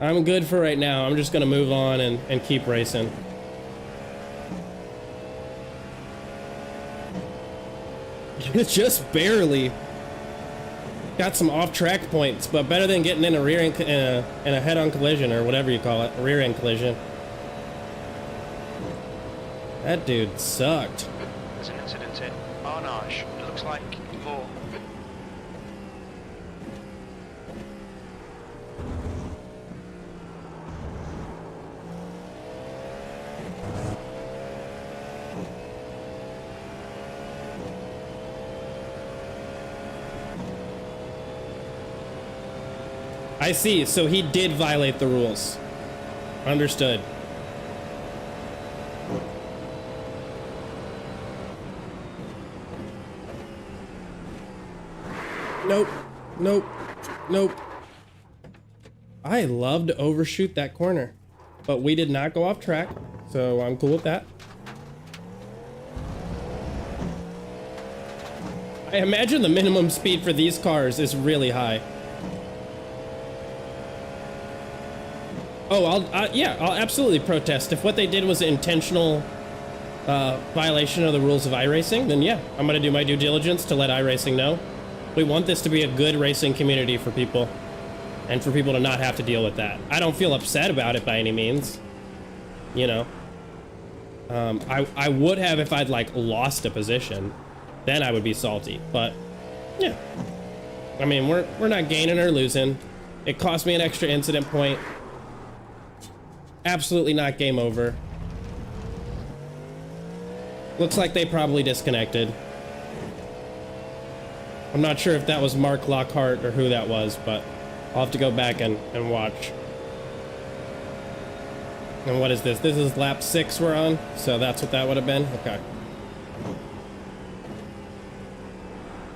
Speaker 1: I'm good for right now. I'm just gonna move on and keep racing. Just barely. Got some off-track points, but better than getting in a in a head-on collision or whatever you call it, a rear-end collision. That dude sucked.
Speaker 2: There's an incident in Arnage. It looks like 4.
Speaker 1: I see, so he did violate the rules. Understood. Nope. Nope. Nope. I love to overshoot that corner, but we did not go off track, so I'm cool with that. I imagine the minimum speed for these cars is really high. Oh, I'll absolutely protest. If what they did was an intentional violation of the rules of iRacing, then yeah, I'm gonna do my due diligence to let iRacing know. We want this to be a good racing community for people, and for people to not have to deal with that. I don't feel upset about it by any means, you know. I would have if I'd like lost a position, then I would be salty. But yeah, I mean we're not gaining or losing. It cost me an extra incident point. Absolutely not game over. Looks like they probably disconnected. I'm not sure if that was Mark Lockhart or who that was, but I'll have to go back and watch. And what is this? This is lap 6 we're on, so that's what that would have been? Okay.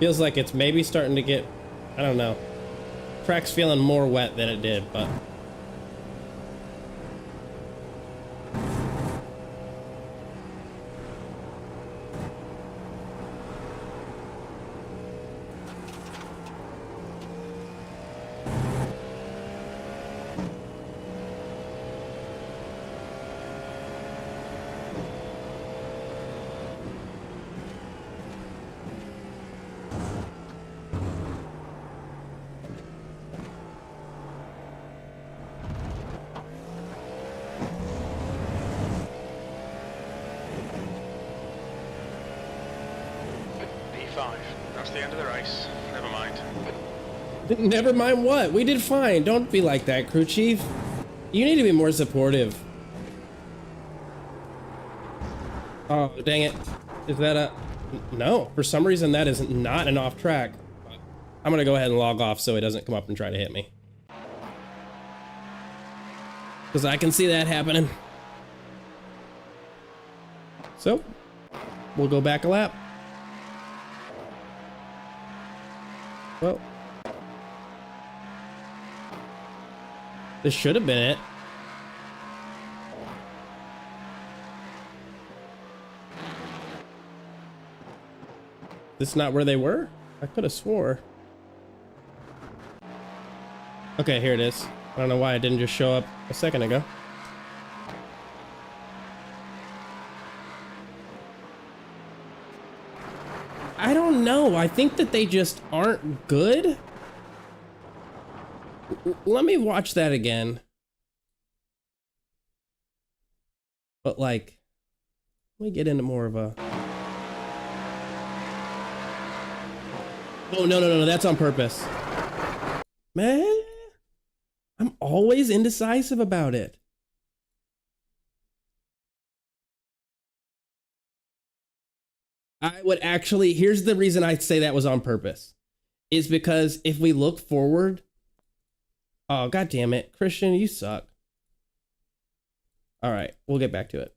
Speaker 1: Feels like it's maybe starting to get, I don't know. Track's feeling more wet than it did, but...
Speaker 2: That's the end of the race. Never mind.
Speaker 1: Never mind what? We did fine. Don't be like that, crew chief. You need to be more supportive. Oh, dang it. Is that a... No, for some reason that is not an off track. I'm gonna go ahead and log off so he doesn't come up and try to hit me. Because I can see that happening. So, we'll go back a lap. Well, this should have been it. This is not where they were? I could have swore. Okay, here it is. I don't know why it didn't just show up a second ago. I don't know. I think that they just aren't good. Let me watch that again. But like, let me get into more of a... Oh, no, that's on purpose. Man, I'm always indecisive about it. I would actually, here's the reason I say that was on purpose, is because if we look forward, oh, God damn it, Christian, you suck. All right, we'll get back to it.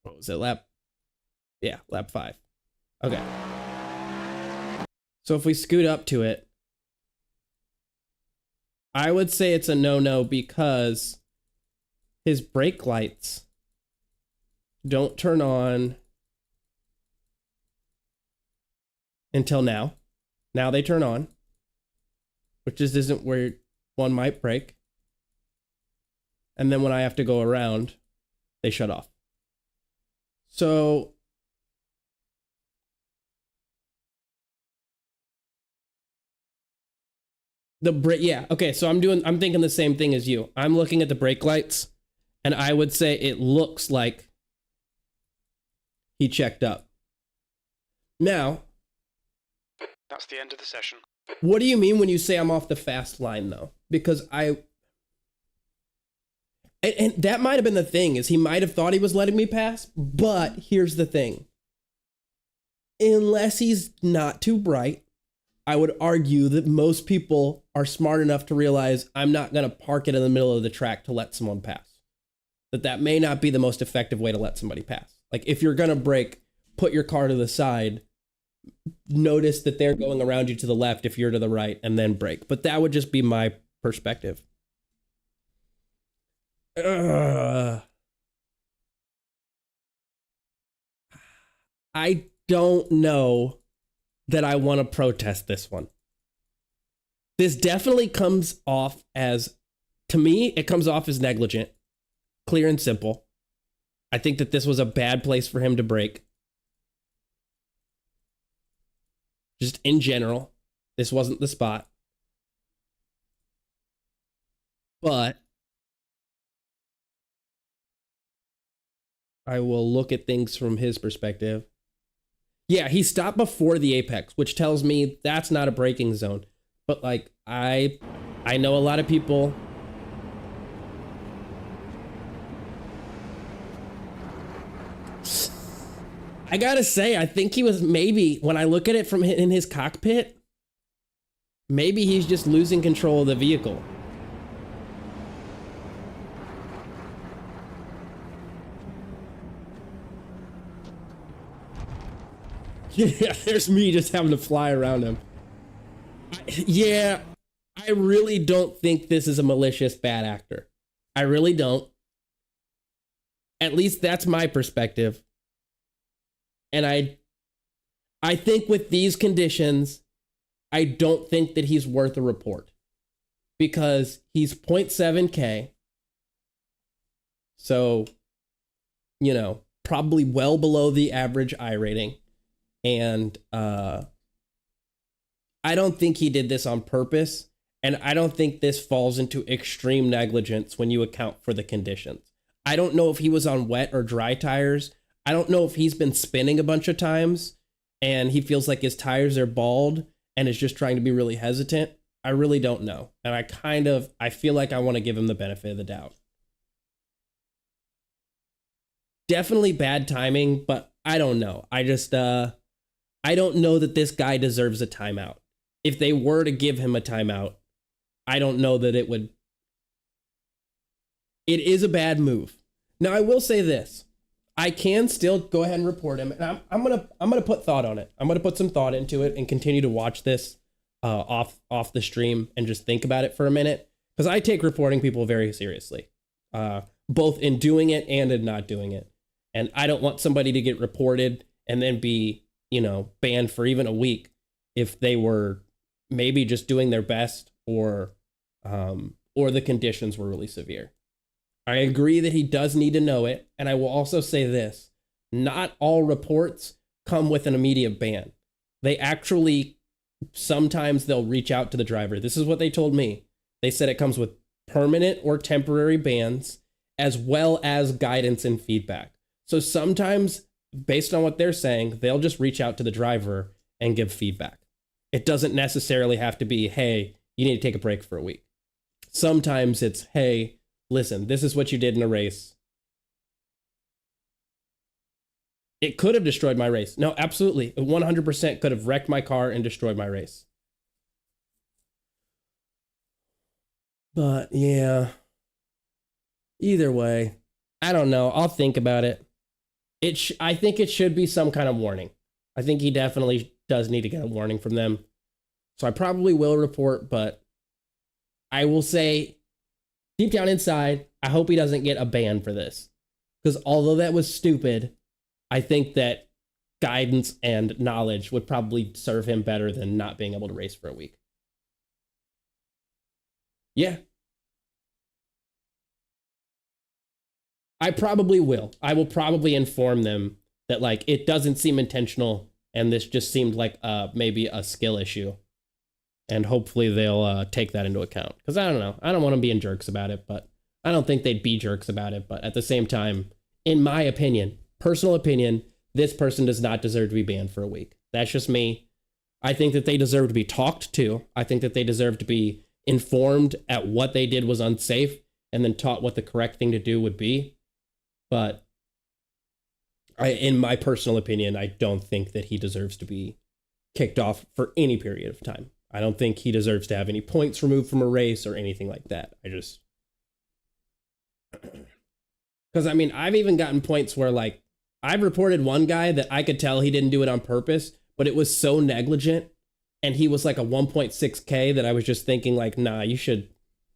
Speaker 1: What was it, lap? Yeah, lap 5. Okay. So if we scoot up to it, I would say it's a no-no because his brake lights don't turn on until now. Now they turn on, which just isn't where one might break. And then when I have to go around, they shut off. So the brake, yeah, okay, so I'm thinking the same thing as you. I'm looking at the brake lights, and I would say it looks like he checked up. Now,
Speaker 2: That's the end of the session.
Speaker 1: what do you mean when you say I'm off the fast line, though? Because and that might have been the thing, is he might have thought he was letting me pass, but here's the thing. Unless he's not too bright, I would argue that most people are smart enough to realize I'm not going to park it in the middle of the track to let someone pass. That may not be the most effective way to let somebody pass. Like, if you're going to brake, put your car to the side, notice that they're going around you to the left if you're to the right, and then brake. But that would just be my perspective. I don't know that I want to protest this one. This definitely comes off as, to me, it comes off as negligent, clear and simple. I think that this was a bad place for him to brake. Just in general, this wasn't the spot. But I will look at things from his perspective. Yeah, he stopped before the apex, which tells me that's not a braking zone. But like, I know a lot of people. I gotta say, I think he was, maybe, when I look at it from in his cockpit, maybe he's just losing control of the vehicle. Yeah, there's me just having to fly around him. Yeah, I really don't think this is a malicious bad actor. I really don't. At least that's my perspective. And I think with these conditions, I don't think that he's worth a report. Because he's 0.7K. So, you know, probably well below the average I rating. And I don't think he did this on purpose. And I don't think this falls into extreme negligence when you account for the conditions. I don't know if he was on wet or dry tires. I don't know if he's been spinning a bunch of times and he feels like his tires are bald and is just trying to be really hesitant. I really don't know. And I feel like I want to give him the benefit of the doubt. Definitely bad timing, but I don't know. I don't know that this guy deserves a timeout. If they were to give him a timeout, I don't know that it would. It is a bad move. Now, I will say this. I can still go ahead and report him, and I'm gonna put thought on it. I'm gonna put some thought into it and continue to watch this off the stream and just think about it for a minute, because I take reporting people very seriously, both in doing it and in not doing it. And I don't want somebody to get reported and then be, you know, banned for even a week if they were maybe just doing their best or the conditions were really severe. I agree that he does need to know it. And I will also say this, not all reports come with an immediate ban. They actually, sometimes they'll reach out to the driver. This is what they told me. They said it comes with permanent or temporary bans, as well as guidance and feedback. So sometimes, based on what they're saying, they'll just reach out to the driver and give feedback. It doesn't necessarily have to be, hey, you need to take a break for a week. Sometimes it's, hey, listen, this is what you did in a race. It could have destroyed my race. No, absolutely. It 100% could have wrecked my car and destroyed my race. But yeah, either way, I don't know. I'll think about it. I think it should be some kind of warning. I think he definitely does need to get a warning from them. So I probably will report, but I will say, deep down inside, I hope he doesn't get a ban for this. Because although that was stupid, I think that guidance and knowledge would probably serve him better than not being able to race for a week. Yeah. I probably will. I will probably inform them that like it doesn't seem intentional and this just seemed like maybe a skill issue. And hopefully they'll take that into account. Because I don't know. I don't want them being jerks about it, but I don't think they'd be jerks about it. But at the same time, in my opinion, personal opinion, this person does not deserve to be banned for a week. That's just me. I think that they deserve to be talked to. I think that they deserve to be informed at what they did was unsafe and then taught what the correct thing to do would be. But in my personal opinion, I don't think that he deserves to be kicked off for any period of time. I don't think he deserves to have any points removed from a race or anything like that. I just... Because, I mean, I've even gotten points where, like, I've reported one guy that I could tell he didn't do it on purpose, but it was so negligent, and he was like a 1.6K that I was just thinking, like, nah, you should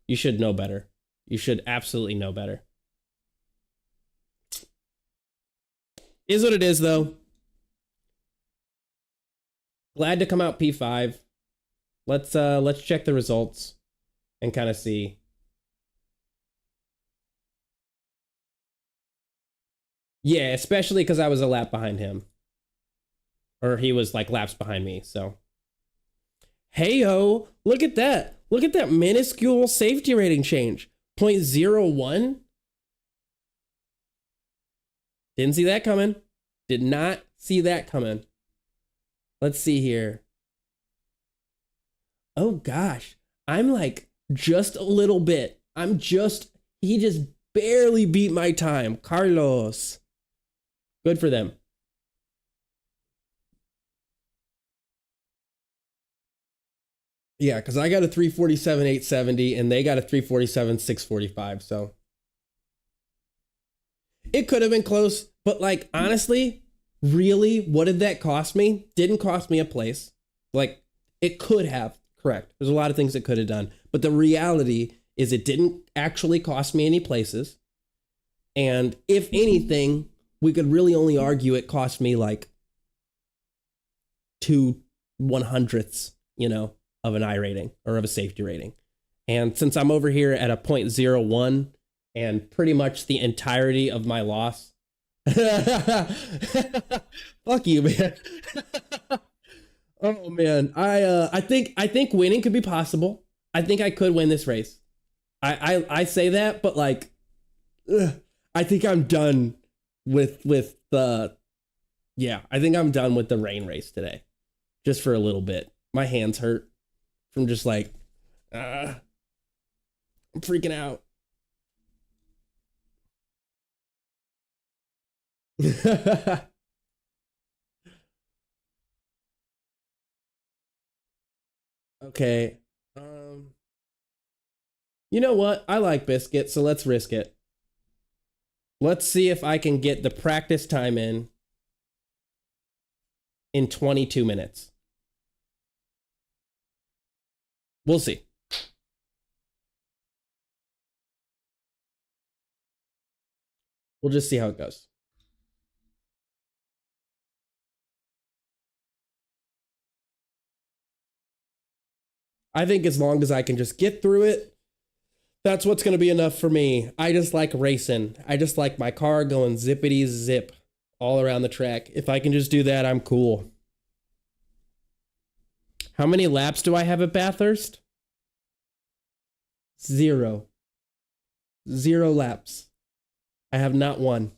Speaker 1: know better. You should absolutely know better. Is what it is, though. Glad to come out P5. Let's check the results and kind of see. Yeah, especially because I was a lap behind him. Or he was like laps behind me, so. Hey-ho, look at that. Look at that minuscule safety rating change. 0.01. Didn't see that coming. Did not see that coming. Let's see here. Oh gosh, I'm like just a little bit. He just barely beat my time. Carlos. Good for them. Yeah, because I got a 347.870 and they got a 347.645. So it could have been close, but like honestly, really, what did that cost me? Didn't cost me a place. Like it could have, correct. There's a lot of things it could have done, but the reality is it didn't actually cost me any places. And if anything, we could really only argue it cost me like 2/100ths, you know, of an I rating or of a safety rating. And since I'm over here at a 0.01 and pretty much the entirety of my loss, fuck you, man. Oh man, I think winning could be possible. I think I could win this race. I say that, but like, I think I'm done with the, yeah, I think I'm done with the rain race today, just for a little bit. My hands hurt from just like, I'm freaking out. Okay. You know what? I like biscuit, so let's risk it. Let's see if I can get the practice time in 22 minutes. We'll see. We'll just see how it goes. I think as long as I can just get through it, that's what's going to be enough for me. I just like racing. I just like my car going zippity zip all around the track. If I can just do that, I'm cool. How many laps do I have at Bathurst? 0. 0 laps. I have not one.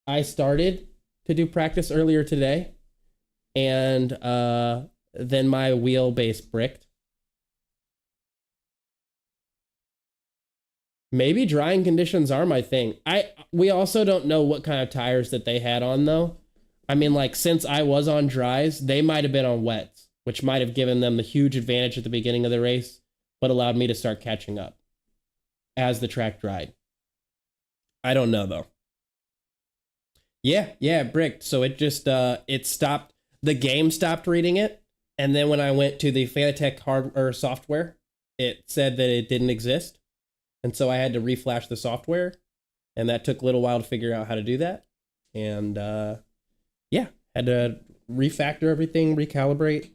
Speaker 1: I started to do practice earlier today, and then my wheelbase bricked. Maybe drying conditions are my thing. We also don't know what kind of tires that they had on though. I mean, like, since I was on dries, they might have been on wets, which might have given them the huge advantage at the beginning of the race, but allowed me to start catching up as the track dried. I don't know though. Yeah, it bricked. So it just, it stopped, the game stopped reading it. And then when I went to the Fanatec hardware software, it said that it didn't exist. And so I had to reflash the software, and that took a little while to figure out how to do that. And yeah, had to refactor everything, recalibrate.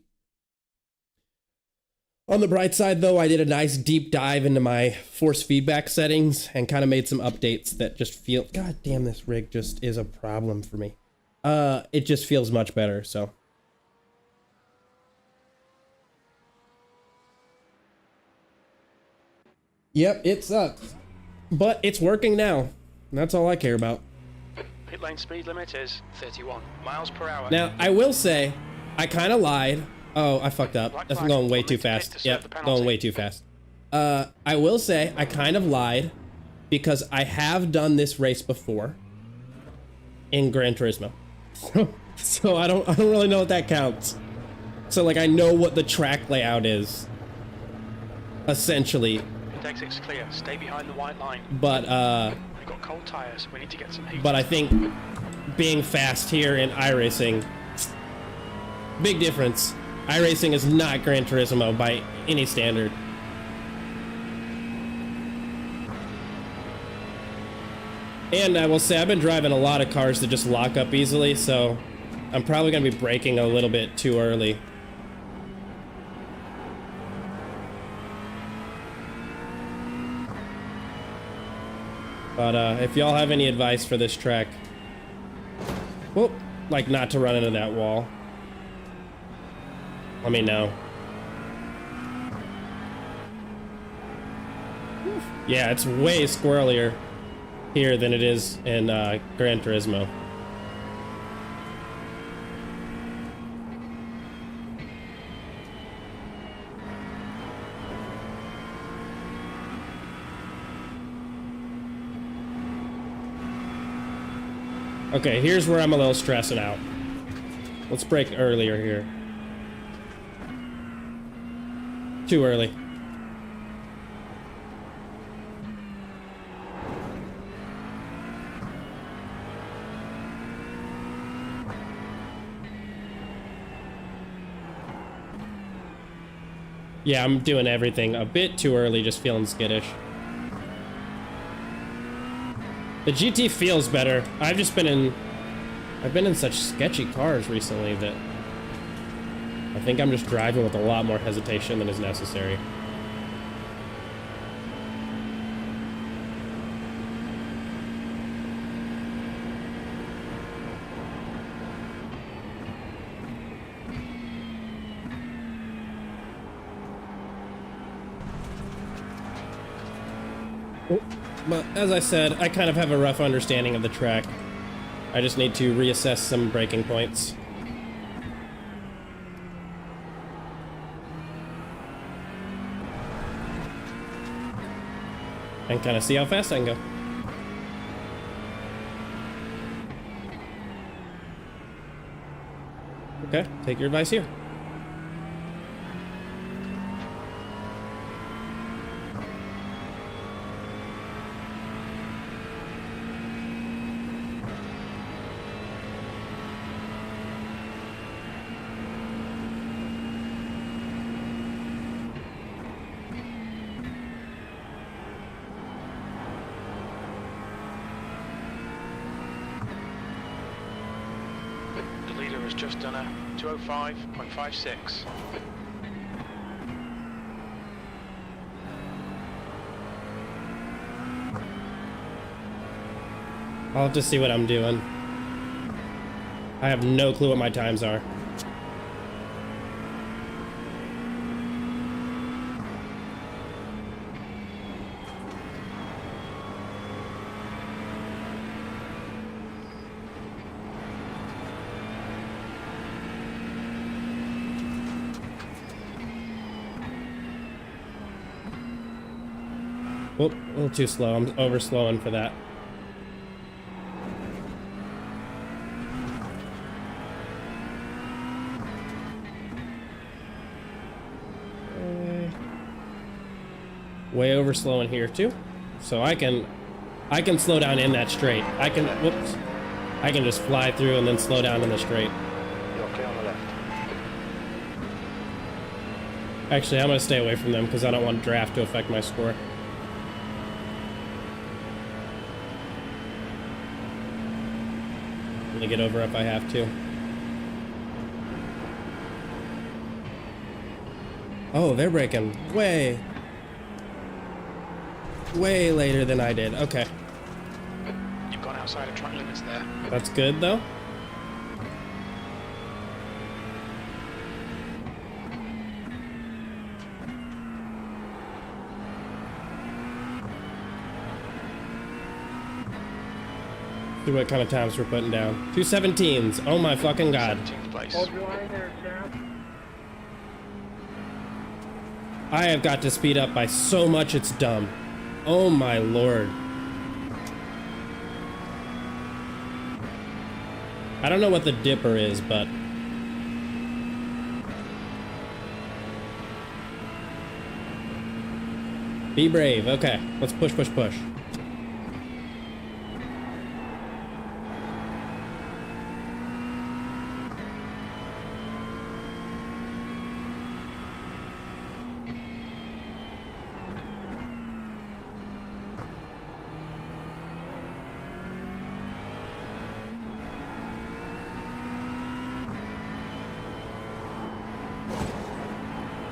Speaker 1: On the bright side, though, I did a nice deep dive into my force feedback settings and kind of made some updates that just feel... God damn, this rig just is a problem for me. It just feels much better, so... Yep, it sucks. But it's working now. That's all I care about.
Speaker 2: Pit lane speed limit is 31 miles per hour.
Speaker 1: Now, I will say, I kind of lied. Oh, I fucked up. That's going way too fast. Yep, going way too fast. I will say, I kind of lied because I have done this race before in Gran Turismo. So I don't really know if that counts. So like I know what the track layout is. Essentially.
Speaker 2: Exit's clear. Stay behind the white line.
Speaker 1: But
Speaker 2: We've got cold tires. We need to get some heat.
Speaker 1: But I think being fast here in iRacing, big difference. iRacing is not Gran Turismo by any standard. And I will say I've been driving a lot of cars that just lock up easily, so I'm probably going to be braking a little bit too early. But if y'all have any advice for this track, well, like not to run into that wall, let me know. Yeah, it's way squirrelier here than it is in Gran Turismo. Okay, here's where I'm a little stressing out. Let's brake earlier here. Too early. Yeah, I'm doing everything a bit too early, just feeling skittish. The GT feels better. I've been in such sketchy cars recently that I think I'm just driving with a lot more hesitation than is necessary. But as I said, I kind of have a rough understanding of the track. I just need to reassess some braking points. And kind of see how fast I can go. Okay, take your advice here.
Speaker 2: Just done a 205.56.
Speaker 1: I'll have to see what I'm doing. I have no clue what my times are. Whoop, a little too slow. I'm over slowing for that. Way over slowing here too. So I can slow down in that straight. I can just fly through and then slow down in the straight.
Speaker 4: You're clear on the left.
Speaker 1: Actually, I'm gonna stay away from them because I don't want draft to affect my score. I'm gonna get over if I have to. Oh, they're braking way later than I did. Okay.
Speaker 2: You've gone outside of track limits there.
Speaker 1: That's good, though. See what kind of times we're putting down. 2:17s. Oh my fucking god.
Speaker 2: 17th place.
Speaker 3: Hold your line there, champ.
Speaker 1: I have got to speed up by so much it's dumb. Oh my lord. I don't know what the dipper is, but... Be brave. Okay, let's push, push, push.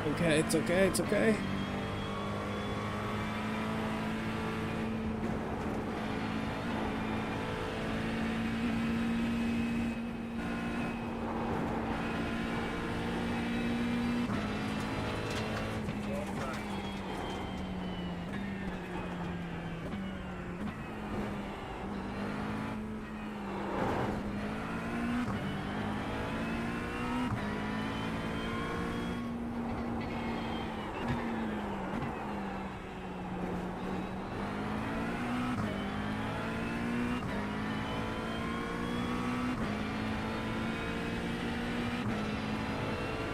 Speaker 1: Okay, it's okay, it's okay.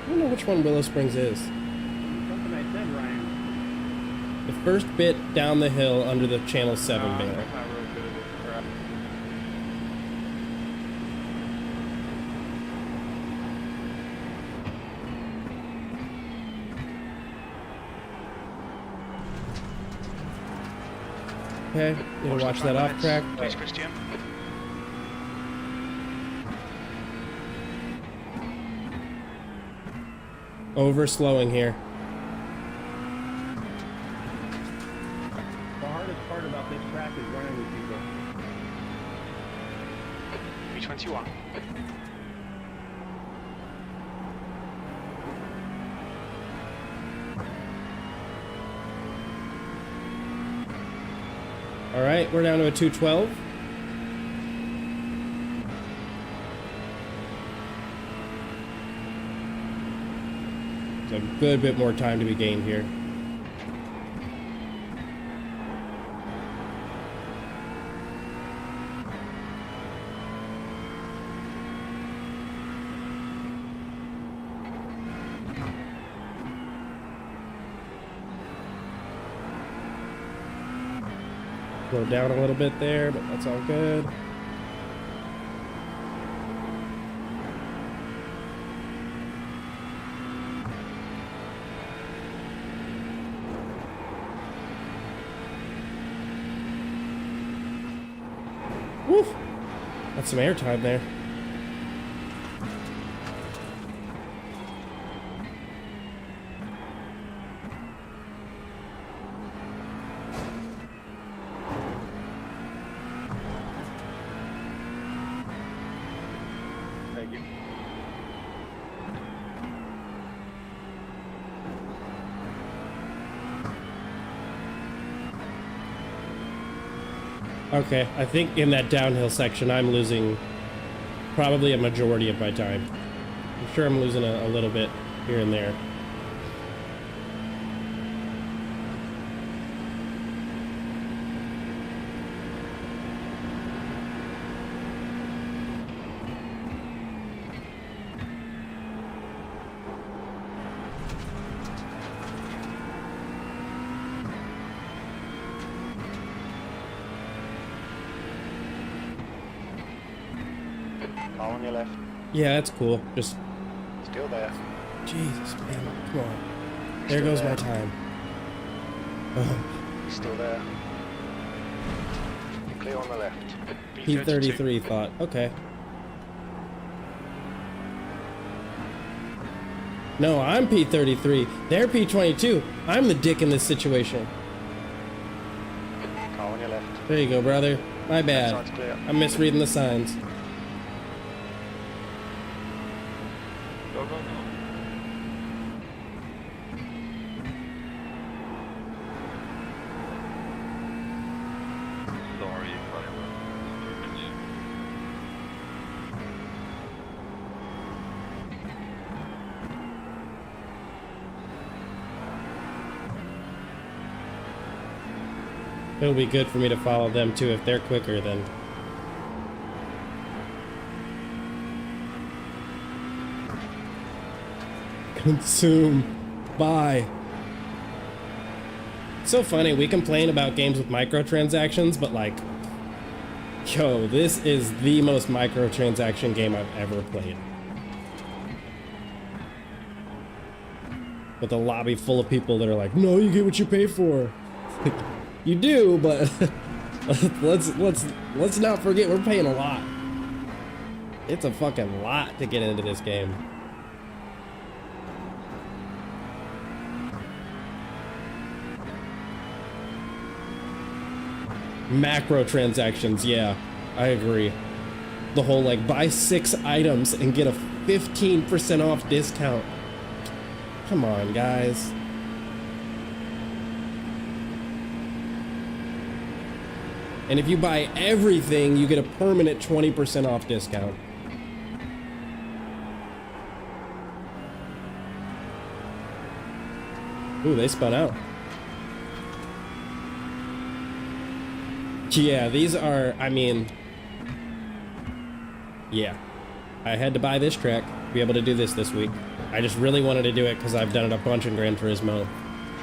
Speaker 1: I don't know which one Willow Springs is.
Speaker 3: Something I said, Ryan.
Speaker 1: The first bit down the hill under the Channel 7 banner.
Speaker 3: I'm not real good at this crap.
Speaker 1: Okay, you gonna watch that off track?
Speaker 2: Please, Christian.
Speaker 1: Over slowing here.
Speaker 3: The hardest part about this track is running with people.
Speaker 2: B21.
Speaker 1: All right, we're down to a 212. A good bit more time to be gained here. Slow down a little bit there, but that's all good. Woo! That's some airtime there.
Speaker 3: Thank you.
Speaker 1: Okay, I think in that downhill section I'm losing probably a majority of my time. I'm sure I'm losing a little bit here and there.
Speaker 4: Car on your left.
Speaker 1: Yeah, that's cool. Just
Speaker 4: Still there.
Speaker 1: Jesus, man, come on. There goes my time. Oh,
Speaker 4: Still there. Clear on the left.
Speaker 1: P33 thought, okay. No, I'm P33. They're P22. I'm the dick in this situation.
Speaker 4: Car on your left.
Speaker 1: There you go, brother. My bad.
Speaker 4: Side's clear.
Speaker 1: I'm misreading the signs.
Speaker 3: Go, go, go. Sorry, whatever.
Speaker 1: It'll be good for me to follow them too if they're quicker than. Consume. Buy. It's so funny, we complain about games with microtransactions, but like, yo, this is the most microtransaction game I've ever played. With a lobby full of people that are like, no, you get what you pay for. You do, but let's not forget we're paying a lot. It's a fucking lot to get into this game. Macro transactions, yeah, I agree. The whole like buy 6 items and get a 15% off discount. Come on, guys. And if you buy everything, you get a permanent 20% off discount. Ooh, they spun out. Yeah, these are, I mean, yeah. I had to buy this track to be able to do this week. I just really wanted to do it because I've done it a bunch in Gran Turismo.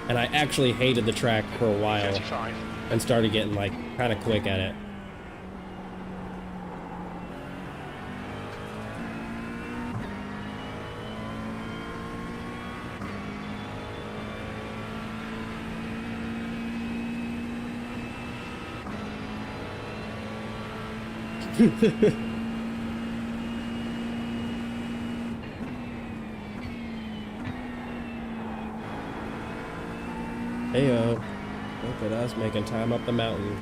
Speaker 1: And I actually hated the track for a while.
Speaker 2: 35.
Speaker 1: And started getting like kind of quick at it. Heyo. Look at us making time up the mountain.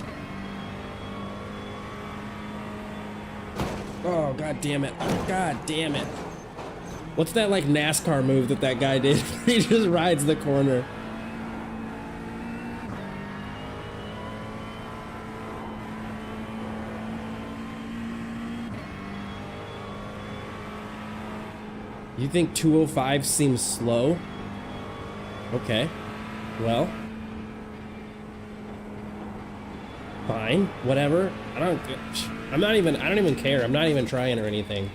Speaker 1: Oh, god damn it. God damn it. What's that like NASCAR move that guy did? He just rides the corner. You think 205 seems slow? Okay. Well. Fine, whatever. I don't even care. I'm not even trying or anything.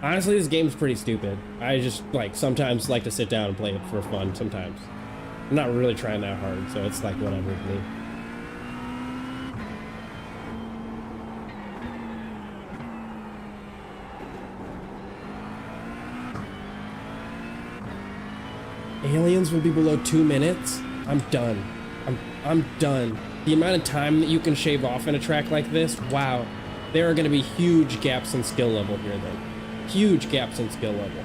Speaker 1: Honestly, this game's pretty stupid. I just like sometimes like to sit down and play it for fun sometimes. I'm not really trying that hard, so it's like whatever with me. Aliens will be below 2 minutes? I'm done. I'm done. The amount of time that you can shave off in a track like this, wow. There are going to be huge gaps in skill level here then. Huge gaps in skill level.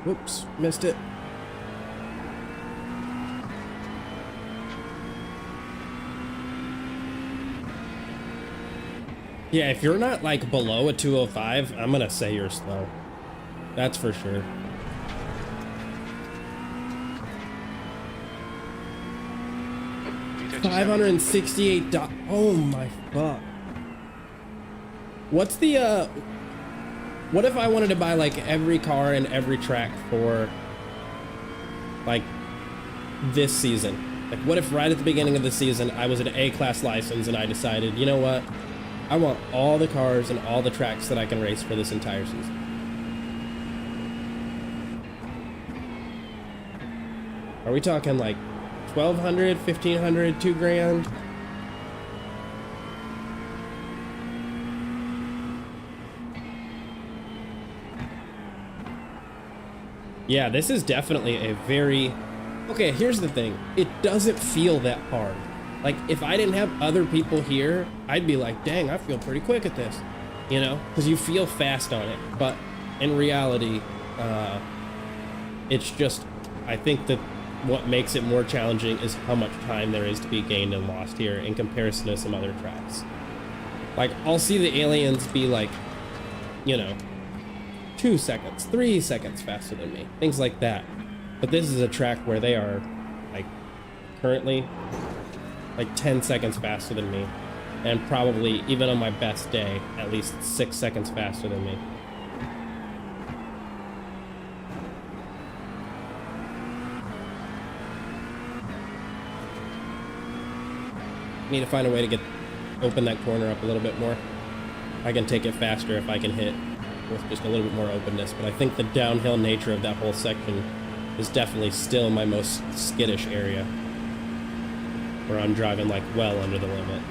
Speaker 1: Whoops, missed it. Yeah, if you're not like below a 205, I'm gonna say you're slow. That's for sure. $568. Oh my fuck. What's the what if I wanted to buy like every car and every track for like this season? Like what if right at the beginning of the season I was an A-class license and I decided, you know what? I want all the cars and all the tracks that I can race for this entire season. Are we talking like 1,200, 1,500, $2,000? Yeah, this is definitely a very Okay, here's the thing. It doesn't feel that hard. Like, if I didn't have other people here, I'd be like, dang, I feel pretty quick at this. You know? Because you feel fast on it. But in reality, it's just, I think that what makes it more challenging is how much time there is to be gained and lost here in comparison to some other tracks. Like, I'll see the aliens be like, you know, 2 seconds, 3 seconds faster than me. Things like that. But this is a track where they are, like, currently, like 10 seconds faster than me. And probably, even on my best day, at least 6 seconds faster than me. Need to find a way to open that corner up a little bit more. I can take it faster if I can hit with just a little bit more openness, but I think the downhill nature of that whole section is definitely still my most skittish area, where I'm driving like well under the limit.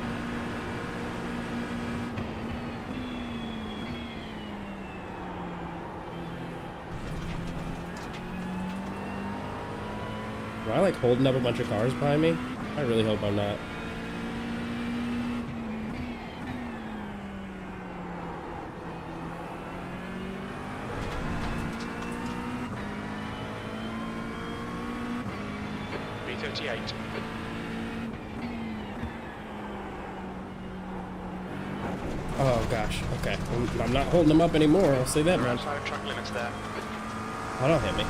Speaker 1: Am I like holding up a bunch of cars behind me? I really hope I'm not.
Speaker 2: B38.
Speaker 1: Oh gosh, okay. I'm not holding them up anymore, I'll say that,
Speaker 2: We're
Speaker 1: man.
Speaker 2: outside of track limits there.
Speaker 1: Oh, don't hit me.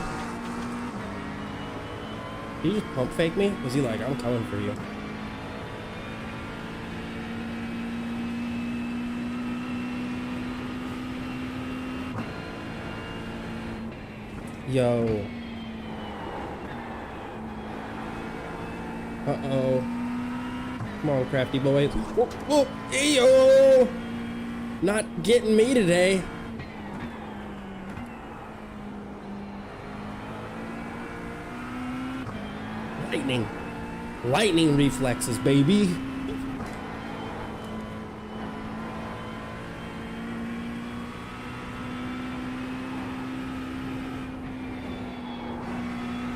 Speaker 1: Did he just pump fake me? Was he like, I'm coming for you? Yo. Uh-oh. Come on, crafty boys. Whoa, whoa, yo! Not getting me today. Lightning reflexes, baby.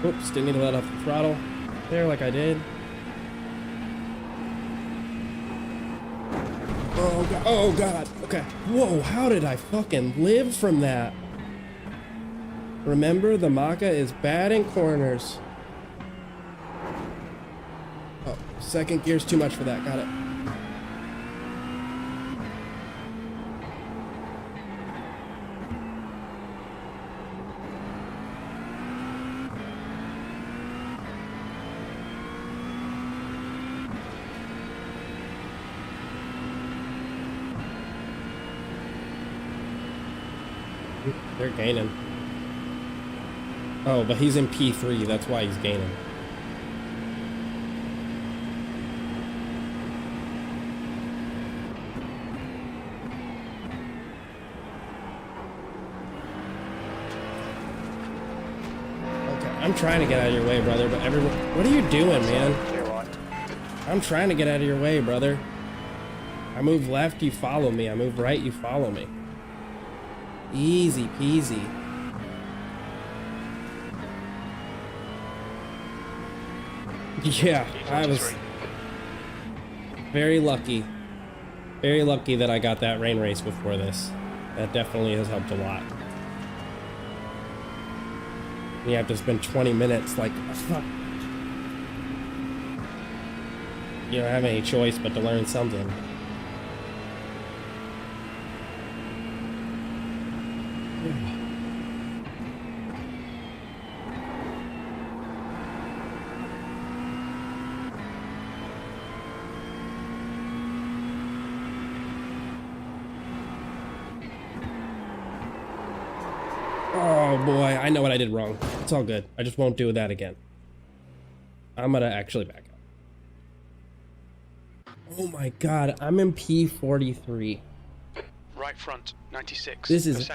Speaker 1: Oops, didn't need to let off the throttle there like I did. Oh god, oh god, okay. Whoa, how did I fucking live from that? Remember, the Maka is bad in corners. Oh, second gear's too much for that, got it. They're gaining. Oh, but he's in P3, that's why he's gaining. Okay, I'm trying to get out of your way, brother, but everyone... What are you doing, man? I'm trying to get out of your way, brother. I move left, you follow me. I move right, you follow me. Easy peasy. Yeah, I was very lucky. Very lucky that I got that rain race before this. That definitely has helped a lot. You have to spend 20 minutes like, fuck. You don't have any choice but to learn something. Oh boy, I know what I did wrong. It's all good. I just won't do that again. I'm gonna actually back up. Oh my god, I'm in P43.
Speaker 2: Right front, 96%.
Speaker 1: This is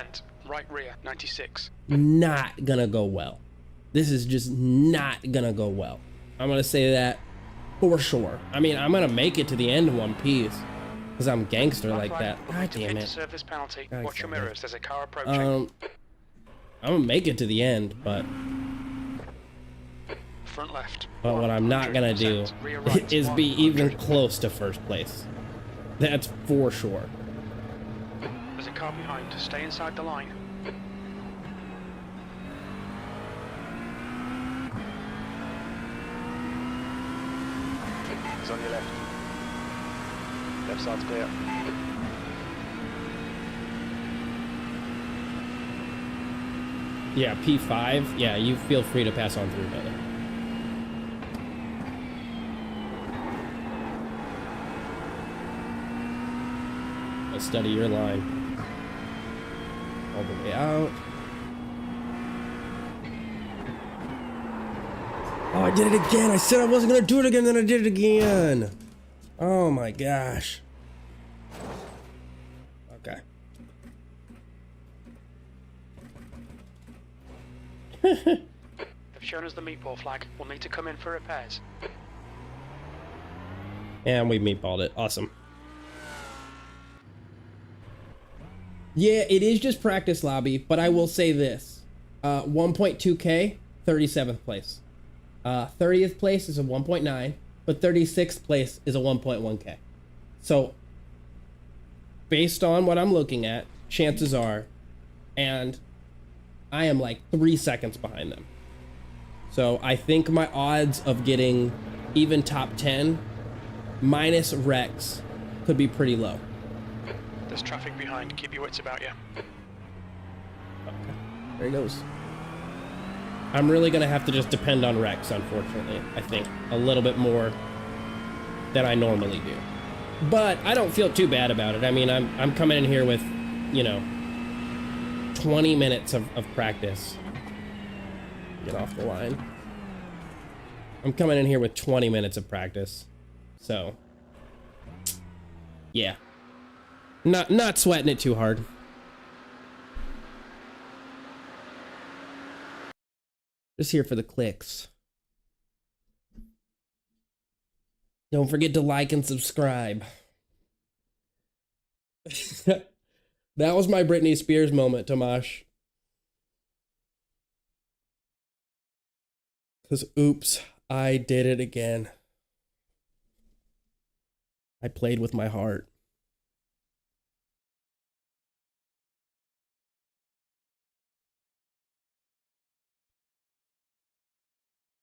Speaker 2: right rear, 96.
Speaker 1: Not gonna go well. This is just not gonna go well. I'm gonna say that for sure. I mean, I'm gonna make it to the end in one piece because I'm gangster like that. God damn it.
Speaker 2: Serve this penalty.
Speaker 1: God,
Speaker 2: Watch your
Speaker 1: damn it.
Speaker 2: mirrors. There's a car approaching.
Speaker 1: I'm gonna make it to the end, but
Speaker 2: front left.
Speaker 1: But what I'm not gonna do
Speaker 2: Rear right,
Speaker 1: is be
Speaker 2: 100.
Speaker 1: even close to first place. That's for sure.
Speaker 2: There's a car behind. Stay inside the line.
Speaker 4: He's on your left. Left side's clear.
Speaker 1: Yeah, P5. Yeah, you feel free to pass on through, brother. I'll study your line. All the way out. Oh, I did it again. I said I wasn't gonna do it again, then I did it again. Oh my gosh. Okay.
Speaker 2: They've shown us the meatball flag. We'll need to come in for repairs.
Speaker 1: And we meatballed it. Awesome. Yeah, it is just practice lobby, but I will say this. 1.2K, 37th place. 30th place is a 1.9, but 36th place is a 1.1K. So, based on what I'm looking at, chances are, and I am like 3 seconds behind them. So I think my odds of getting even top 10 minus Rex could be pretty low.
Speaker 2: There's traffic behind. Keep your wits about you.
Speaker 1: Okay. There he goes. I'm really gonna have to just depend on Rex, unfortunately. I think a little bit more than I normally do. But I don't feel too bad about it. I mean, I'm coming in here with, you know, 20 minutes of practice. Get off the line. I'm coming in here with 20 minutes of practice. So, yeah. Not sweating it too hard. Just here for the clicks. Don't forget to like and subscribe. That was my Britney Spears moment, Tomash. Because, oops, I did it again. I played with my heart.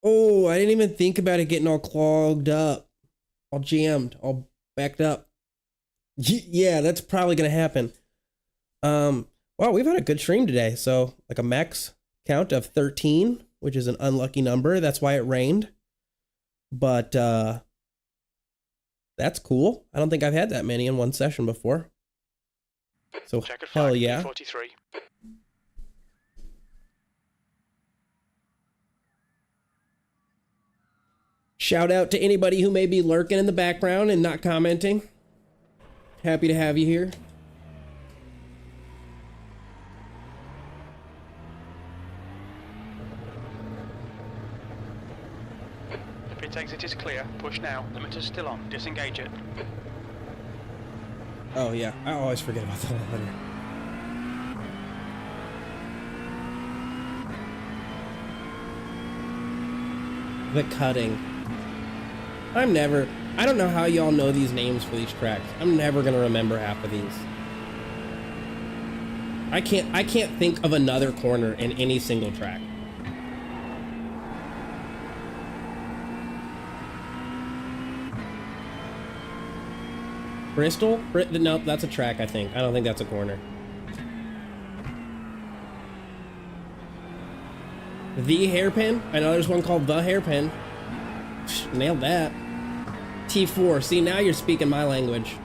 Speaker 1: Oh, I didn't even think about it getting all clogged up. All jammed, all backed up. Yeah, that's probably going to happen. Wow, we've had a good stream today. So, like a max count of 13, which is an unlucky number. That's why it rained. But, that's cool. I don't think I've had that many in one session before. So, hell yeah.
Speaker 2: 43.
Speaker 1: Shout out to anybody who may be lurking in the background and not commenting. Happy to have you here.
Speaker 2: The pit exit is clear. Push now. Limiter's still on. Disengage it.
Speaker 1: Oh yeah, I always forget about that limiter. The cutting. I don't know how y'all know these names for these tracks. I'm never gonna remember half of these. I can't think of another corner in any single track. Bristol? Nope, that's a track, I think. I don't think that's a corner. The Hairpin? I know there's one called The Hairpin. Nailed that. T4. See, now you're speaking my language.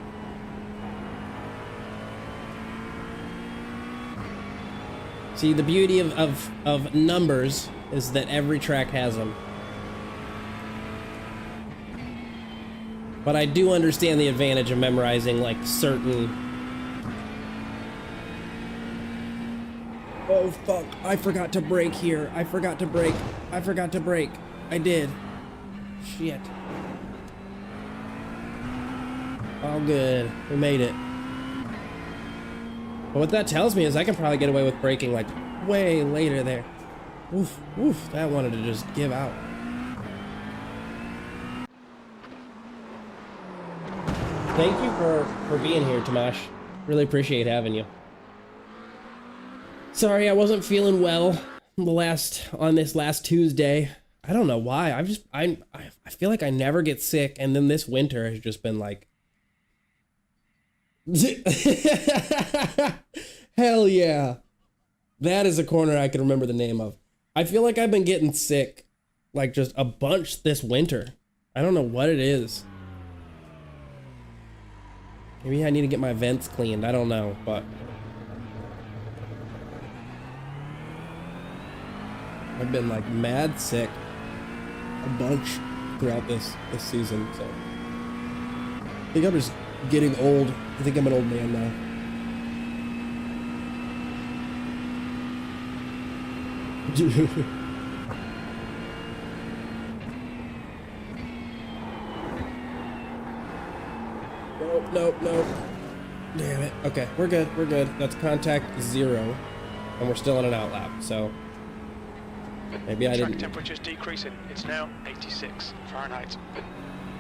Speaker 1: See, the beauty of numbers is that every track has them. But I do understand the advantage of memorizing, like, certain... Oh, fuck. I forgot to brake here. I forgot to brake. I did. Shit. All good. We made it. But what that tells me is I can probably get away with braking, like, way later there. Oof, oof. That wanted to just give out. Thank you for being here, Tomash. Really appreciate having you. Sorry, I wasn't feeling well on this last Tuesday. I don't know why. I feel like I never get sick, and then this winter has just been like hell yeah. That is a corner I can remember the name of. I feel like I've been getting sick like just a bunch this winter. I don't know what it is. Maybe I need to get my vents cleaned. I don't know, but I've been like mad sick a bunch throughout this season, so I think I'm just getting old. I think I'm an old man now. Nope. Damn it. Okay, we're good. That's contact 0, and we're still in an out lap, so maybe I
Speaker 2: Track
Speaker 1: didn't.
Speaker 2: temperature's decreasing. It's now 86 Fahrenheit.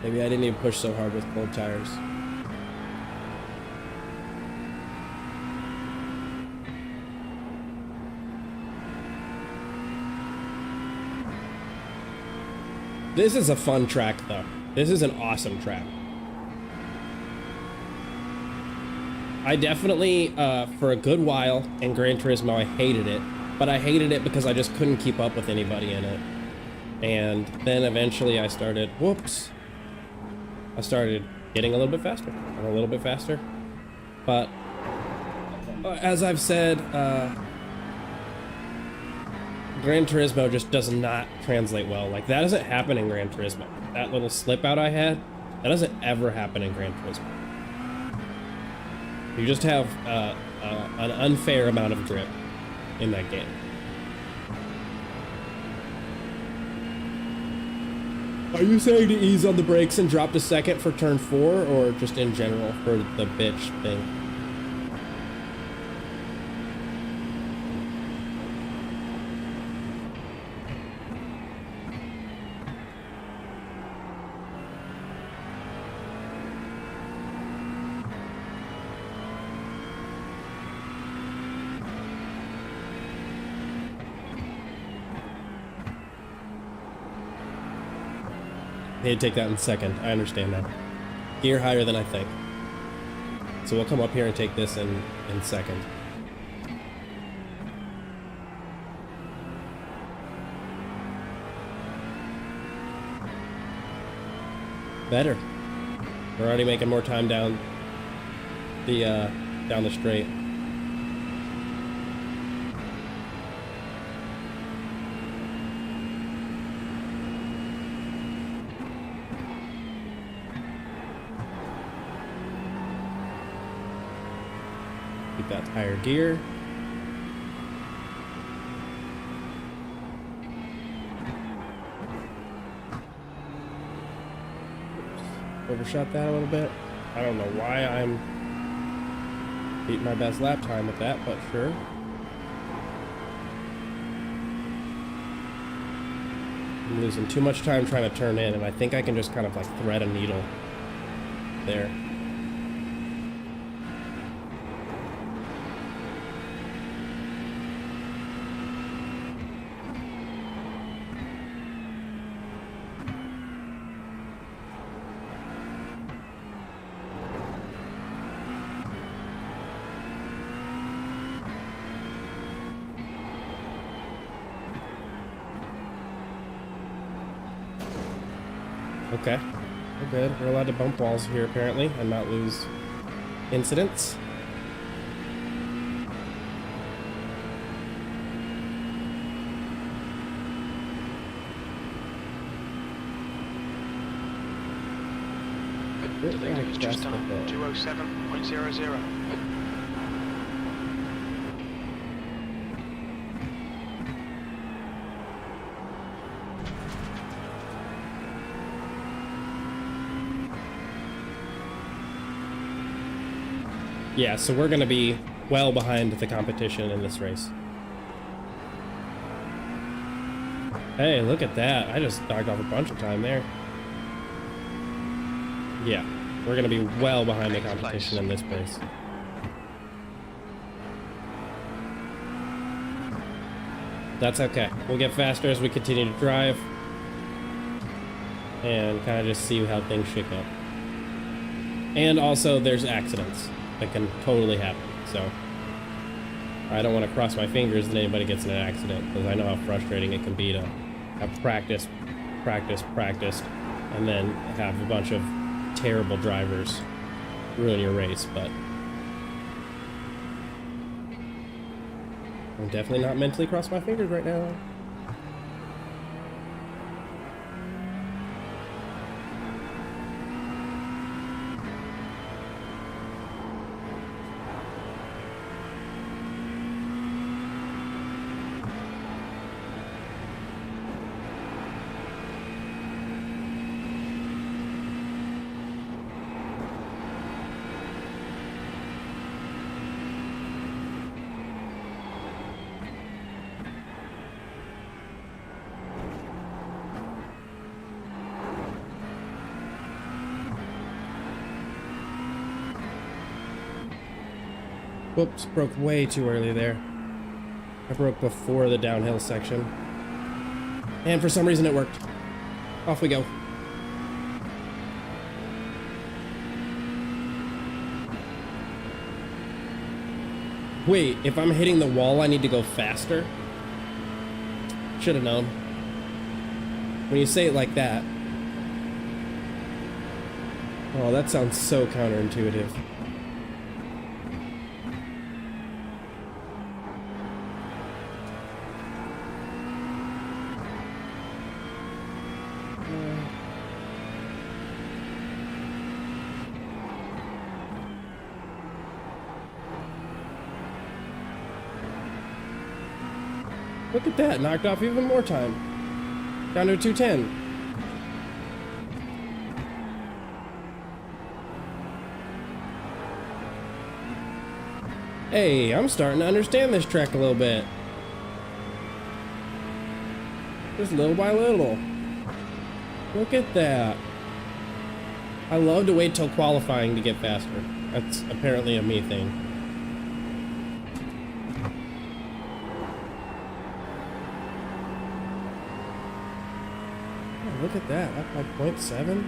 Speaker 1: Maybe I didn't even push so hard with cold tires. This is a fun track, though. This is an awesome track. I definitely, for a good while in Gran Turismo, I hated it. But I hated it because I just couldn't keep up with anybody in it. And then eventually I started, I started getting a little bit faster, and a little bit faster. But, as I've said, Gran Turismo just does not translate well. Like, that doesn't happen in Gran Turismo. That little slip out I had, that doesn't ever happen in Gran Turismo. You just have an unfair amount of grip in that game. Are you saying to ease on the brakes and drop to second for turn 4, or just in general for the bitch thing? Need to take that in second. I understand that. Gear higher than I think. So we'll come up here and take this in second. Better. We're already making more time down the straight. That higher gear. Oops. Overshot that a little bit. I don't know why I'm beating my best lap time with that, but sure. I'm losing too much time trying to turn in, and I think I can just kind of like thread a needle there. Okay, we're good. We're allowed to bump walls here apparently and not lose incidents.
Speaker 2: The leader is just on 207.00.
Speaker 1: Yeah, so we're going to be well behind the competition in this race. Hey, look at that. I just knocked off a bunch of time there. Yeah, We're gonna be well behind the competition in this place. That's okay. We'll get faster as we continue to drive and kind of just see how things shake up. And also, there's accidents that can totally happen. So I don't want to cross my fingers that anybody gets in an accident, because I know how frustrating it can be to have practiced, and then have a bunch of terrible drivers ruin your race. But I'm definitely not mentally crossing my fingers right now. Whoops, broke way too early there. I broke before the downhill section. And for some reason it worked. Off we go. Wait, if I'm hitting the wall, I need to go faster? Should have known. When you say it like that. Oh, that sounds so counterintuitive. Look at that, knocked off even more time. Down to 210. Hey, I'm starting to understand this track a little bit. Just little by little. Look at that. I love to wait till qualifying to get faster. That's apparently a me thing. Look at that, up by 0.7.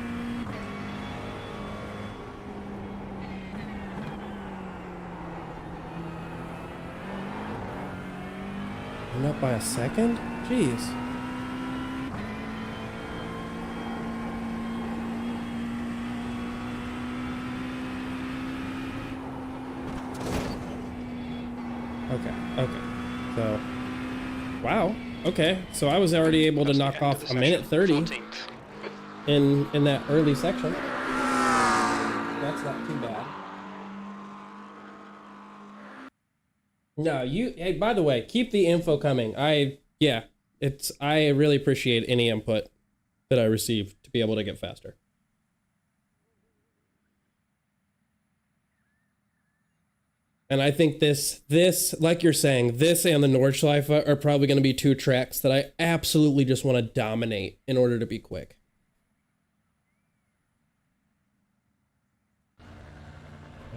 Speaker 1: And up by a second? Jeez. Okay. So, wow. Okay, so I was already able to knock off a minute 30 in that early section. That's not too bad. No, hey, by the way, keep the info coming. I really appreciate any input that I receive to be able to get faster. And I think this, like you're saying, this and the Nordschleife are probably going to be two tracks that I absolutely just want to dominate in order to be quick.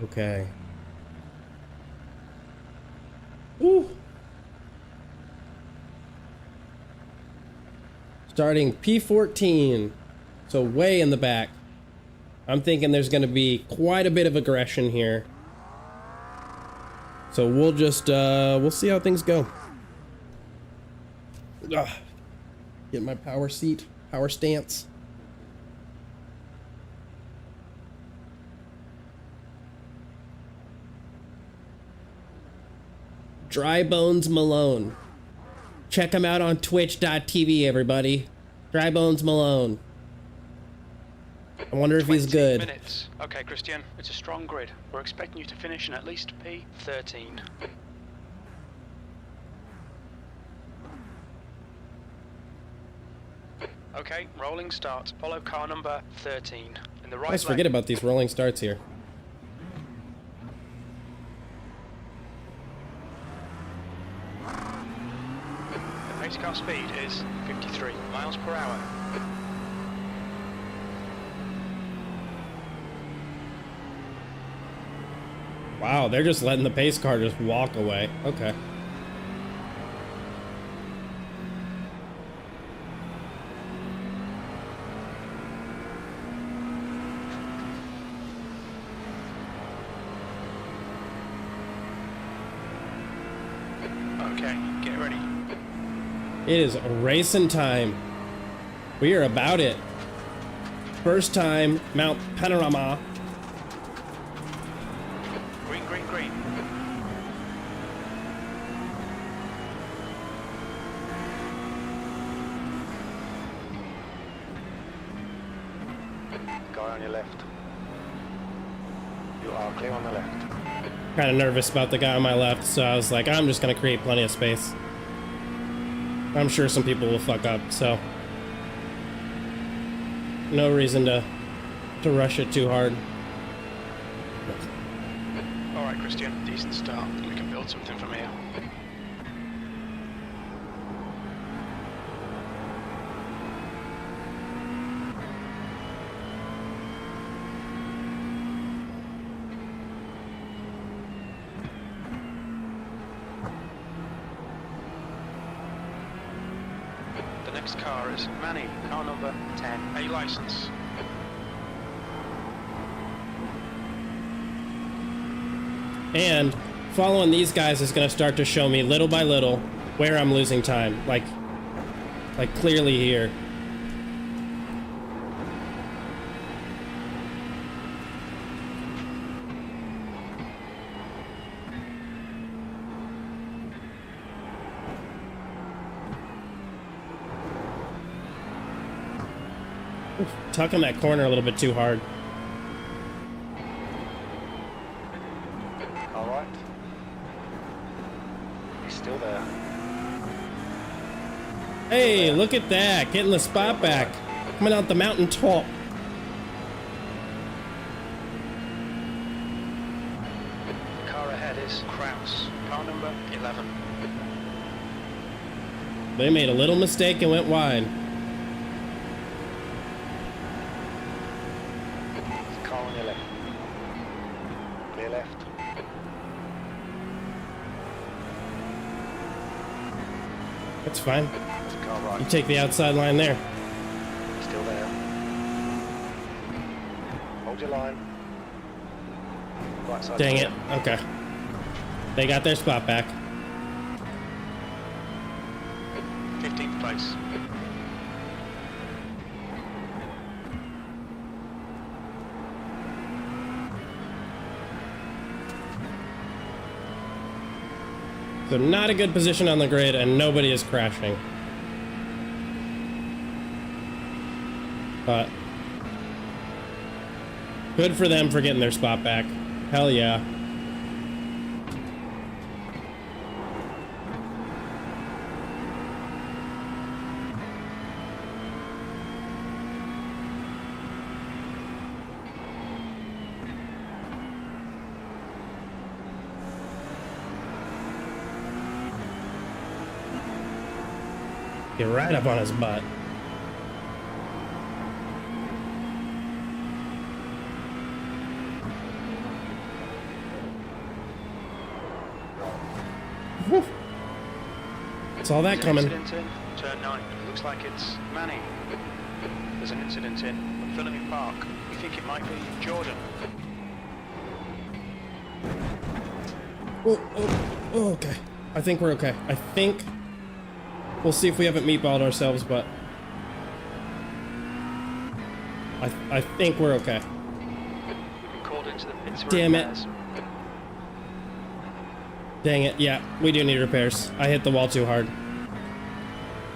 Speaker 1: Okay. Ooh. Starting P14. So way in the back. I'm thinking there's going to be quite a bit of aggression here. So we'll just, we'll see how things go. Ugh. Get my power seat, power stance. Dry Bones Malone. Check him out on twitch.tv, everybody. Dry Bones Malone. I wonder if he's good.
Speaker 2: Minutes. Okay, Christian, it's a strong grid. We're expecting you to finish in at least P13. Okay, rolling start. Follow car number 13. In the right
Speaker 1: Let's forget about these rolling starts here.
Speaker 2: The pace car speed is 53 miles per hour.
Speaker 1: Wow, they're just letting the pace car just walk away. Okay.
Speaker 2: Okay, get ready.
Speaker 1: It is racing time. We are about it. First time Mount Panorama.
Speaker 2: Green, green, green.
Speaker 4: Guy on your left. You are clear on the left.
Speaker 1: Kind of nervous about the guy on my left, so I was like, I'm just gonna create plenty of space. I'm sure some people will fuck up, so no reason to rush it too hard.
Speaker 2: All right, Christian, decent start. We can build something from here. The next car is Manny, car number 10, A license.
Speaker 1: And following these guys is going to start to show me little by little where I'm losing time. Like clearly here. Oof, tucking that corner a little bit too hard.
Speaker 4: All right. He's still there.
Speaker 1: Hey, look at that. Getting the spot back. Coming out the mountain top.
Speaker 2: The car ahead is Kraus, car number 11.
Speaker 1: They made a little mistake and went wide.
Speaker 4: Car on your left. Clear left.
Speaker 1: That's fine.
Speaker 4: There's a car right.
Speaker 1: You take the outside line there.
Speaker 4: Still there. Hold your line. Right side.
Speaker 1: Dang it.
Speaker 4: clear.
Speaker 1: Okay. They got their spot back.
Speaker 2: 15th place.
Speaker 1: So not a good position on the grid, and nobody is crashing. But good for them for getting their spot back. Hell yeah. Get right up on his butt. Whew. Saw that
Speaker 2: There's an
Speaker 1: coming.
Speaker 2: incident in turn 9. It looks like it's Manny. There's an incident in Philippi Park. We think it might be Jordan.
Speaker 1: Oh, okay. I think we're okay. I think we'll see if we haven't meatballed ourselves, but I think we're okay.
Speaker 2: We've been called into the pits for
Speaker 1: Damn it.
Speaker 2: repairs.
Speaker 1: Dang it. Yeah, we do need repairs. I hit the wall too hard.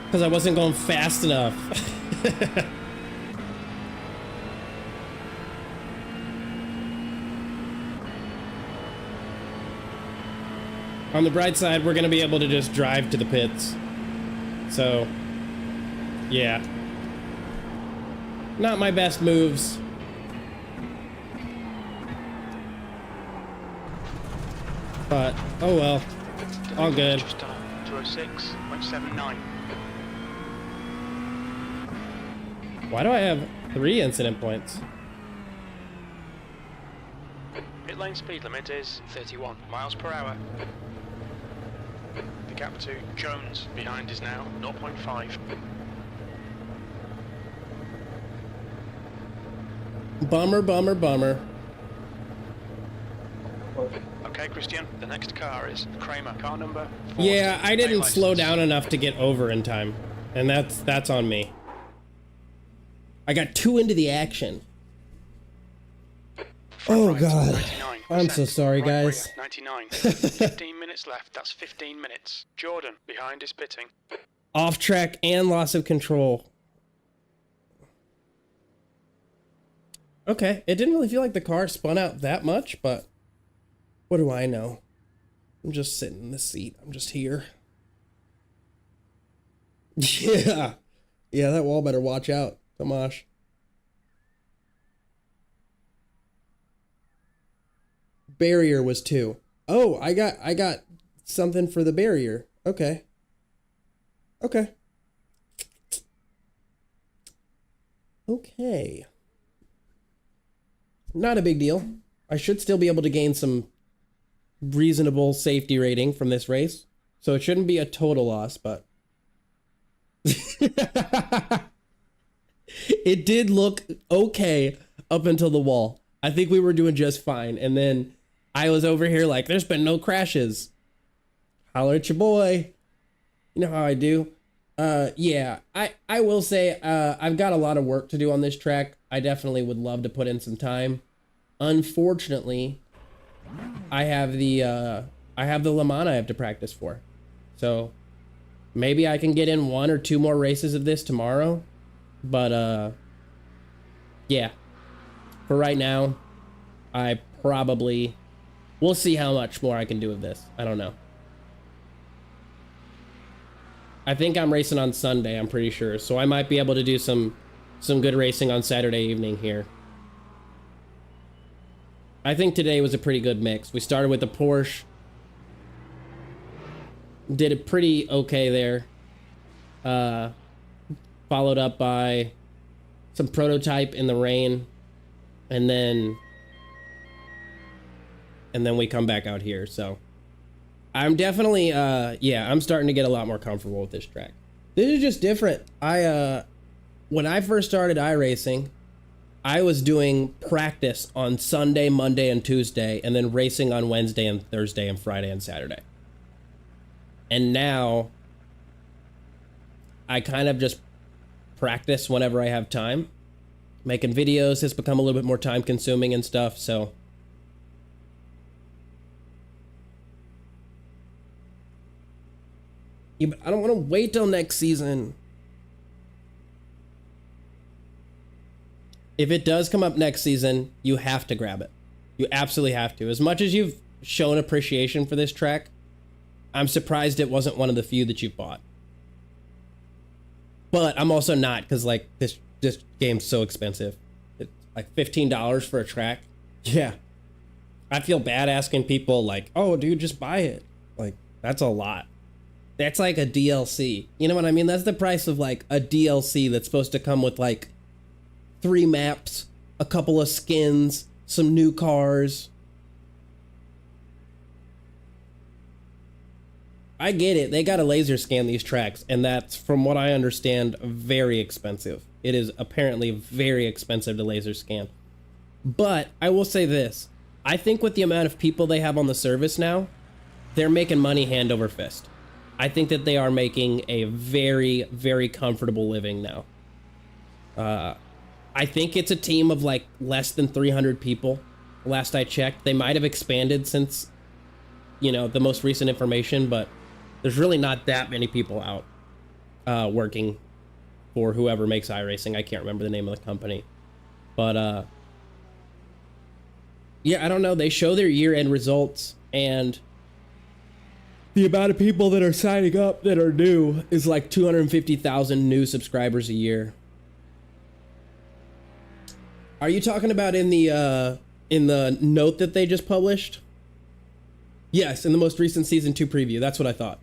Speaker 1: Because I wasn't going fast enough. On the bright side, we're going to be able to just drive to the pits. So, yeah. Not my best moves. But, oh well. All good.
Speaker 2: Just done 206.79.
Speaker 1: Why do I have 3 incident points?
Speaker 2: Pit pit lane speed limit is 31 miles per hour. The gap to Jones behind is now 0.5.
Speaker 1: Bummer, bummer, bummer.
Speaker 2: Okay, Christian, the next car is Kramer, car number 4.
Speaker 1: Yeah, I didn't slow down enough to get over in time, and that's on me. I got too into the action. Oh God, I'm so sorry, guys.
Speaker 2: 99. 15 minutes left. That's 15 minutes. Jordan behind is pitting.
Speaker 1: Off track and loss of control. Okay, it didn't really feel like the car spun out that much, but what do I know? I'm just sitting in the seat. I'm just here. Yeah. Yeah, that wall better watch out, Tomash. Barrier was 2. Oh, I got something for the barrier. Okay. Okay. Okay. Not a big deal. I should still be able to gain some reasonable safety rating from this race. So it shouldn't be a total loss, but it did look okay up until the wall. I think we were doing just fine. And then I was over here like, there's been no crashes. Holler at your boy. You know how I do. Yeah, I will say I've got a lot of work to do on this track. I definitely would love to put in some time. Unfortunately, I have the Le Mans I have to practice for. So maybe I can get in 1 or 2 more races of this tomorrow. But yeah. For right now, I probably we'll see how much more I can do of this. I don't know. I think I'm racing on Sunday, I'm pretty sure. So I might be able to do some good racing on Saturday evening here. I think today was a pretty good mix. We started with the Porsche. Did it pretty okay there. Followed up by some prototype in the rain. And then we come back out here. So I'm definitely, yeah, I'm starting to get a lot more comfortable with this track. This is just different. When I first started iRacing, I was doing practice on Sunday, Monday, and Tuesday, and then racing on Wednesday and Thursday and Friday and Saturday. And now I kind of just practice whenever I have time. Making videos has become a little bit more time consuming and stuff, so yeah, but I don't want to wait till next season. If it does come up next season, you have to grab it. You absolutely have to. As much as you've shown appreciation for this track, I'm surprised it wasn't one of the few that you bought. But I'm also not, because like this game's so expensive. It's like $15 for a track. Yeah. I feel bad asking people like, oh dude, just buy it. Like, that's a lot. That's like a DLC. You know what I mean? That's the price of like a DLC that's supposed to come with like 3 maps, a couple of skins, some new cars. I get it. They got to laser scan these tracks, and that's, from what I understand, very expensive. It is apparently very expensive to laser scan. But I will say this. I think with the amount of people they have on the service now, they're making money hand over fist. I think that they are making a very, very comfortable living now. I think it's a team of like less than 300 people. Last I checked, they might have expanded since, you know, the most recent information, but there's really not that many people out working for whoever makes iRacing. I can't remember the name of the company, but yeah, I don't know. They show their year-end results, and the amount of people that are signing up that are new is like 250,000 new subscribers a year. Are you talking about in the note that they just published? Yes, in the most recent season 2 preview. That's what I thought.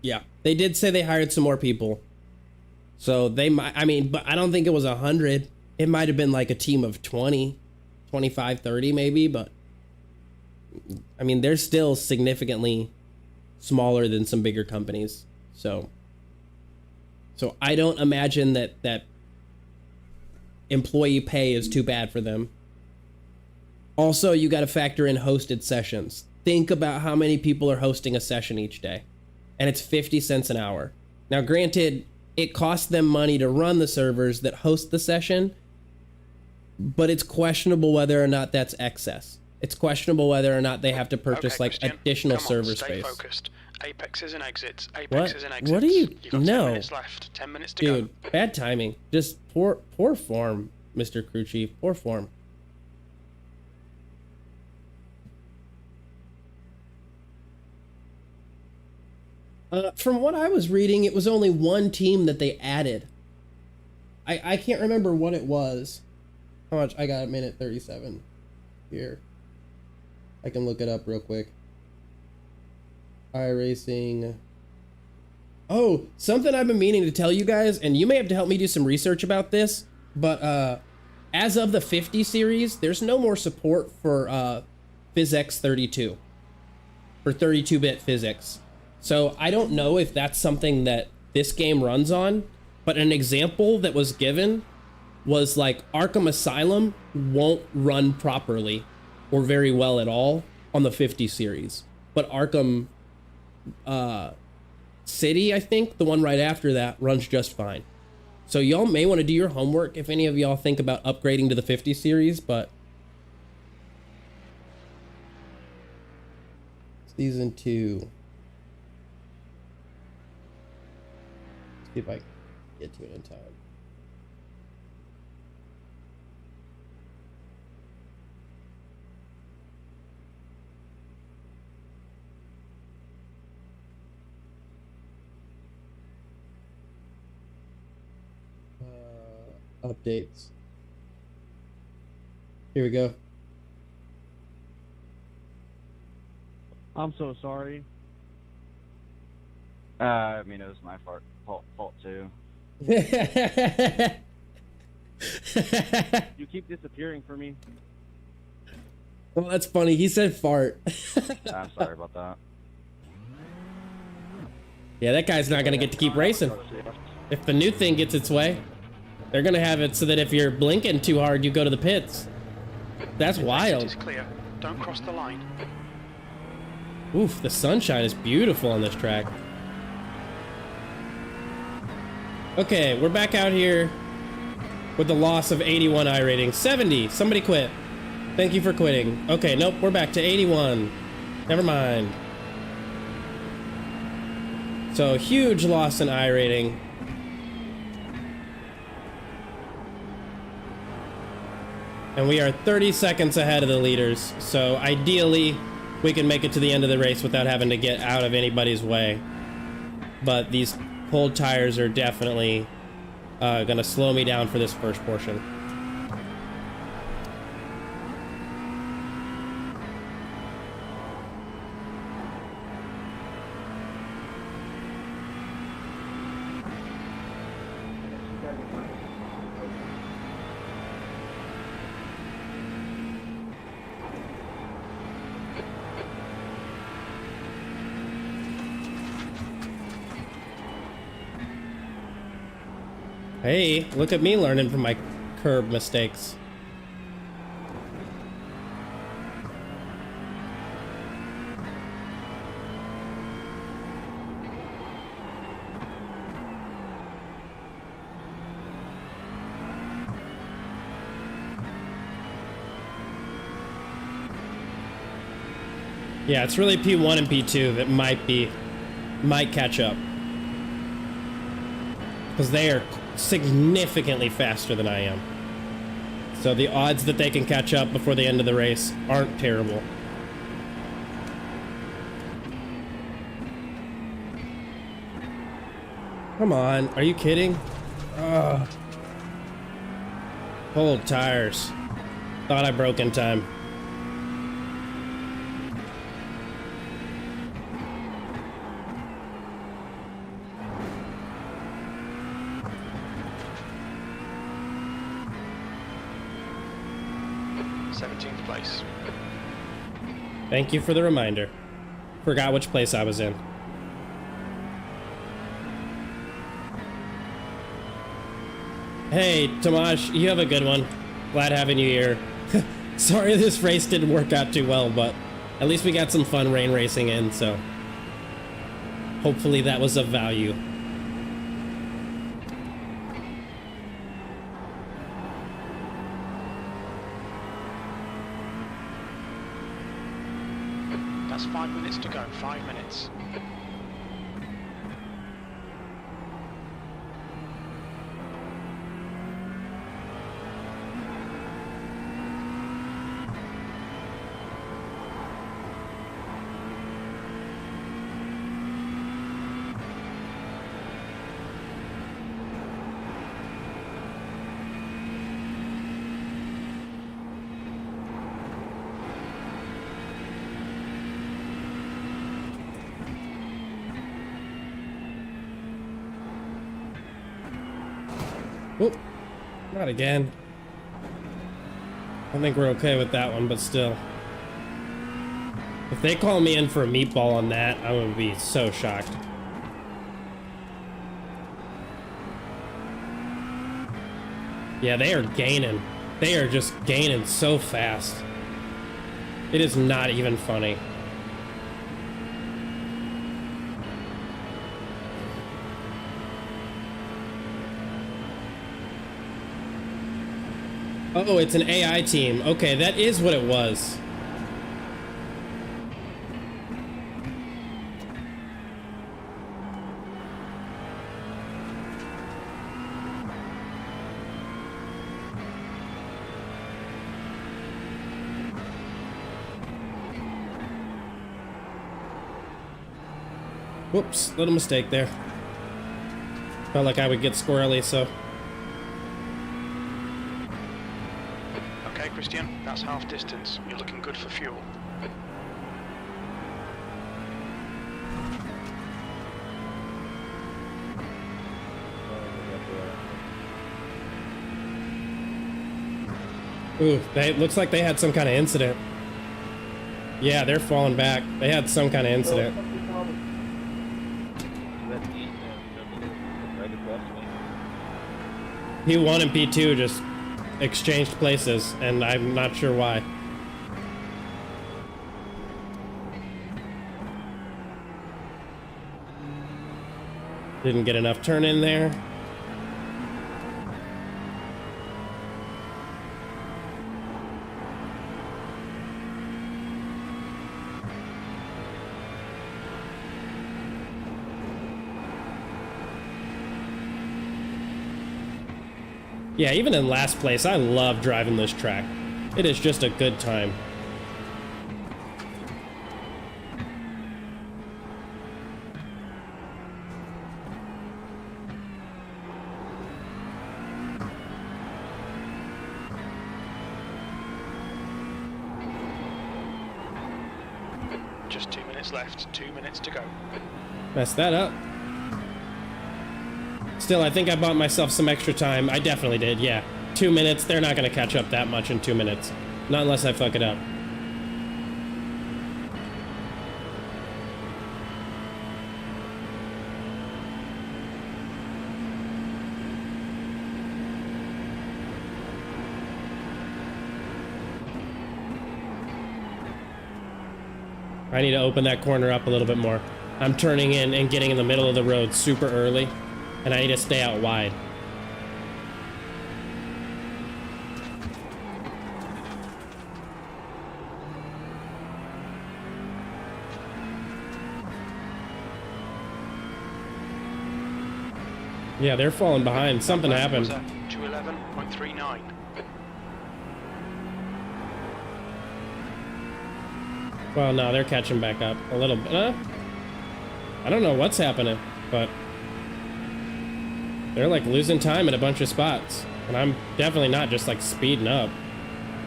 Speaker 1: Yeah, they did say they hired some more people. So they might, I mean, but I don't think it was 100. It might have been like a team of 20, 25, 30 maybe, but I mean, they're still significantly smaller than some bigger companies. So I don't imagine that employee pay is too bad for them. Also, you got to factor in hosted sessions. Think about how many people are hosting a session each day, and it's 50 cents an hour. Now, granted, it costs them money to run the servers that host the session, but it's questionable whether or not that's excess. It's questionable whether or not they have to purchase
Speaker 2: Okay,
Speaker 1: like
Speaker 2: Christian,
Speaker 1: additional
Speaker 2: come on,
Speaker 1: server
Speaker 2: stay
Speaker 1: space.
Speaker 2: Focused. Apexes and exits.
Speaker 1: What?
Speaker 2: Apexes and exits.
Speaker 1: What are you?
Speaker 2: You've got 10
Speaker 1: No,
Speaker 2: minutes left. 10 minutes to
Speaker 1: dude,
Speaker 2: go.
Speaker 1: bad timing. Just poor form, Mr. Crew Chief. Poor form. From what I was reading, it was only one team that they added. I can't remember what it was. How much? I got a minute 37 here. I can look it up real quick. iRacing. Oh, something I've been meaning to tell you guys, and you may have to help me do some research about this, but as of the 50 series, there's no more support for PhysX 32, for 32-bit physics. So I don't know if that's something that this game runs on, but an example that was given was like Arkham Asylum won't run properly or very well at all on the 50 series, but Arkham City, I think, the one right after that, runs just fine. So y'all may want to do your homework if any of y'all think about upgrading to the 50 series, but Season 2. See if I can get to it in time. Updates. Here we go.
Speaker 5: I'm so sorry.
Speaker 6: I mean, it was my fault too.
Speaker 5: You keep disappearing for me.
Speaker 1: Well, that's funny. He said fart.
Speaker 6: I'm sorry about that.
Speaker 1: Yeah, that guy's not gonna get to keep racing. If the new thing gets its way, they're gonna have it so that if you're blinking too hard, you go to the pits. That's
Speaker 2: Exit
Speaker 1: wild.
Speaker 2: is clear. Don't cross the line.
Speaker 1: Oof, the sunshine is beautiful on this track. Okay, we're back out here with the loss of 81 iRating. 70, somebody quit. Thank you for quitting. Okay, nope, we're back to 81. Never mind. So, huge loss in iRating. And we are 30 seconds ahead of the leaders. So, ideally, we can make it to the end of the race without having to get out of anybody's way. But these cold tires are definitely gonna slow me down for this first portion. Hey, look at me learning from my curb mistakes. Yeah, it's really P1 and P2 that might catch up. Because they are significantly faster than I am. So the odds that they can catch up before the end of the race aren't terrible. Come on, are you kidding? Ugh. Cold tires. Thought I broke in time. Thank you for the reminder. Forgot which place I was in. Hey, Tomash, you have a good one. Glad having you here. Sorry this race didn't work out too well, but at least we got some fun rain racing in, so hopefully that was of value.
Speaker 2: That's 5 minutes to go, 5 minutes.
Speaker 1: Whoop. Not again. I think we're okay with that one, but still. If they call me in for a meatball on that, I would be so shocked. Yeah, they are gaining. They are just gaining so fast. It is not even funny. Oh, it's an AI team. Okay, that is what it was. Whoops, little mistake there. Felt like I would get squirrely, so.
Speaker 2: Okay, Christian, that's half distance. You're looking good for fuel.
Speaker 1: Ooh, looks like they had some kind of incident. Yeah, they're falling back. They had some kind of incident. P1 and P2 just exchanged places, and I'm not sure why. Didn't get enough turn in there. Yeah, even in last place, I love driving this track. It is just a good time.
Speaker 2: Just 2 minutes left, 2 minutes to go.
Speaker 1: Messed that up. Still, I think I bought myself some extra time. I definitely did, yeah. 2 minutes, they're not gonna catch up that much in 2 minutes. Not unless I fuck it up. I need to open that corner up a little bit more. I'm turning in and getting in the middle of the road super early, and I need to stay out wide. Yeah, they're falling behind. Something happened.
Speaker 2: 211.39.
Speaker 1: Well, no, they're catching back up a little bit. I don't know what's happening, but they're like losing time in a bunch of spots. And I'm definitely not just like speeding up.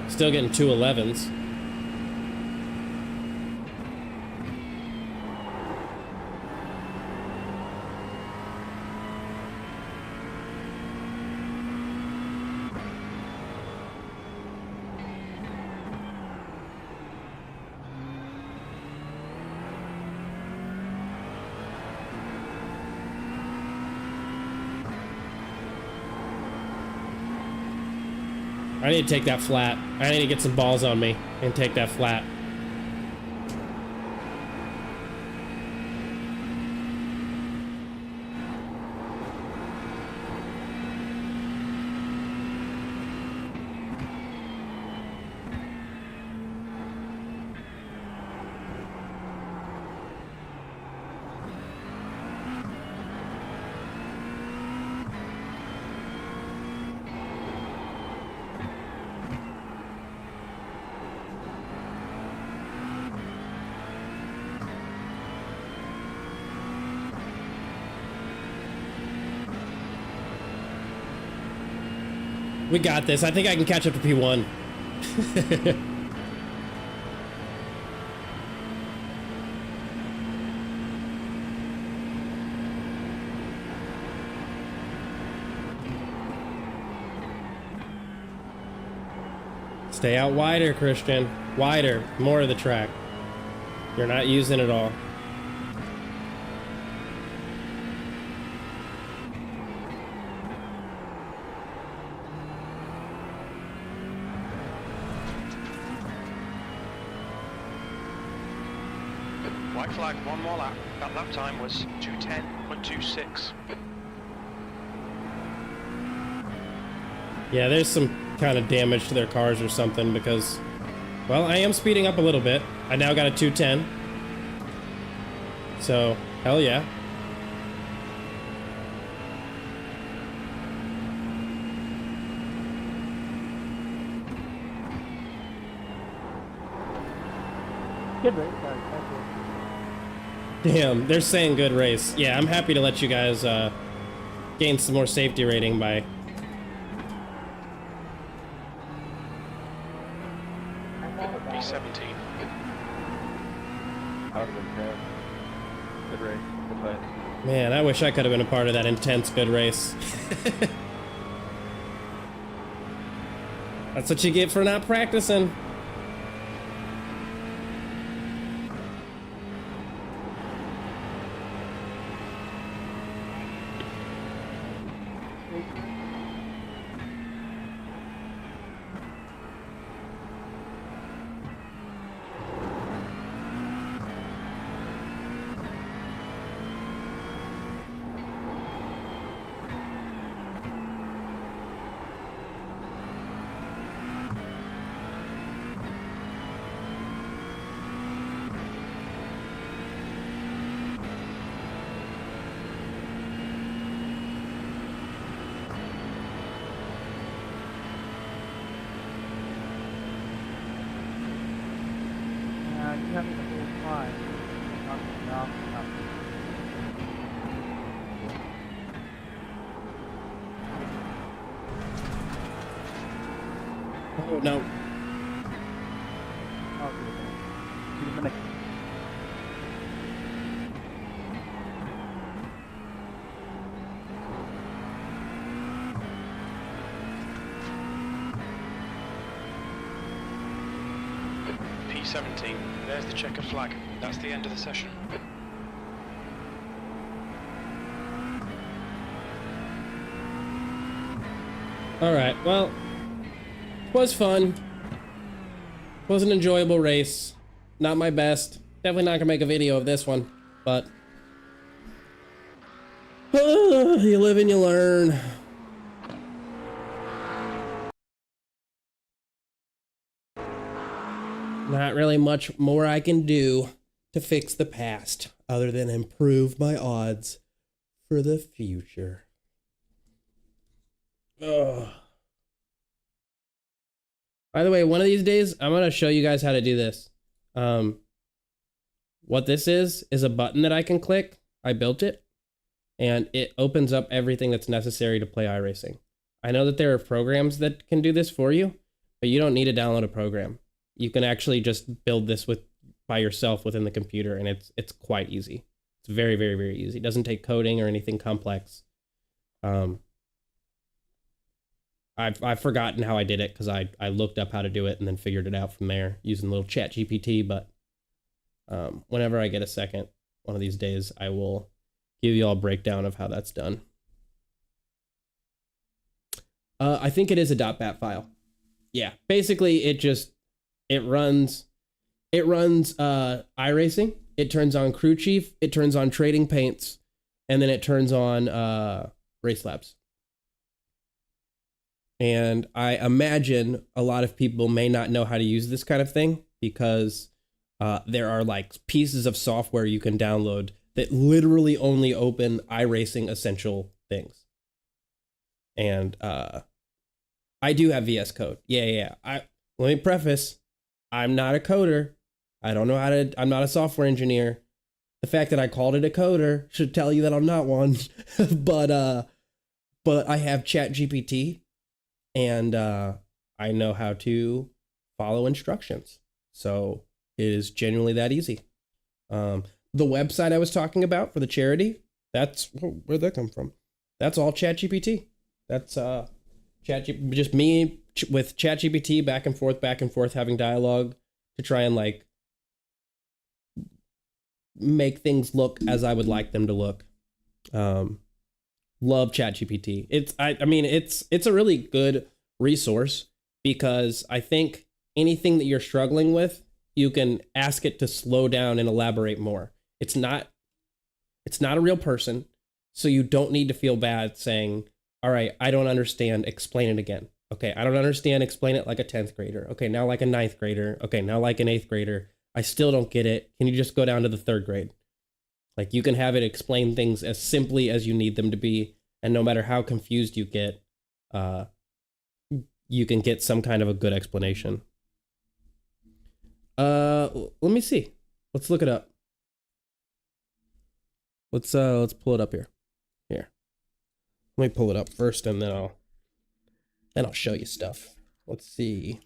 Speaker 1: Still getting 211s. I need to take that flat. I need to get some balls on me and take that flat. We got this. I think I can catch up to P1. Stay out wider, Christian. Wider. More of the track. You're not using it all.
Speaker 2: White flag, one more lap. That lap time was 2:10.26.
Speaker 1: Yeah, there's some kind of damage to their cars or something because, well, I am speeding up a little bit. I now got a 210. So, hell yeah.
Speaker 5: Good race, guys.
Speaker 1: Damn, they're saying good race. Yeah, I'm happy to let you guys gain some more safety rating by...
Speaker 2: P17.
Speaker 6: I would have been fair. Good race. Good fight.
Speaker 1: Man, I wish I could have been a part of that intense good race. That's what you get for not practicing.
Speaker 5: You have the whole time. No.
Speaker 1: Oh, no.
Speaker 5: Okay.
Speaker 2: P17. There's the checkered flag. That's the end of the session.
Speaker 1: Alright, well, it was fun. It was an enjoyable race. Not my best. Definitely not gonna make a video of this one, but... you live and you learn. Not really much more I can do to fix the past, other than improve my odds for the future. Ugh. By the way, one of these days, I'm going to show you guys how to do this. What this is a button that I can click. I built it, and it opens up everything that's necessary to play iRacing. I know that there are programs that can do this for you, but you don't need to download a program. You can actually just build this by yourself within the computer, and it's quite easy. It's very, very, very easy. It doesn't take coding or anything complex. I've forgotten how I did it because I looked up how to do it and then figured it out from there using a little chat GPT. But whenever I get a second, one of these days, I will give you all a breakdown of how that's done. I think it is a .bat file. yeah, basically it runs iRacing, it turns on Crew Chief, it turns on Trading Paints, and then it turns on Race Labs. And I imagine a lot of people may not know how to use this kind of thing because there are like pieces of software you can download that literally only open iRacing essential things. And I do have VS Code. Yeah. Let me preface, I'm not a coder. I don't know how to, I'm not a software engineer. The fact that I called it a coder should tell you that I'm not one. but I have ChatGPT and I know how to follow instructions. So it is genuinely that easy. The website I was talking about for the charity, where'd that come from? That's all ChatGPT. That's just me with ChatGPT back and forth, having dialogue to try and like make things look as I would like them to look. Love ChatGPT. It's a really good resource because I think anything that you're struggling with, you can ask it to slow down and elaborate more. It's not a real person, so you don't need to feel bad saying, all right, I don't understand, explain it again. Okay, I don't understand, explain it like a 10th grader. Okay, now like a 9th grader. Okay, now like an 8th grader. I still don't get it. Can you just go down to the 3rd grade? Like you can have it explain things as simply as you need them to be. And no matter how confused you get, you can get some kind of a good explanation. Let me see. Let's look it up. Let's pull it up here. Here. Let me pull it up first and then I'll show you stuff. Let's see.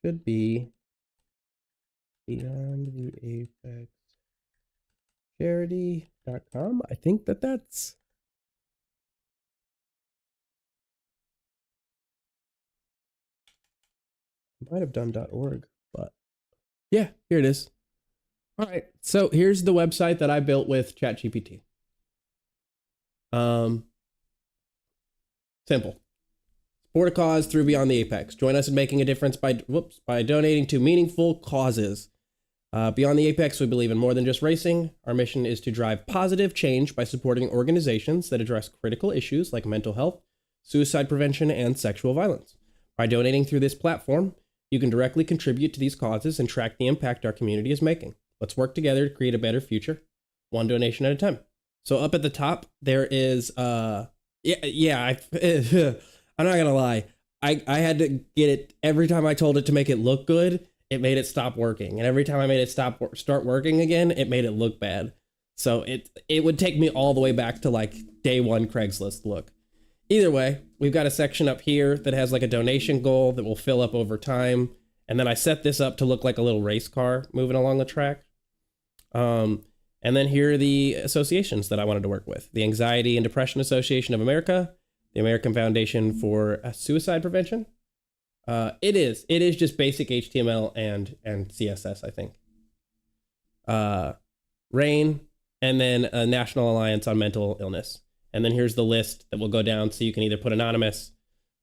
Speaker 1: Should be Beyond the Apex Charity.com. I think that's I might have done .org, but yeah, here it is. All right, so here's the website that I built with ChatGPT. Simple. Support a cause through Beyond the Apex. Join us in making a difference by donating to meaningful causes. Beyond the Apex, we believe in more than just racing. Our mission is to drive positive change by supporting organizations that address critical issues like mental health, suicide prevention, and sexual violence. By donating through this platform, you can directly contribute to these causes and track the impact our community is making. Let's work together to create a better future, one donation at a time. So up at the top, there is, I'm not gonna lie. I had to get it every time I told it to make it look good, it made it stop working. And every time I made it start working again, it made it look bad. So it would take me all the way back to like day one Craigslist look. Either way, we've got a section up here that has like a donation goal that will fill up over time. And then I set this up to look like a little race car moving along the track. And then here are the associations that I wanted to work with. The Anxiety and Depression Association of America, the American Foundation for Suicide Prevention. It is just basic HTML and CSS, I think. RAIN, and then a National Alliance on Mental Illness. And then here's the list that will go down so you can either put anonymous.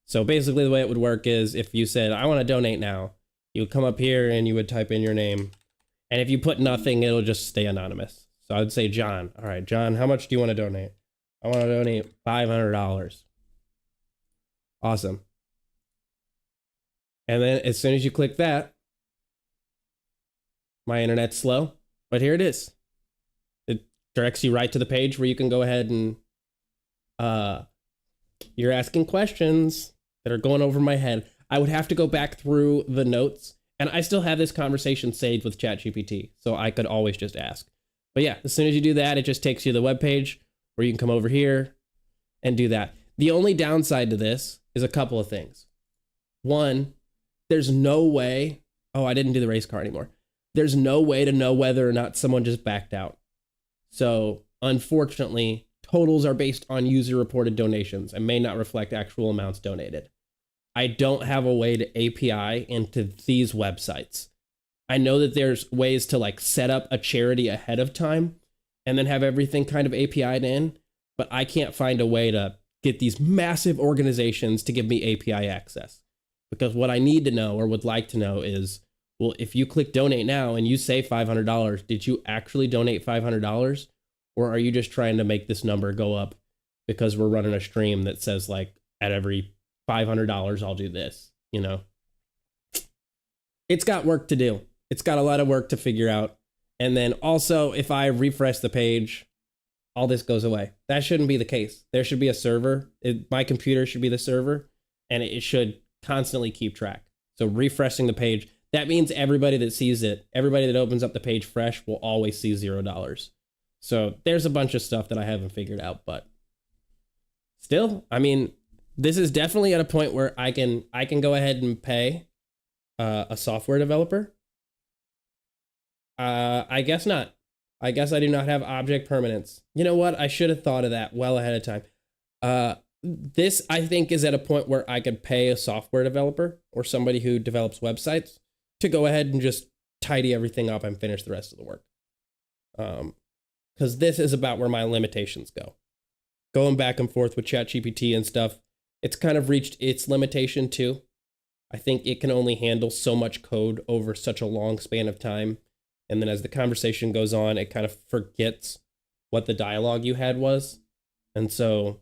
Speaker 1: So basically the way it would work is if you said, I want to donate now, you would come up here and you would type in your name. And if you put nothing, it'll just stay anonymous. So I would say, John. All right, John, how much do you want to donate? I want to donate $500. Awesome. And then as soon as you click that, my internet's slow, but here it is. It directs you right to the page where you can go ahead and you're asking questions that are going over my head. I would have to go back through the notes, and I still have this conversation saved with ChatGPT, so I could always just ask. But yeah, as soon as you do that, it just takes you to the webpage where you can come over here and do that. The only downside to this is a couple of things. One, there's no way, I didn't do the race car anymore. There's no way to know whether or not someone just backed out. So unfortunately, totals are based on user-reported donations and may not reflect actual amounts donated. I don't have a way to API into these websites. I know that there's ways to like set up a charity ahead of time and then have everything kind of API'd in, but I can't find a way to get these massive organizations to give me API access. Because what I need to know or would like to know is, well, if you click donate now and you say $500, did you actually donate $500? Or are you just trying to make this number go up because we're running a stream that says like at every $500, I'll do this, you know? It's got work to do. It's got a lot of work to figure out. And then also, if I refresh the page, all this goes away. That shouldn't be the case. There should be a server. My computer should be the server, and it should constantly keep track. So refreshing the page, that means everybody that sees it, everybody that opens up the page fresh will always see $0. So there's a bunch of stuff that I haven't figured out, but still, I mean, this is definitely at a point where I can go ahead and pay a software developer. I guess not. I guess I do not have object permanence. You know what? I should have thought of that well ahead of time. This, I think, is at a point where I could pay a software developer or somebody who develops websites to go ahead and just tidy everything up and finish the rest of the work. Because this is about where my limitations go. Going back and forth with ChatGPT and stuff, it's kind of reached its limitation too. I think it can only handle so much code over such a long span of time. And then as the conversation goes on, it kind of forgets what the dialogue you had was. And so,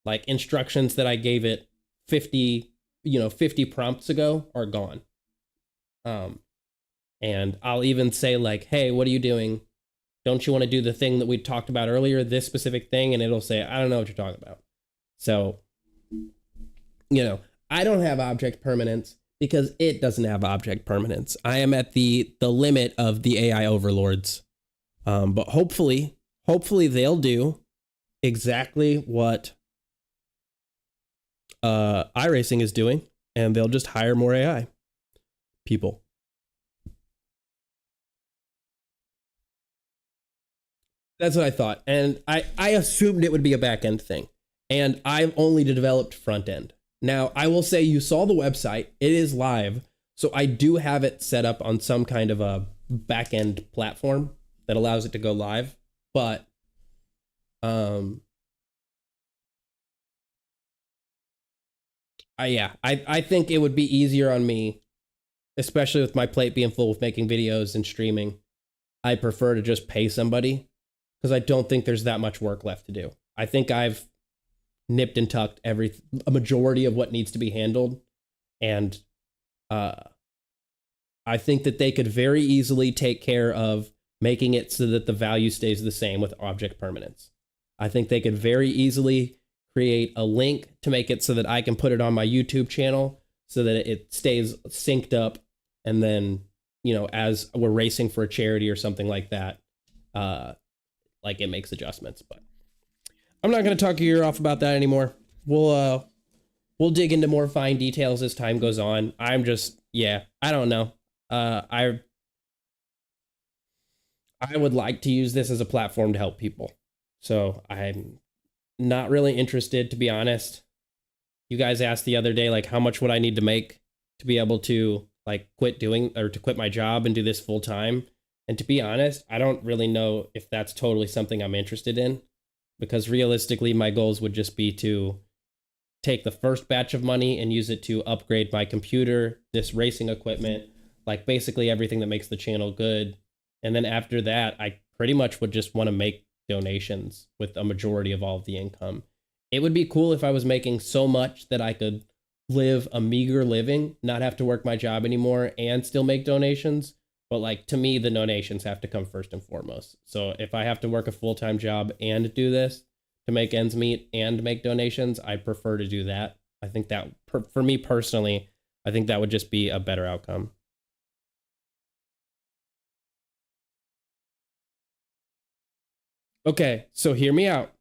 Speaker 1: like, instructions that I gave it 50 prompts ago are gone. And I'll even say, like, hey, what are you doing? Don't you want to do the thing that we talked about earlier, this specific thing? And it'll say, I don't know what you're talking about. So, you know, I don't have object permanence because it doesn't have object permanence. I am at the limit of the AI overlords. But hopefully they'll do exactly what iRacing is doing, and they'll just hire more AI people. That's what I thought. And I assumed it would be a back end thing. And I've only developed front end. Now, I will say you saw the website. It is live. So I do have it set up on some kind of a back end platform that allows it to go live. But I think it would be easier on me, especially with my plate being full with making videos and streaming. I prefer to just pay somebody because I don't think there's that much work left to do. I think I've nipped and tucked a majority of what needs to be handled. And I think that they could very easily take care of making it so that the value stays the same with object permanence. I think they could very easily create a link to make it so that I can put it on my YouTube channel so that it stays synced up. And then, you know, as we're racing for a charity or something like that, like it makes adjustments. But I'm not going to talk your ear off about that anymore. We'll dig into more fine details as time goes on. I'm just, I don't know. I would like to use this as a platform to help people. So I'm not really interested, to be honest. You guys asked the other day, like, how much would I need to make to be able to like quit my job and do this full time? And to be honest, I don't really know if that's totally something I'm interested in, because realistically, my goals would just be to take the first batch of money and use it to upgrade my computer, this racing equipment, like basically everything that makes the channel good. And then after that, I pretty much would just want to make donations with a majority of all of the income. It would be cool if I was making so much that I could live a meager living, not have to work my job anymore, and still make donations. But like, to me, the donations have to come first and foremost. So if I have to work a full-time job and do this to make ends meet and make donations, I prefer to do that. I think that, for me personally, I think that would just be a better outcome. Okay, so hear me out.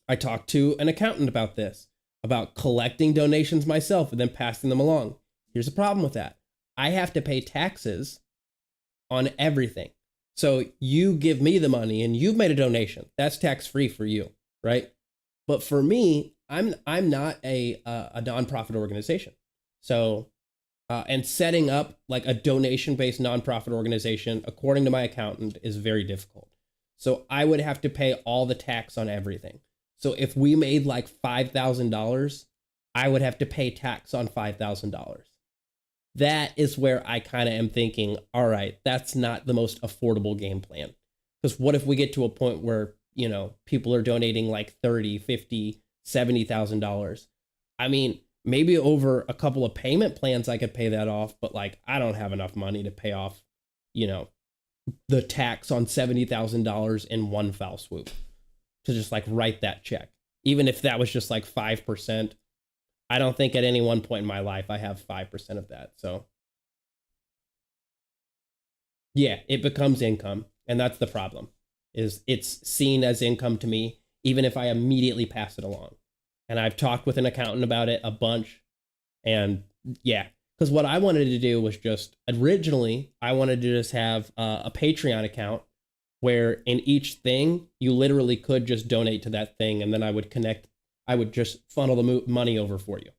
Speaker 1: I talked to an accountant about this, about collecting donations myself and then passing them along. Here's the problem with that. I have to pay taxes on everything. So you give me the money and you've made a donation. That's tax-free for you, right? But for me, I'm not a nonprofit organization. So, and setting up like a donation-based nonprofit organization, according to my accountant, is very difficult. So I would have to pay all the tax on everything. So if we made like $5,000, I would have to pay tax on $5,000. That is where I kind of am thinking, all right, that's not the most affordable game plan. Because what if we get to a point where, you know, people are donating like $30, $50, $70,000? I mean, maybe over a couple of payment plans I could pay that off, but like I don't have enough money to pay off, you know, the tax on $70,000 in one foul swoop to just like write that check. Even if that was just like 5%, I don't think at any one point in my life I have 5% of that. So yeah, it becomes income. And that's the problem, is it's seen as income to me, even if I immediately pass it along. And I've talked with an accountant about it a bunch. And yeah, because what I wanted to do was just, originally, I wanted to just have a Patreon account where in each thing, you literally could just donate to that thing. And then I would just funnel the money over for you.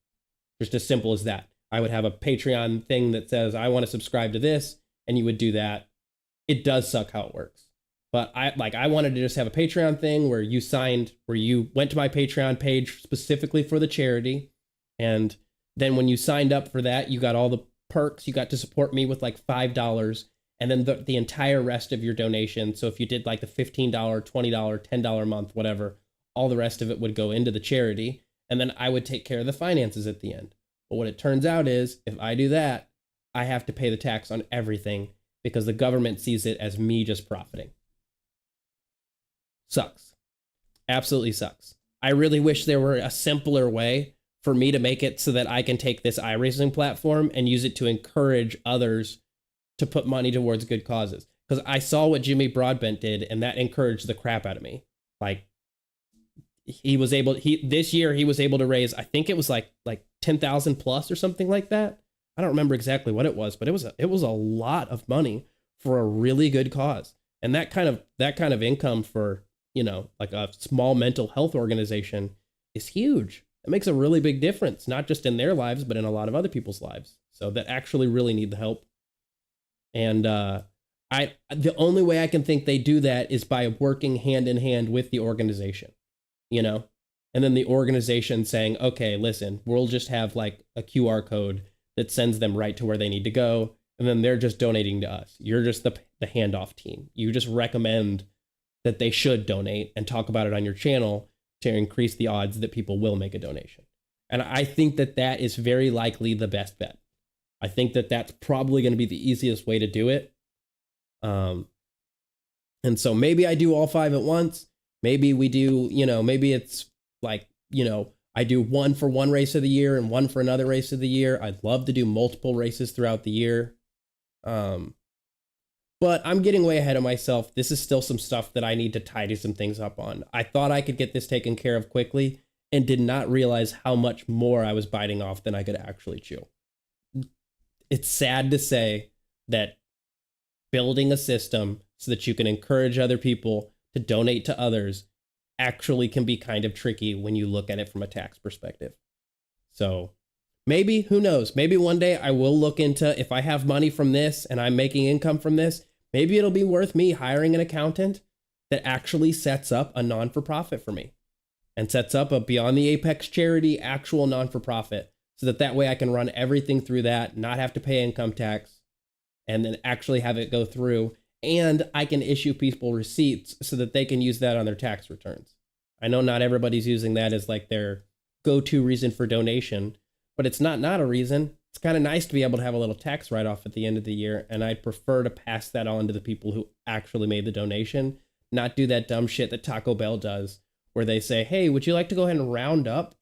Speaker 1: Just as simple as that. I would have a Patreon thing that says, I want to subscribe to this, and you would do that. It does suck how it works. But I wanted to just have a Patreon thing where you went to my Patreon page specifically for the charity. And then when you signed up for that, you got all the perks. You got to support me with like $5. And then the entire rest of your donation. So if you did like the $15, $20, $10 a month, whatever, all the rest of it would go into the charity. And then I would take care of the finances at the end. But what it turns out is, if I do that, I have to pay the tax on everything because the government sees it as me just profiting. Sucks. Absolutely sucks. I really wish there were a simpler way for me to make it so that I can take this iRacing platform and use it to encourage others to put money towards good causes. Because I saw what Jimmy Broadbent did, and that encouraged the crap out of me. Like, this year he was able to raise, I think it was like 10,000 plus or something like that. I don't remember exactly what it was, but it was a lot of money for a really good cause. And that kind of income for, you know, like a small mental health organization is huge. It makes a really big difference, not just in their lives, but in a lot of other people's lives. So that actually really need the help. And the only way I can think they do that is by working hand in hand with the organization, you know, and then the organization saying, okay, listen, we'll just have like a QR code that sends them right to where they need to go. And then they're just donating to us. You're just the handoff team. You just recommend that they should donate and talk about it on your channel to increase the odds that people will make a donation. And I think that that is very likely the best bet. I think that that's probably going to be the easiest way to do it. And so maybe I do all 5 at once. Maybe we do, you know, maybe it's like, you know, I do one for one race of the year and one for another race of the year. I'd love to do multiple races throughout the year. But I'm getting way ahead of myself. This is still some stuff that I need to tidy some things up on. I thought I could get this taken care of quickly and did not realize how much more I was biting off than I could actually chew. It's sad to say that building a system so that you can encourage other people to donate to others actually can be kind of tricky when you look at it from a tax perspective. So maybe, who knows, maybe one day I will look into, if I have money from this and I'm making income from this, maybe it'll be worth me hiring an accountant that actually sets up a non-for-profit for me and sets up a Beyond the Apex charity actual non-for-profit, so that way I can run everything through that, not have to pay income tax, and then actually have it go through. And I can issue people receipts so that they can use that on their tax returns. I know not everybody's using that as like their go-to reason for donation, but it's not a reason. It's kind of nice to be able to have a little tax write-off at the end of the year, and I'd prefer to pass that on to the people who actually made the donation, not do that dumb shit that Taco Bell does, where they say, hey, would you like to go ahead and round up?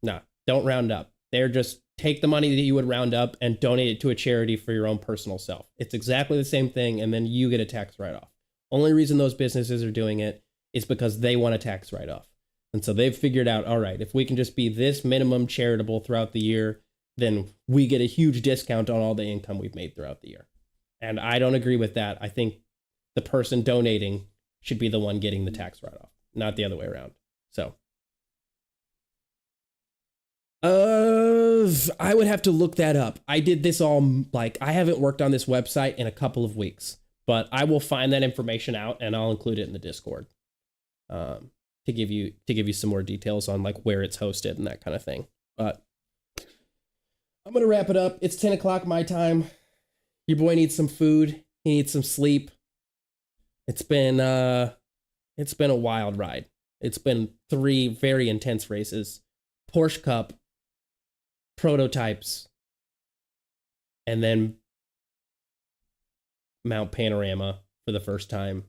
Speaker 1: No, don't round up. They're just take the money that you would round up and donate it to a charity for your own personal self. It's exactly the same thing, and then you get a tax write-off. Only reason those businesses are doing it is because they want a tax write-off. And so they've figured out, all right, if we can just be this minimum charitable throughout the year, then we get a huge discount on all the income we've made throughout the year. And I don't agree with that. I think the person donating should be the one getting the tax write-off, not the other way around. So I would have to look that up. I did this all, like, I haven't worked on this website in a couple of weeks, but I will find that information out and I'll include it in the Discord to give you some more details on like where it's hosted and that kind of thing. But I'm going to wrap it up. It's 10 o'clock my time. Your boy needs some food. He needs some sleep. It's been a wild ride. It's been 3 very intense races. Porsche Cup, prototypes, and then Mount Panorama for the first time.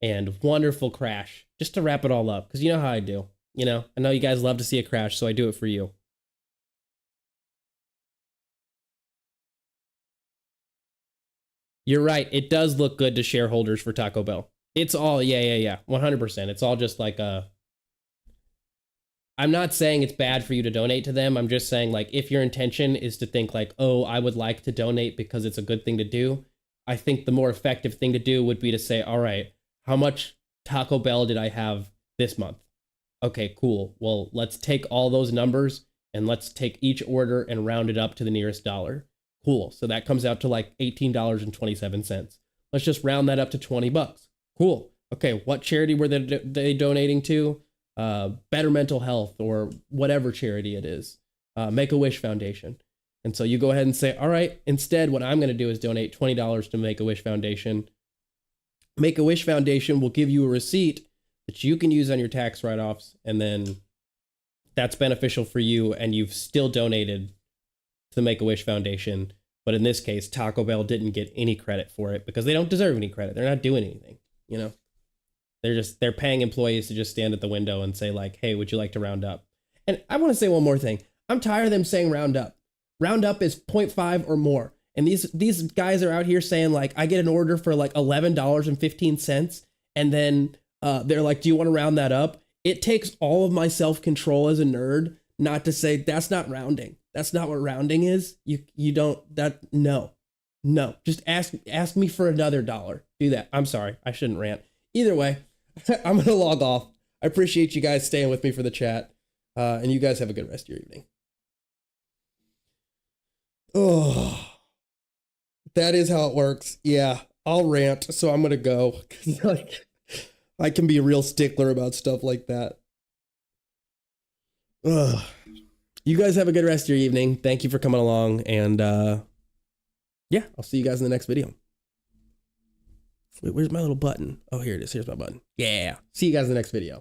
Speaker 1: And wonderful crash. Just to wrap it all up, because you know how I do. You know, I know you guys love to see a crash, so I do it for you. You're right. It does look good to shareholders for Taco Bell. It's all, yeah. 100%. It's all just like I'm not saying it's bad for you to donate to them. I'm just saying, like, if your intention is to think like, oh, I would like to donate because it's a good thing to do, I think the more effective thing to do would be to say, all right, how much Taco Bell did I have this month? Okay, cool. Well, let's take all those numbers and let's take each order and round it up to the nearest dollar. Cool. So that comes out to like $18.27. Let's just round that up to $20. Cool. Okay, what charity were they donating to? Better Mental Health or whatever charity it is. Make-A-Wish Foundation. And so you go ahead and say, all right, instead what I'm going to do is donate $20 to Make-A-Wish Foundation. Make-A-Wish Foundation will give you a receipt that you can use on your tax write-offs, and then that's beneficial for you, and you've still donated to the Make-A-Wish Foundation. But in this case, Taco Bell didn't get any credit for it because they don't deserve any credit. They're not doing anything, you know? They're paying employees to just stand at the window and say like, hey, would you like to round up? And I want to say one more thing. I'm tired of them saying round up. Round up is 0.5 or more. And these guys are out here saying like, I get an order for like $11.15. And then they're like, do you want to round that up? It takes all of my self-control as a nerd not to say that's not rounding. That's not what rounding is. You don't, no. Just ask me for another dollar. Do that. I'm sorry. I shouldn't rant. Either way, I'm going to log off. I appreciate you guys staying with me for the chat. And you guys have a good rest of your evening. Oh, that is how it works. Yeah, I'll rant. So I'm going to go. 'Cause, like, I can be a real stickler about stuff like that. Ugh. You guys have a good rest of your evening. Thank you for coming along. And yeah, I'll see you guys in the next video. Wait, where's my little button? Oh, here it is. Here's my button. Yeah. See you guys in the next video.